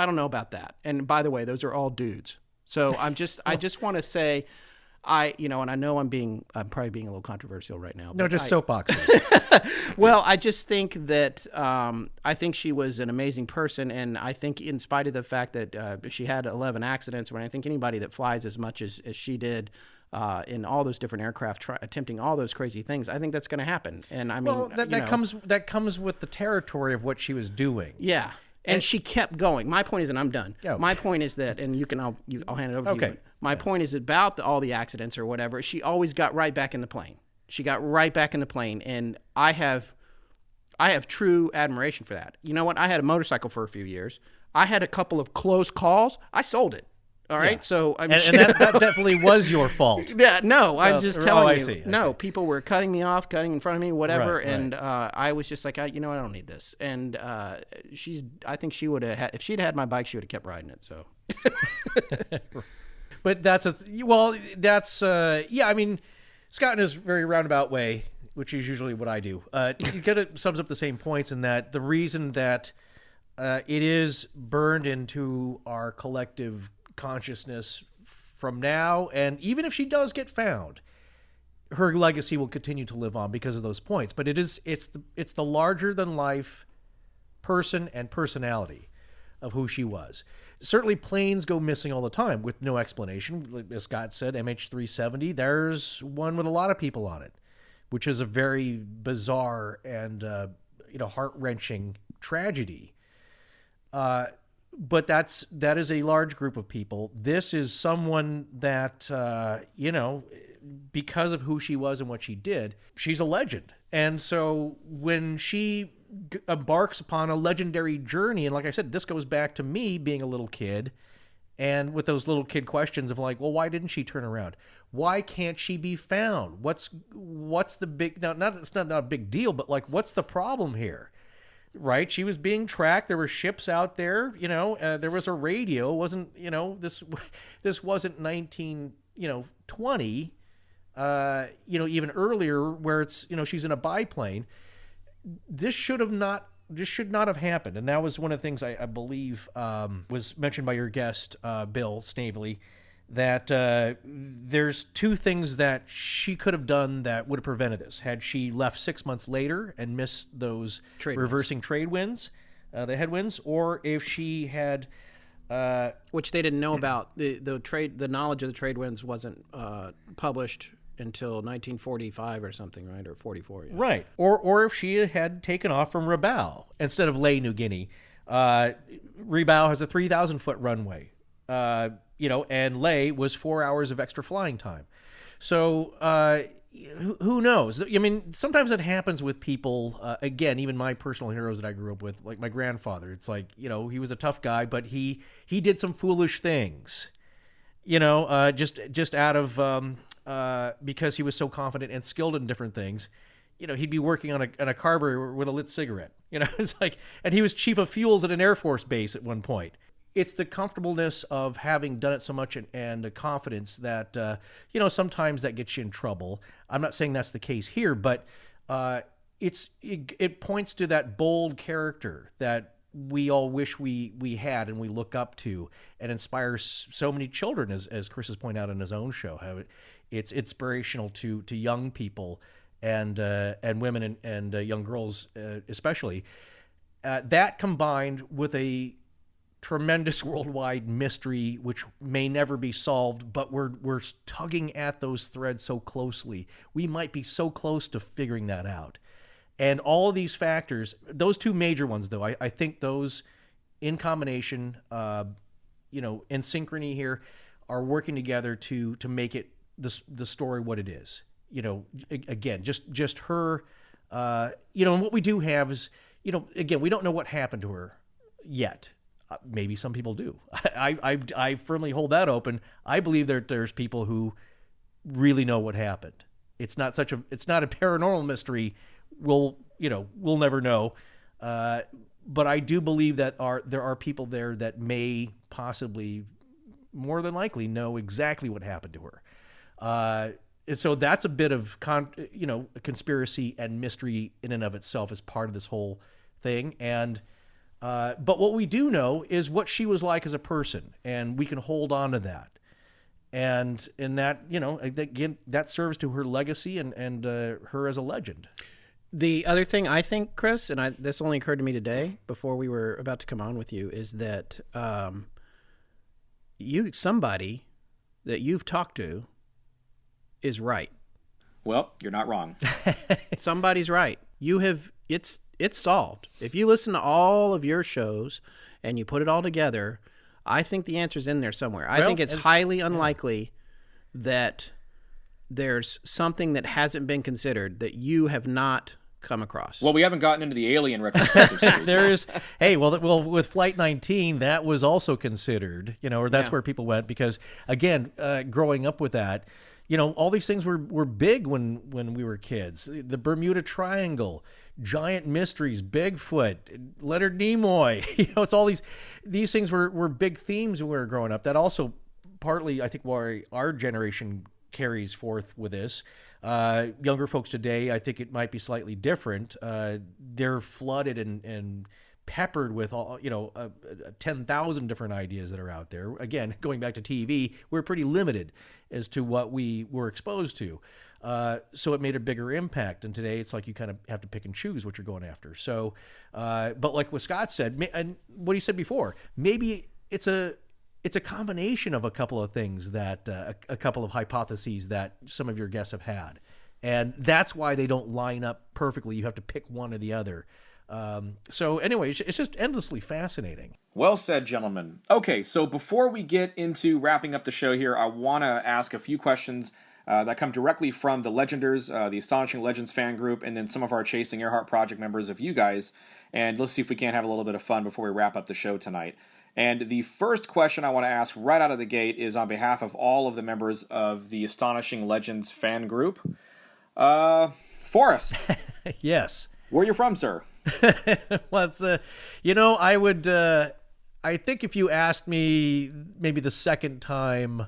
don't know about that. And by the way, those are all dudes. So I just want to say, and I know I'm probably being a little controversial right now. No, just soapbox. Well, I just think that I think she was an amazing person, and I think in spite of the fact that she had 11 accidents, when I think anybody that flies as much as she did in all those different aircraft attempting all those crazy things, I think that's going to happen. And I mean, well, that comes with the territory of what she was doing. Yeah. And she kept going. My point is, and I'm done. Oh. My point is that, and I'll hand it over to you. Okay. My point is about all the accidents or whatever. She always got right back in the plane. She got right back in the plane, and I have true admiration for that. You know what? I had a motorcycle for a few years. I had a couple of close calls. I sold it. All right, yeah. So and that definitely was your fault. Yeah, no, I'm just telling you. I see. No, okay. People were cutting me off, cutting in front of me, whatever, Right. and I was just like, I don't need this. And I think she would have if she'd had my bike, she would have kept riding it. So, but I mean, Scott in his very roundabout way, which is usually what I do, he kind of sums up the same points in that the reason that it is burned into our collective consciousness from now, and even if she does get found, her legacy will continue to live on because of those points. But it's the larger than life person and personality of who she was. Certainly planes go missing all the time with no explanation. As Scott said, MH370, there's one with a lot of people on it, which is a very bizarre and heart-wrenching tragedy. But that is a large group of people. This is someone that, because of who she was and what she did, she's a legend. And so when she embarks upon a legendary journey, and like I said, this goes back to me being a little kid, and with those little kid questions of like, well, why didn't she turn around? Why can't she be found? What's the big, now, it's not a big deal, but like, what's the problem here? Right, she was being tracked. There were ships out there. There was a radio. It wasn't this wasn't 19 20, even earlier, where it's, she's in a biplane. This should not have happened. And that was one of the things I believe was mentioned by your guest, Bill Snavely, that there's two things that she could have done that would have prevented this. Had she left 6 months later and missed those reversing trade winds, the headwinds, or if she had... which they didn't know about. The knowledge of the trade winds wasn't published until 1945 or something, right? Or 44. Yeah. Right. Or if she had taken off from Rabaul instead of Lae, New Guinea. Rabaul has a 3,000-foot runway, and Lae was 4 hours of extra flying time. So who knows? I mean, sometimes it happens with people, again, even my personal heroes that I grew up with, like my grandfather. It's like, he was a tough guy, but he did some foolish things, just out of... because he was so confident and skilled in different things, he'd be working on a carburetor with a lit cigarette. It's like, and he was chief of fuels at an Air Force base at one point. It's the comfortableness of having done it so much and the confidence that, sometimes that gets you in trouble. I'm not saying that's the case here, but it points to that bold character that we all wish we had and we look up to, and inspires so many children, as Chris has pointed out in his own show, how it's inspirational to young people and women and young girls especially. That combined with a tremendous worldwide mystery which may never be solved, but we're tugging at those threads so closely. We might be so close to figuring that out. And all of these factors, those two major ones, though, I think those in combination, in synchrony here, are working together to make it the story what it is. Again, just her, and what we do have is, again, we don't know what happened to her yet. Maybe some people do. I firmly hold that open. I believe there's people who really know what happened. It's not a paranormal mystery. We'll never know. But I do believe that there are people there that may possibly, more than likely, know exactly what happened to her. And so that's a bit of conspiracy and mystery in and of itself as part of this whole thing. And but what we do know is what she was like as a person, and we can hold on to that. And that, again, that serves to her legacy and her as a legend. The other thing I think, Chris, and this only occurred to me today before we were about to come on with you, is that somebody that you've talked to is right. Well, you're not wrong. Somebody's right. It's solved. If you listen to all of your shows and you put it all together, I think the answer's in there somewhere. I think it's highly unlikely that there's something that hasn't been considered that you have not come across. Well, we haven't gotten into the alien retrospective series. There is, with Flight 19, that was also considered, or that's where people went, because again, growing up with that, all these things were big when we were kids. The Bermuda Triangle, giant mysteries, Bigfoot, Leonard Nimoy, it's all these things were big themes when we were growing up. That also partly, I think, why our generation carries forth with this. Younger folks today, I think it might be slightly different. They're flooded and peppered with all 10,000 different ideas that are out there. Again, going back to TV, we're pretty limited as to what we were exposed to. So it made a bigger impact. And today it's like you kind of have to pick and choose what you're going after. So, but like what Scott said, and what he said before, maybe it's a combination of a couple of things that a couple of hypotheses that some of your guests have had. And that's why they don't line up perfectly. You have to pick one or the other. So anyway, it's just endlessly fascinating. Well said, gentlemen. Okay, so before we get into wrapping up the show here, I want to ask a few questions that come directly from the Legenders, the Astonishing Legends fan group, and then some of our Chasing Earhart project members of you guys. And let's see if we can't have a little bit of fun before we wrap up the show tonight. And the first question I want to ask right out of the gate is on behalf of all of the members of the Astonishing Legends fan group. Forrest. Yes. Where are you from, sir? Well, it's, I think if you asked me maybe the second time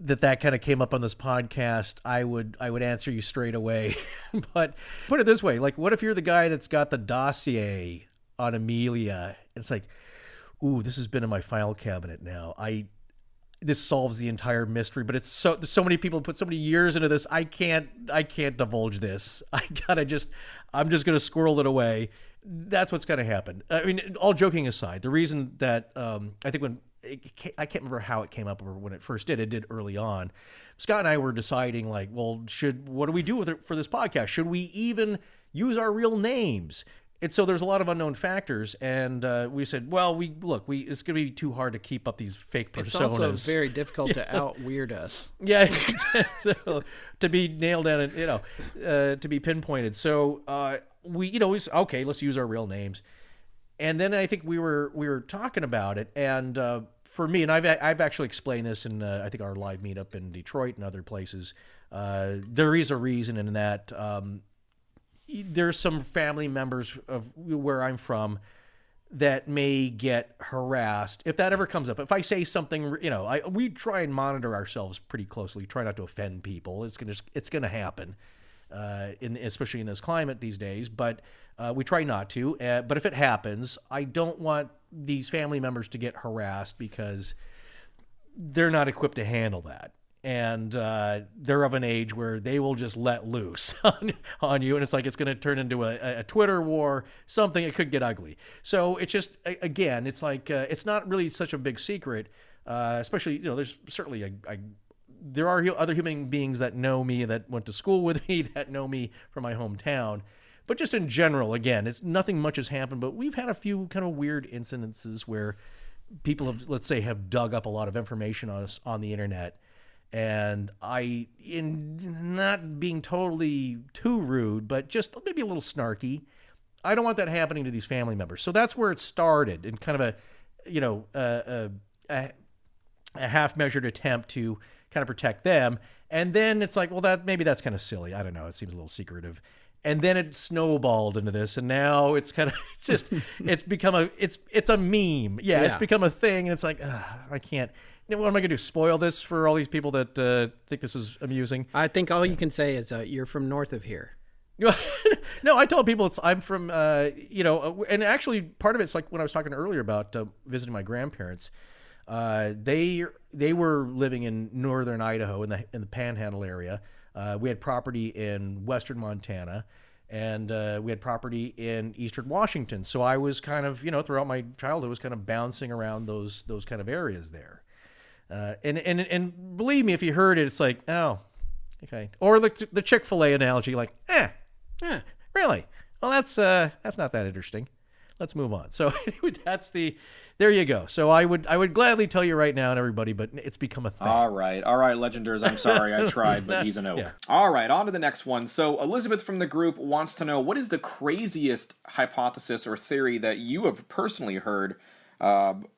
that kind of came up on this podcast, I would answer you straight away. But put it this way, like, what if you're the guy that's got the dossier on Amelia? It's like, ooh, this has been in my file cabinet now. This solves the entire mystery, but there's so many people put so many years into this. I can't divulge this. I'm just going to squirrel it away. That's what's going to happen. I mean, all joking aside, the reason that I think I can't remember how it came up or when it first did. It did early on. Scott and I were deciding, like, well, what do we do with it for this podcast? Should we even use our real names? And so there's a lot of unknown factors, and we said, well, it's going to be too hard to keep up these fake personas. It's also very difficult to out-weird us. Yeah, so, to be nailed down and to be pinpointed. So we okay, let's use our real names. And then I think we were talking about it, and for me, and I've actually explained this in I think our live meetup in Detroit and other places. There is a reason in that. There's some family members of where I'm from that may get harassed if that ever comes up. If I say something, we try and monitor ourselves pretty closely, try not to offend people. It's gonna happen, especially in this climate these days. But we try not to. But if it happens, I don't want these family members to get harassed because they're not equipped to handle that. And they're of an age where they will just let loose on you. And it's like it's going to turn into a Twitter war, something. It could get ugly. So it's just, again, it's like it's not really such a big secret, especially, there's certainly there are other human beings that know me, that went to school with me, that know me from my hometown. But just in general, again, it's nothing much has happened, but we've had a few kind of weird incidences where people have, let's say, have dug up a lot of information on us on the internet. And in not being totally too rude, but just maybe a little snarky, I don't want that happening to these family members. So that's where it started, in kind of a half-measured attempt to kind of protect them. And then it's like, well, maybe that's kind of silly. I don't know. It seems a little secretive. And then it snowballed into this, and now it's become it's a meme. Yeah, it's become a thing, and it's like, I can't. What am I going to do? Spoil this for all these people that think this is amusing? I think all you can say is you're from north of here. No, I tell people I'm from, and actually part of it's like when I was talking earlier about visiting my grandparents. They were living in northern Idaho in the Panhandle area. We had property in western Montana, and we had property in eastern Washington. So I was kind of, throughout my childhood, was kind of bouncing around those kind of areas there. And believe me, if you heard it, it's like, oh, okay. Or the Chick-Fil-A analogy, like, really? Well, that's not that interesting. Let's move on. So anyway, there you go. So I would gladly tell you right now and everybody, but it's become a thing. All right, Legenders. I'm sorry I tried, but he's an oak. Yeah. All right, on to the next one. So Elizabeth from the group wants to know, what is the craziest hypothesis or theory that you have personally heard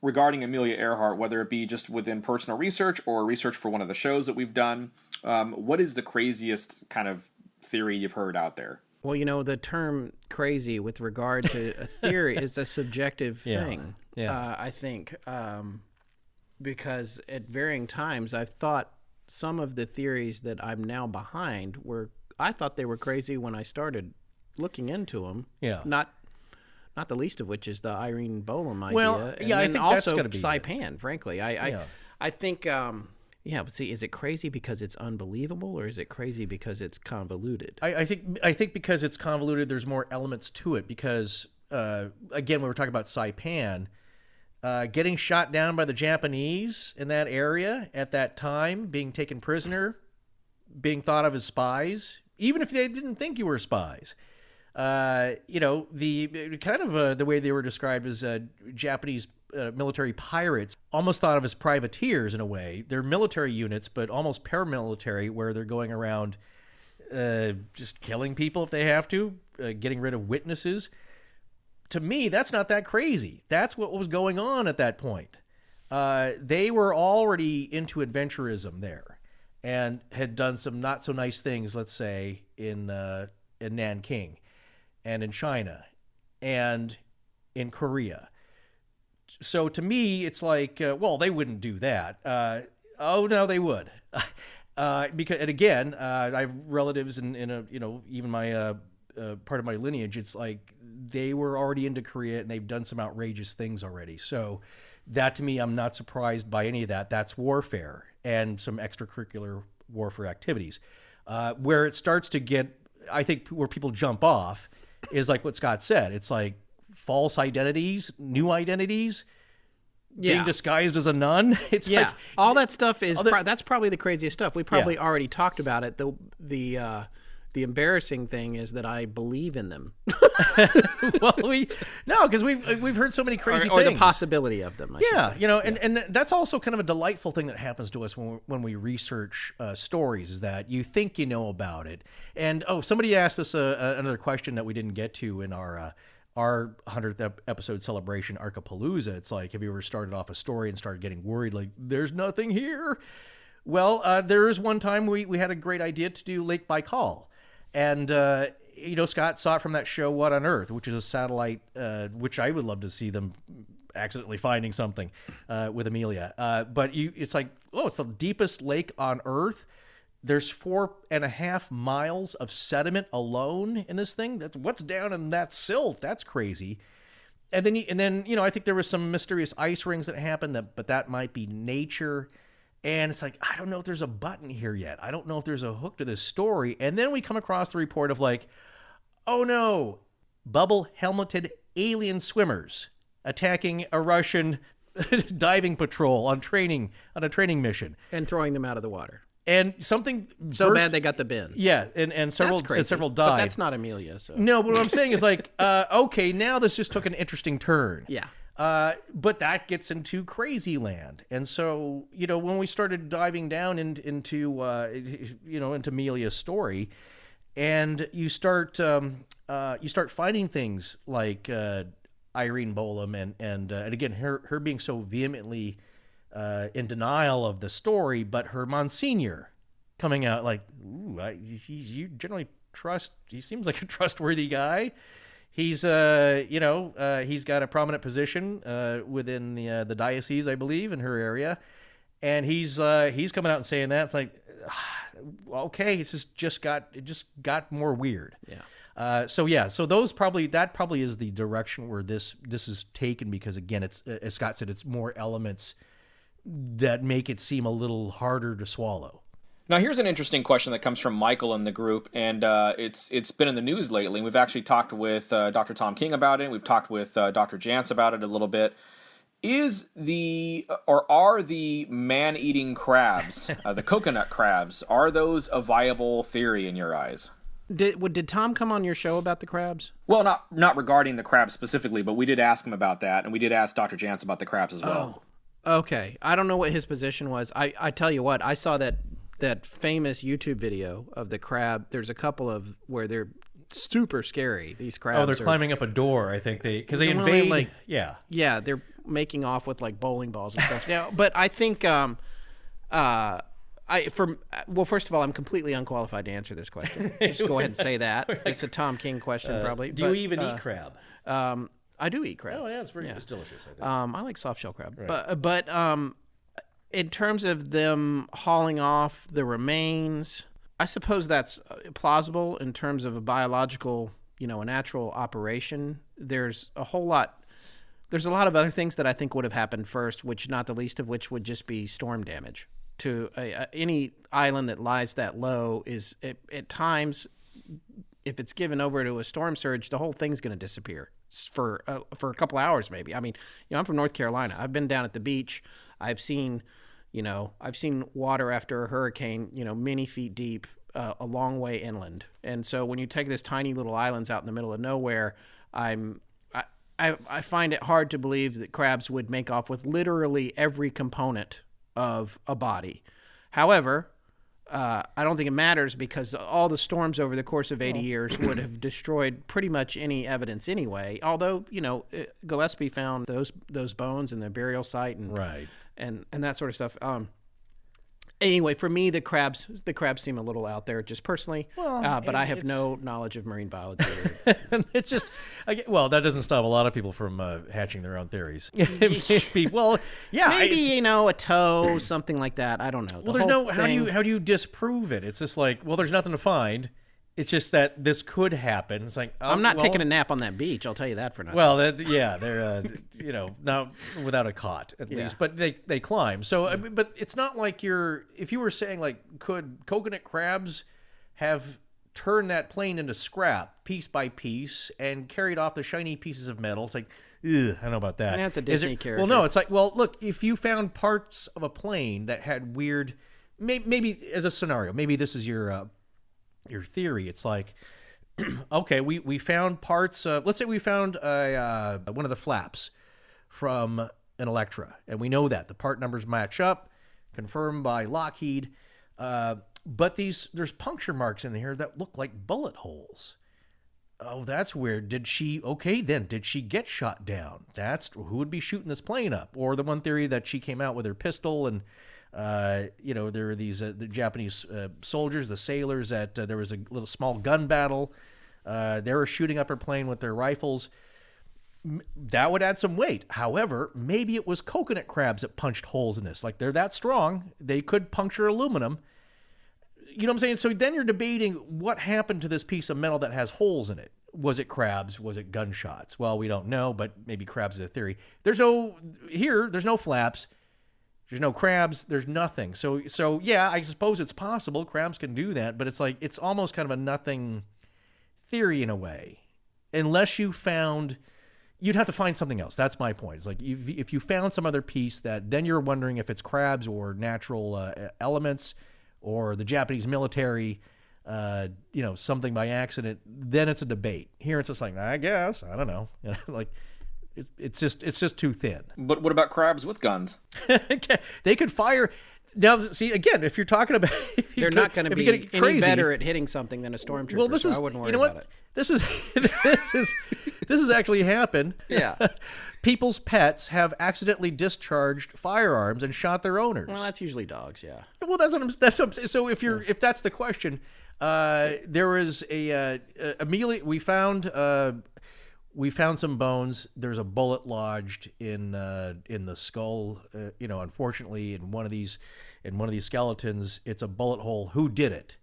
regarding Amelia Earhart, whether it be just within personal research or research for one of the shows that we've done? What is the craziest kind of theory you've heard out there? Well, the term crazy with regard to a theory is a subjective thing, I think, because at varying times I've thought some of the theories that I'm now behind I thought they were crazy when I started looking into them. Yeah. Not the least of which is the Irene Bolam idea. Well, yeah, and I think also that's going to be Saipan, frankly. I think, but see, is it crazy because it's unbelievable, or is it crazy because it's convoluted? I think because it's convoluted, there's more elements to it. Because again, when we're talking about Saipan, getting shot down by the Japanese in that area at that time, being taken prisoner, being thought of as spies, even if they didn't think you were spies. The kind of the way they were described as Japanese military pirates, almost thought of as privateers in a way. They're military units, but almost paramilitary, where they're going around just killing people if they have to, getting rid of witnesses. To me, that's not that crazy. That's what was going on at that point. They were already into adventurism there, and had done some not so nice things, let's say, in Nanking, and in China, and in Korea. So to me, it's like, well, they wouldn't do that. Oh no, they would. Because, and again, I have relatives in a, even my part of my lineage. It's like they were already into Korea and they've done some outrageous things already. So that, to me, I'm not surprised by any of that. That's warfare and some extracurricular warfare activities. Where it starts to get, I think, where people jump off is like what Scott said. It's like false identities, new identities, being disguised as a nun. It's like all that stuff is that's probably the craziest stuff. We probably already talked about it. The embarrassing thing is that I believe in them. Well, because we've heard so many crazy or things, the possibility of them. I should say. And that's also kind of a delightful thing that happens to us when we research stories, is that you think you know about it. And somebody asked us another question that we didn't get to in our 100th episode celebration, Archipalooza. It's like, have you ever started off a story and started getting worried, like, there's nothing here? Well, there is one time we had a great idea to do Lake Baikal. And, Scott saw it from that show, What on Earth, which is a satellite, which I would love to see them accidentally finding something with Amelia. But it's like, it's the deepest lake on Earth. There's 4.5 miles of sediment alone in this thing. That's what's down in that silt. That's crazy. And then I think there was some mysterious ice rings that happened, but that might be nature. And it's like, I don't know if there's a button here yet. I don't know if there's a hook to this story. And then we come across the report of like, oh no, bubble helmeted alien swimmers attacking a Russian diving patrol on a training mission and throwing them out of the water. And something so bad they got the bins. Yeah, and several died. But that's not Amelia. So. No, but what I'm saying is like, okay, now this just took an interesting turn. Yeah. But that gets into crazy land. And so, when we started diving down into Amelia's story, and you start finding things like Irene Bolam and again, her being so vehemently in denial of the story, but her Monsignor coming out like, ooh, you generally trust, he seems like a trustworthy guy. He's he's got a prominent position within the diocese, I believe, in her area, and he's coming out and saying that. It's like, okay, it just got more weird. Yeah. So that probably is the direction where this is taken, because again, it's, as Scott said, it's more elements that make it seem a little harder to swallow. Now, here's an interesting question that comes from Michael in the group, and it's been in the news lately. We've actually talked with Dr. Tom King about it. We've talked with Dr. Jantz about it a little bit. Are the man-eating crabs, the coconut crabs, are those a viable theory in your eyes? Did Tom come on your show about the crabs? Well, not regarding the crabs specifically, but we did ask him about that, and we did ask Dr. Jantz about the crabs as well. Oh, okay. I don't know what his position was. I tell you what, I saw that famous YouTube video of the crab. There's a couple of where they're super scary. These crabs. Oh, they're climbing up a door. I think because they invade. Yeah, they're making off with like bowling balls and stuff. Now, but I think first of all, I'm completely unqualified to answer this question. Just go ahead and say that. It's a Tom King question, probably. Do you even eat crab? I do eat crab. Oh, yeah, it's delicious. I think. I like soft shell crab, right. but in terms of them hauling off the remains, I suppose that's plausible in terms of a biological, a natural operation. There's a lot of other things that I think would have happened first, which not the least of which would just be storm damage. To any island that lies that low is at times, if it's given over to a storm surge, the whole thing's going to disappear for a couple hours maybe. I mean, I'm from North Carolina. I've been down at the beach. I've seen water after a hurricane, many feet deep, a long way inland. And so when you take this tiny little islands out in the middle of nowhere, I find it hard to believe that crabs would make off with literally every component of a body. However, I don't think it matters, because all the storms over the course of 80 years would have destroyed pretty much any evidence anyway. Although, Gillespie found those bones in the burial site and right. And that sort of stuff. Anyway, for me, the crabs seem a little out there, just personally. Well, but I have no knowledge of marine biology. It's just, well, that doesn't stop a lot of people from hatching their own theories. Maybe, well, yeah, maybe a toe, something like that. I don't know. Well, there's no how do you disprove it? It's just like, well, there's nothing to find. It's just that this could happen. It's like, I'm not taking a nap on that beach. I'll tell you that for nothing. Well, they're not without a cot at least, but they climb. So, but it's not like if you were saying like, could coconut crabs have turned that plane into scrap piece by piece and carried off the shiny pieces of metal? It's like, ugh, I don't know about that. That's a Disney character. Well, no, it's like, well, look, if you found parts of a plane that had weird, maybe as a scenario, maybe this is your theory. It's like, okay, we found parts. Let's say we found one of the flaps from an Electra, and we know that the part numbers match up, confirmed by Lockheed. But there's puncture marks in here that look like bullet holes. Oh, that's weird. Did she get shot down? Who would be shooting this plane up? Or the one theory that she came out with her pistol and. There were these the Japanese soldiers, the sailors, that there was a little small gun battle. They were shooting up her plane with their rifles. That would add some weight. However, maybe it was coconut crabs that punched holes in this. Like, they're that strong, they could puncture aluminum. You know what I'm saying? So then you're debating what happened to this piece of metal that has holes in it. Was it crabs? Was it gunshots? Well, we don't know, but maybe crabs is a theory. There's no flaps. There's no crabs. There's nothing. So yeah, I suppose it's possible. Crabs can do that, but it's like, it's almost kind of a nothing theory in a way. Unless you'd have to find something else. That's my point. It's like, if you found some other piece that then you're wondering if it's crabs or natural elements or the Japanese military, something by accident, then it's a debate. Here it's just like, I guess, I don't know. Like, it's just too thin. But what about crabs with guns? They could fire. Now, see, again, if you're talking about, they're not going to be any better at hitting something than a stormtrooper. Well, I wouldn't worry about it. This has actually happened. Yeah, people's pets have accidentally discharged firearms and shot their owners. Well, that's usually dogs. Yeah. Well, that's what I'm saying. So if that's the question, there was Amelia. We found some bones. There's a bullet lodged in the skull. Unfortunately, in one of these skeletons, it's a bullet hole. Who did it?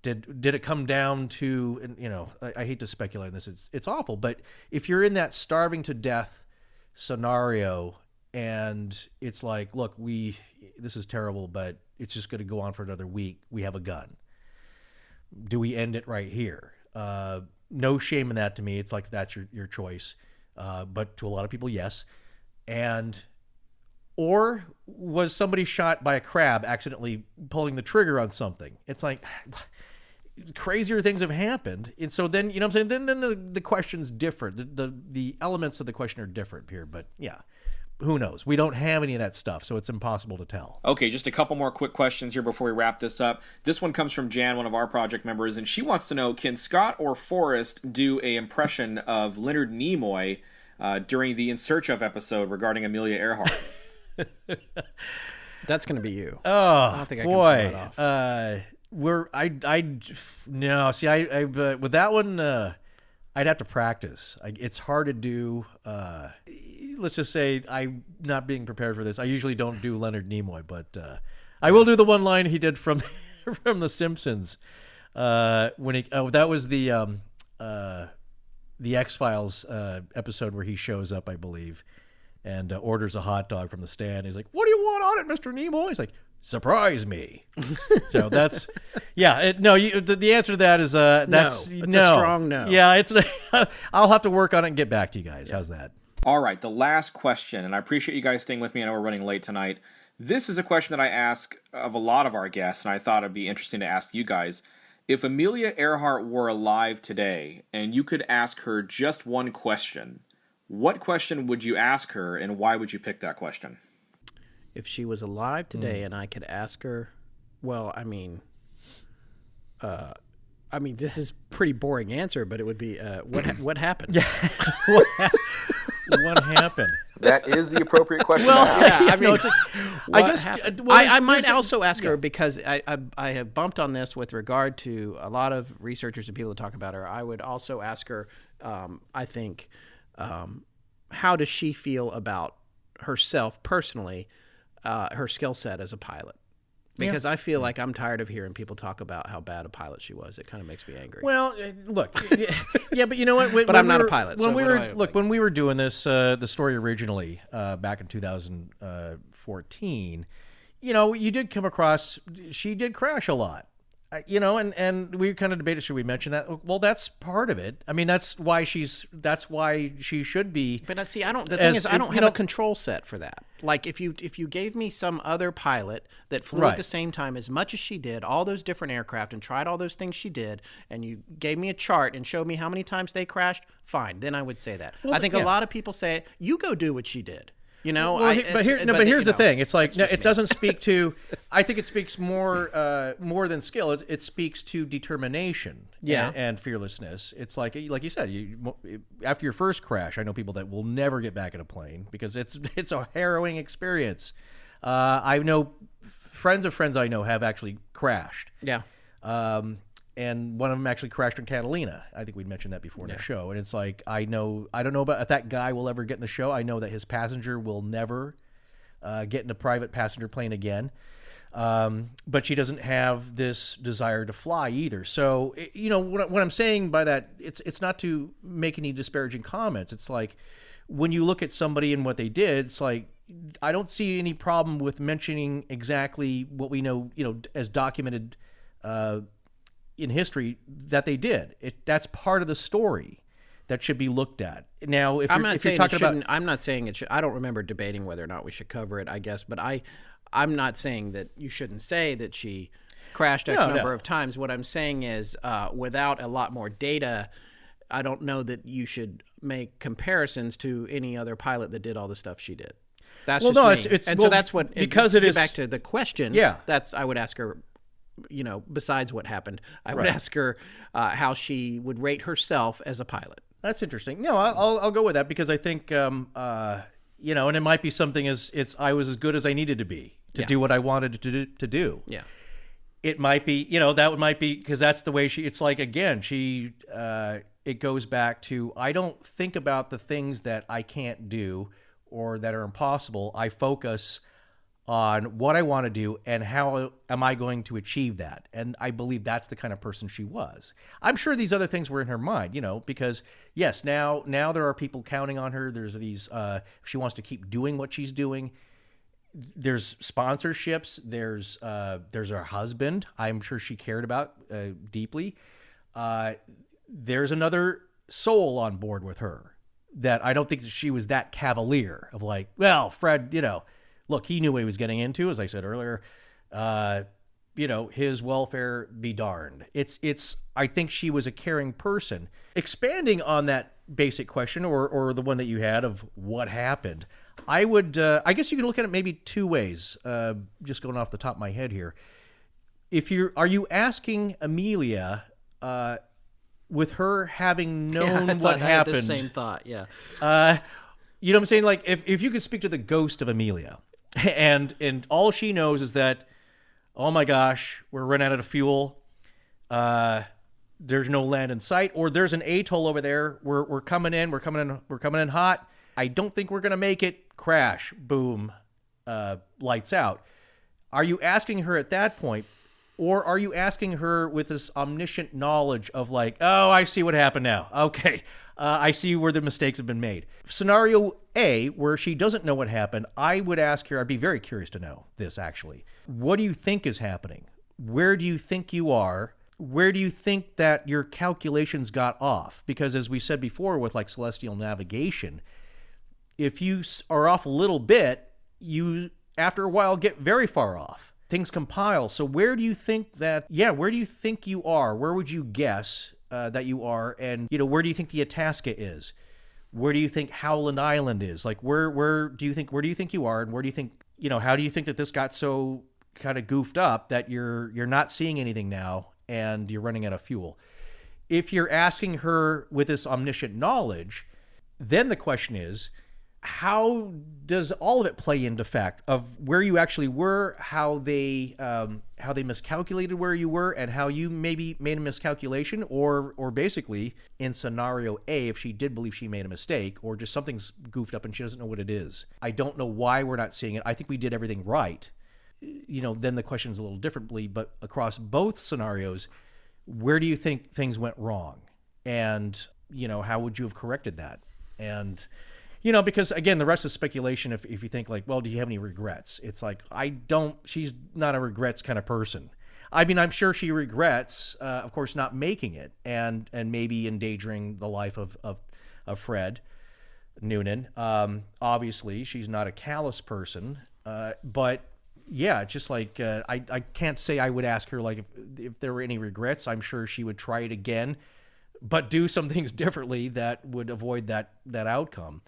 Did it come down to? And I hate to speculate on this. It's awful. But if you're in that starving to death scenario, and it's like, look, this is terrible, but it's just going to go on for another week. We have a gun. Do we end it right here? No shame in that to me. It's like, that's your choice. But to a lot of people, yes. Or was somebody shot by a crab accidentally pulling the trigger on something? It's like, crazier things have happened. And so then, you know what I'm saying? Then the question's different. The elements of the question are different here. But yeah, who knows? We don't have any of that stuff, so it's impossible to tell. Okay, just a couple more quick questions here before we wrap this up. This one comes from Jan, one of our project members, and she wants to know, can Scott or Forrest do an impression of Leonard Nimoy during the In Search Of episode regarding Amelia Earhart? That's going to be you. Oh, I don't think I can pull that off. No. See, with that one, I'd have to practice. It's hard to do. Let's just say I'm not being prepared for this. I usually don't do Leonard Nimoy, but I will do the one line he did from The Simpsons when he. Oh, that was the X-Files episode where he shows up, I believe, and orders a hot dog from the stand. He's like, "What do you want on it, Mr. Nimoy?" He's like, "Surprise me." So that's, yeah. The answer to that is that's no. It's a strong no. Yeah, it's. I'll have to work on it and get back to you guys. Yeah. How's that? All right, the last question, and I appreciate you guys staying with me. I know we're running late tonight. This is a question that I ask of a lot of our guests, and I thought it'd be interesting to ask you guys. If Amelia Earhart were alive today, and you could ask her just one question, what question would you ask her, and why would you pick that question? If she was alive today and I could ask her, well, I mean, this is a pretty boring answer, but it would be, what happened? Yeah. What happened? That is the appropriate question. Well, to ask. Yeah, I mean, I guess I might also ask her, because I have bumped on this with regard to a lot of researchers and people that talk about her. I would also ask her, I think, how does she feel about herself personally, her skill set as a pilot? Because I feel like I'm tired of hearing people talk about how bad a pilot she was. It kind of makes me angry. Well, look, yeah, but you know what? But I'm not a pilot. When so when we were doing this, the story originally back in 2014, you know, you did come across, she did crash a lot. You know, and we kind of debated, should we mention that? Well, that's part of it. I mean, that's why she should be. But see, I don't. The thing is, I don't have a control set for that. Like, if you gave me some other pilot that flew at the same time as much as she did, all those different aircraft, and tried all those things she did, and you gave me a chart and showed me how many times they crashed, fine, then I would say that. Well, I think a lot of people say, you go do what she did. You know, well, but here's the thing. It's like, no, it doesn't speak to. I think it speaks more than skill. It speaks to determination. And fearlessness. It's like you said. After your first crash, I know people that will never get back in a plane because it's a harrowing experience. I know friends of friends I know have actually crashed. Yeah. And one of them actually crashed in Catalina. I think we'd mentioned that before in the show. And it's like, I don't know about if that guy will ever get in the show. I know that his passenger will never get in a private passenger plane again. But she doesn't have this desire to fly either. So, you know, what I'm saying by that, it's not to make any disparaging comments. It's like, when you look at somebody and what they did, it's like, I don't see any problem with mentioning exactly what we know, you know, as documented in history that they did. That's part of the story that should be looked at. Now, if you're talking about, I'm not saying it should. I don't remember debating whether or not we should cover it, I guess, but I'm not saying that you shouldn't say that she crashed X number of times. What I'm saying is, without a lot more data, I don't know that you should make comparisons to any other pilot that did all the stuff she did. That's so that's what, because it is back to the question. Yeah, I would ask her, you know, besides what happened, I would ask her how she would rate herself as a pilot. That's interesting. No, I'll go with that, because I think, you know, and it might be something I was as good as I needed to be to do what I wanted to do. Yeah. It might be, you know, might be because that's the way it's like, again, it goes back to, I don't think about the things that I can't do or that are impossible. I focus on what I want to do and how am I going to achieve that. And I believe that's the kind of person she was. I'm sure these other things were in her mind, you know, because yes, now there are people counting on her. There's these, if she wants to keep doing what she's doing, there's sponsorships. There's her husband. I'm sure she cared about deeply. There's another soul on board with her that I don't think that she was that cavalier of like, well, Fred, you know, look, he knew what he was getting into, as I said earlier. You know, his welfare be darned. I think she was a caring person. Expanding on that basic question, or the one that you had of what happened, I guess you could look at it maybe two ways, just going off the top of my head here. Are you asking Amelia, with her having known what happened? I had the same thought, yeah. You know what I'm saying? Like, if you could speak to the ghost of Amelia, and all she knows is that, oh my gosh, we're running out of fuel. There's no land in sight, or there's an atoll over there. We're coming in hot. I don't think we're gonna make it. Crash, boom, lights out. Are you asking her at that point, or are you asking her with this omniscient knowledge of like, oh, I see what happened now. Okay, I see where the mistakes have been made. Scenario A, where she doesn't know what happened, I would ask her, I'd be very curious to know this actually. What do you think is happening? Where do you think you are? Where do you think that your calculations got off? Because as we said before with like celestial navigation, if you are off a little bit, you after a while get very far off. Things compile. So where do you think you are? Where would you guess that you are? And, you know, where do you think the Itasca is? Where do you think Howland Island is? Like, where do you think you are? And where do you think, you know, how do you think that this got so kind of goofed up that you're not seeing anything now and you're running out of fuel? If you're asking her with this omniscient knowledge, then the question is, how does all of it play into fact of where you actually were, how they miscalculated where you were, and how you maybe made a miscalculation, or basically in scenario A, if she did believe she made a mistake, or just something's goofed up and she doesn't know what it is. I don't know why we're not seeing it. I think we did everything right. Then the question's a little differently, but across both scenarios, where do you think things went wrong? And, how would you have corrected that? And, because again, the rest is speculation. If you think like, well, do you have any regrets? It's like, she's not a regrets kind of person. I mean, I'm sure she regrets, of course, not making it and maybe endangering the life of Fred Noonan. Obviously she's not a callous person, but yeah, just like, I can't say I would ask her like if there were any regrets. I'm sure she would try it again, but do some things differently that would avoid that outcome.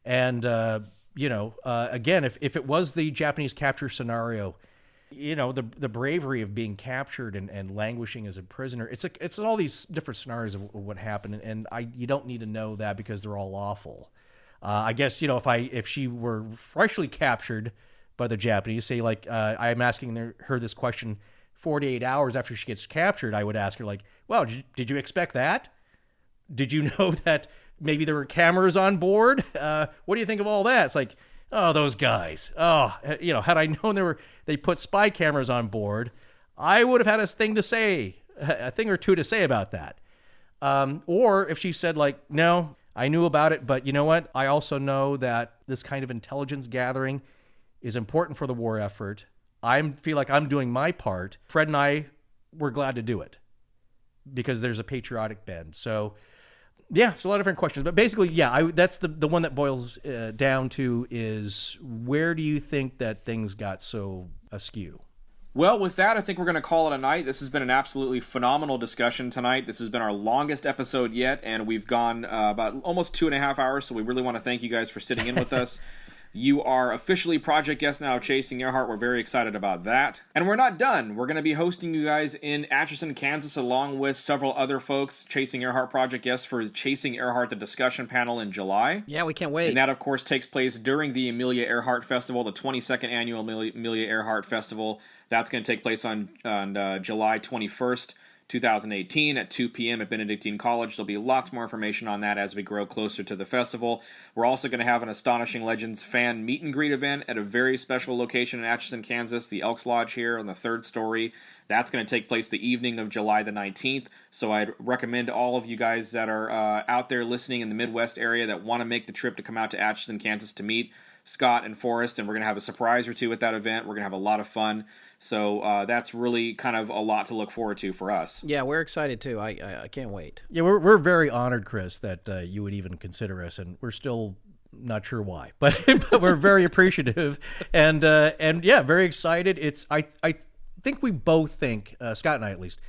And, again, if it was the Japanese capture scenario, the bravery of being captured and languishing as a prisoner, it's all these different scenarios of what happened. And you don't need to know that because they're all awful. I guess, if she were freshly captured by the Japanese, say like, I'm asking her this question 48 hours after she gets captured, I would ask her like, well, did you expect that? Did you know that maybe there were cameras on board? What do you think of all that? It's like, oh, those guys. Oh, had I known they put spy cameras on board, I would have had a thing or two to say about that. Or if she said like, no, I knew about it, but you know what? I also know that this kind of intelligence gathering is important for the war effort. I feel like I'm doing my part. Fred and I were glad to do it because there's a patriotic bend. So yeah, it's a lot of different questions, but basically, yeah, that's the one that boils down to is where do you think that things got so askew? Well, with that, I think we're going to call it a night. This has been an absolutely phenomenal discussion tonight. This has been our longest episode yet, and we've gone about almost 2.5 hours, so we really want to thank you guys for sitting in with us. You are officially project guests now of Chasing Earhart. We're very excited about that. And we're not done. We're going to be hosting you guys in Atchison, Kansas, along with several other folks, Chasing Earhart project guests for Chasing Earhart, the discussion panel in July. Yeah, we can't wait. And that, of course, takes place during the Amelia Earhart Festival, the 22nd annual Amelia Earhart Festival. That's going to take place on July 21st. 2018 at 2 p.m. at Benedictine College. There'll be lots more information on that as we grow closer to the festival. We're also going to have an Astonishing Legends fan meet and greet event at a very special location in Atchison, Kansas, the Elks Lodge here on the 3rd story. That's going to take place the evening of July the 19th. So I'd recommend all of you guys that are out there listening in the Midwest area that want to make the trip to come out to Atchison, Kansas to meet Scott and Forrest, and we're going to have a surprise or two at that event. We're going to have a lot of fun. So that's really kind of a lot to look forward to for us. Yeah, we're excited too. I can't wait. Yeah, we're very honored, Chris, that you would even consider us, and we're still not sure why, but we're very appreciative and yeah, very excited. I think we both think, Scott and I at least,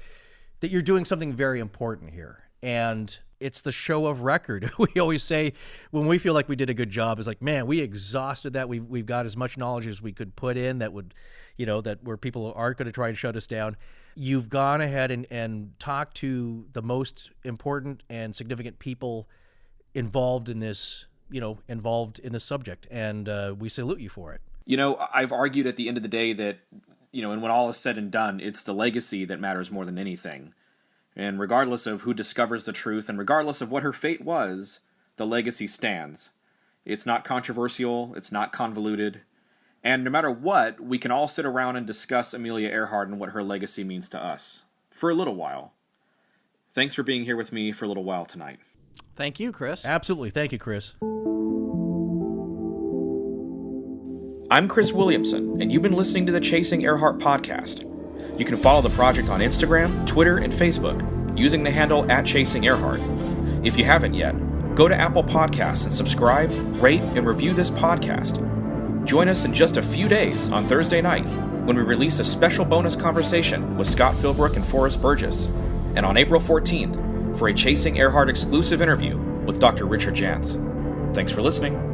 that you're doing something very important here, and it's the show of record. We always say when we feel like we did a good job, it's like, man, we exhausted that. We've got as much knowledge as we could put in that would, that where people aren't going to try and shut us down. You've gone ahead and talked to the most important and significant people involved in this, involved in this subject. And we salute you for it. I've argued at the end of the day that, and when all is said and done, it's the legacy that matters more than anything. And regardless of who discovers the truth, and regardless of what her fate was, the legacy stands. It's not controversial, it's not convoluted, and no matter what, we can all sit around and discuss Amelia Earhart and what her legacy means to us. For a little while. Thanks for being here with me for a little while tonight. Thank you, Chris. Absolutely. Thank you, Chris. I'm Chris Williamson, and you've been listening to the Chasing Earhart podcast. You can follow the project on Instagram, Twitter, and Facebook using the handle @ChasingEarhart. If you haven't yet, go to Apple Podcasts and subscribe, rate, and review this podcast. Join us in just a few days on Thursday night when we release a special bonus conversation with Scott Philbrook and Forrest Burgess, and on April 14th for a Chasing Earhart exclusive interview with Dr. Richard Jantz. Thanks for listening.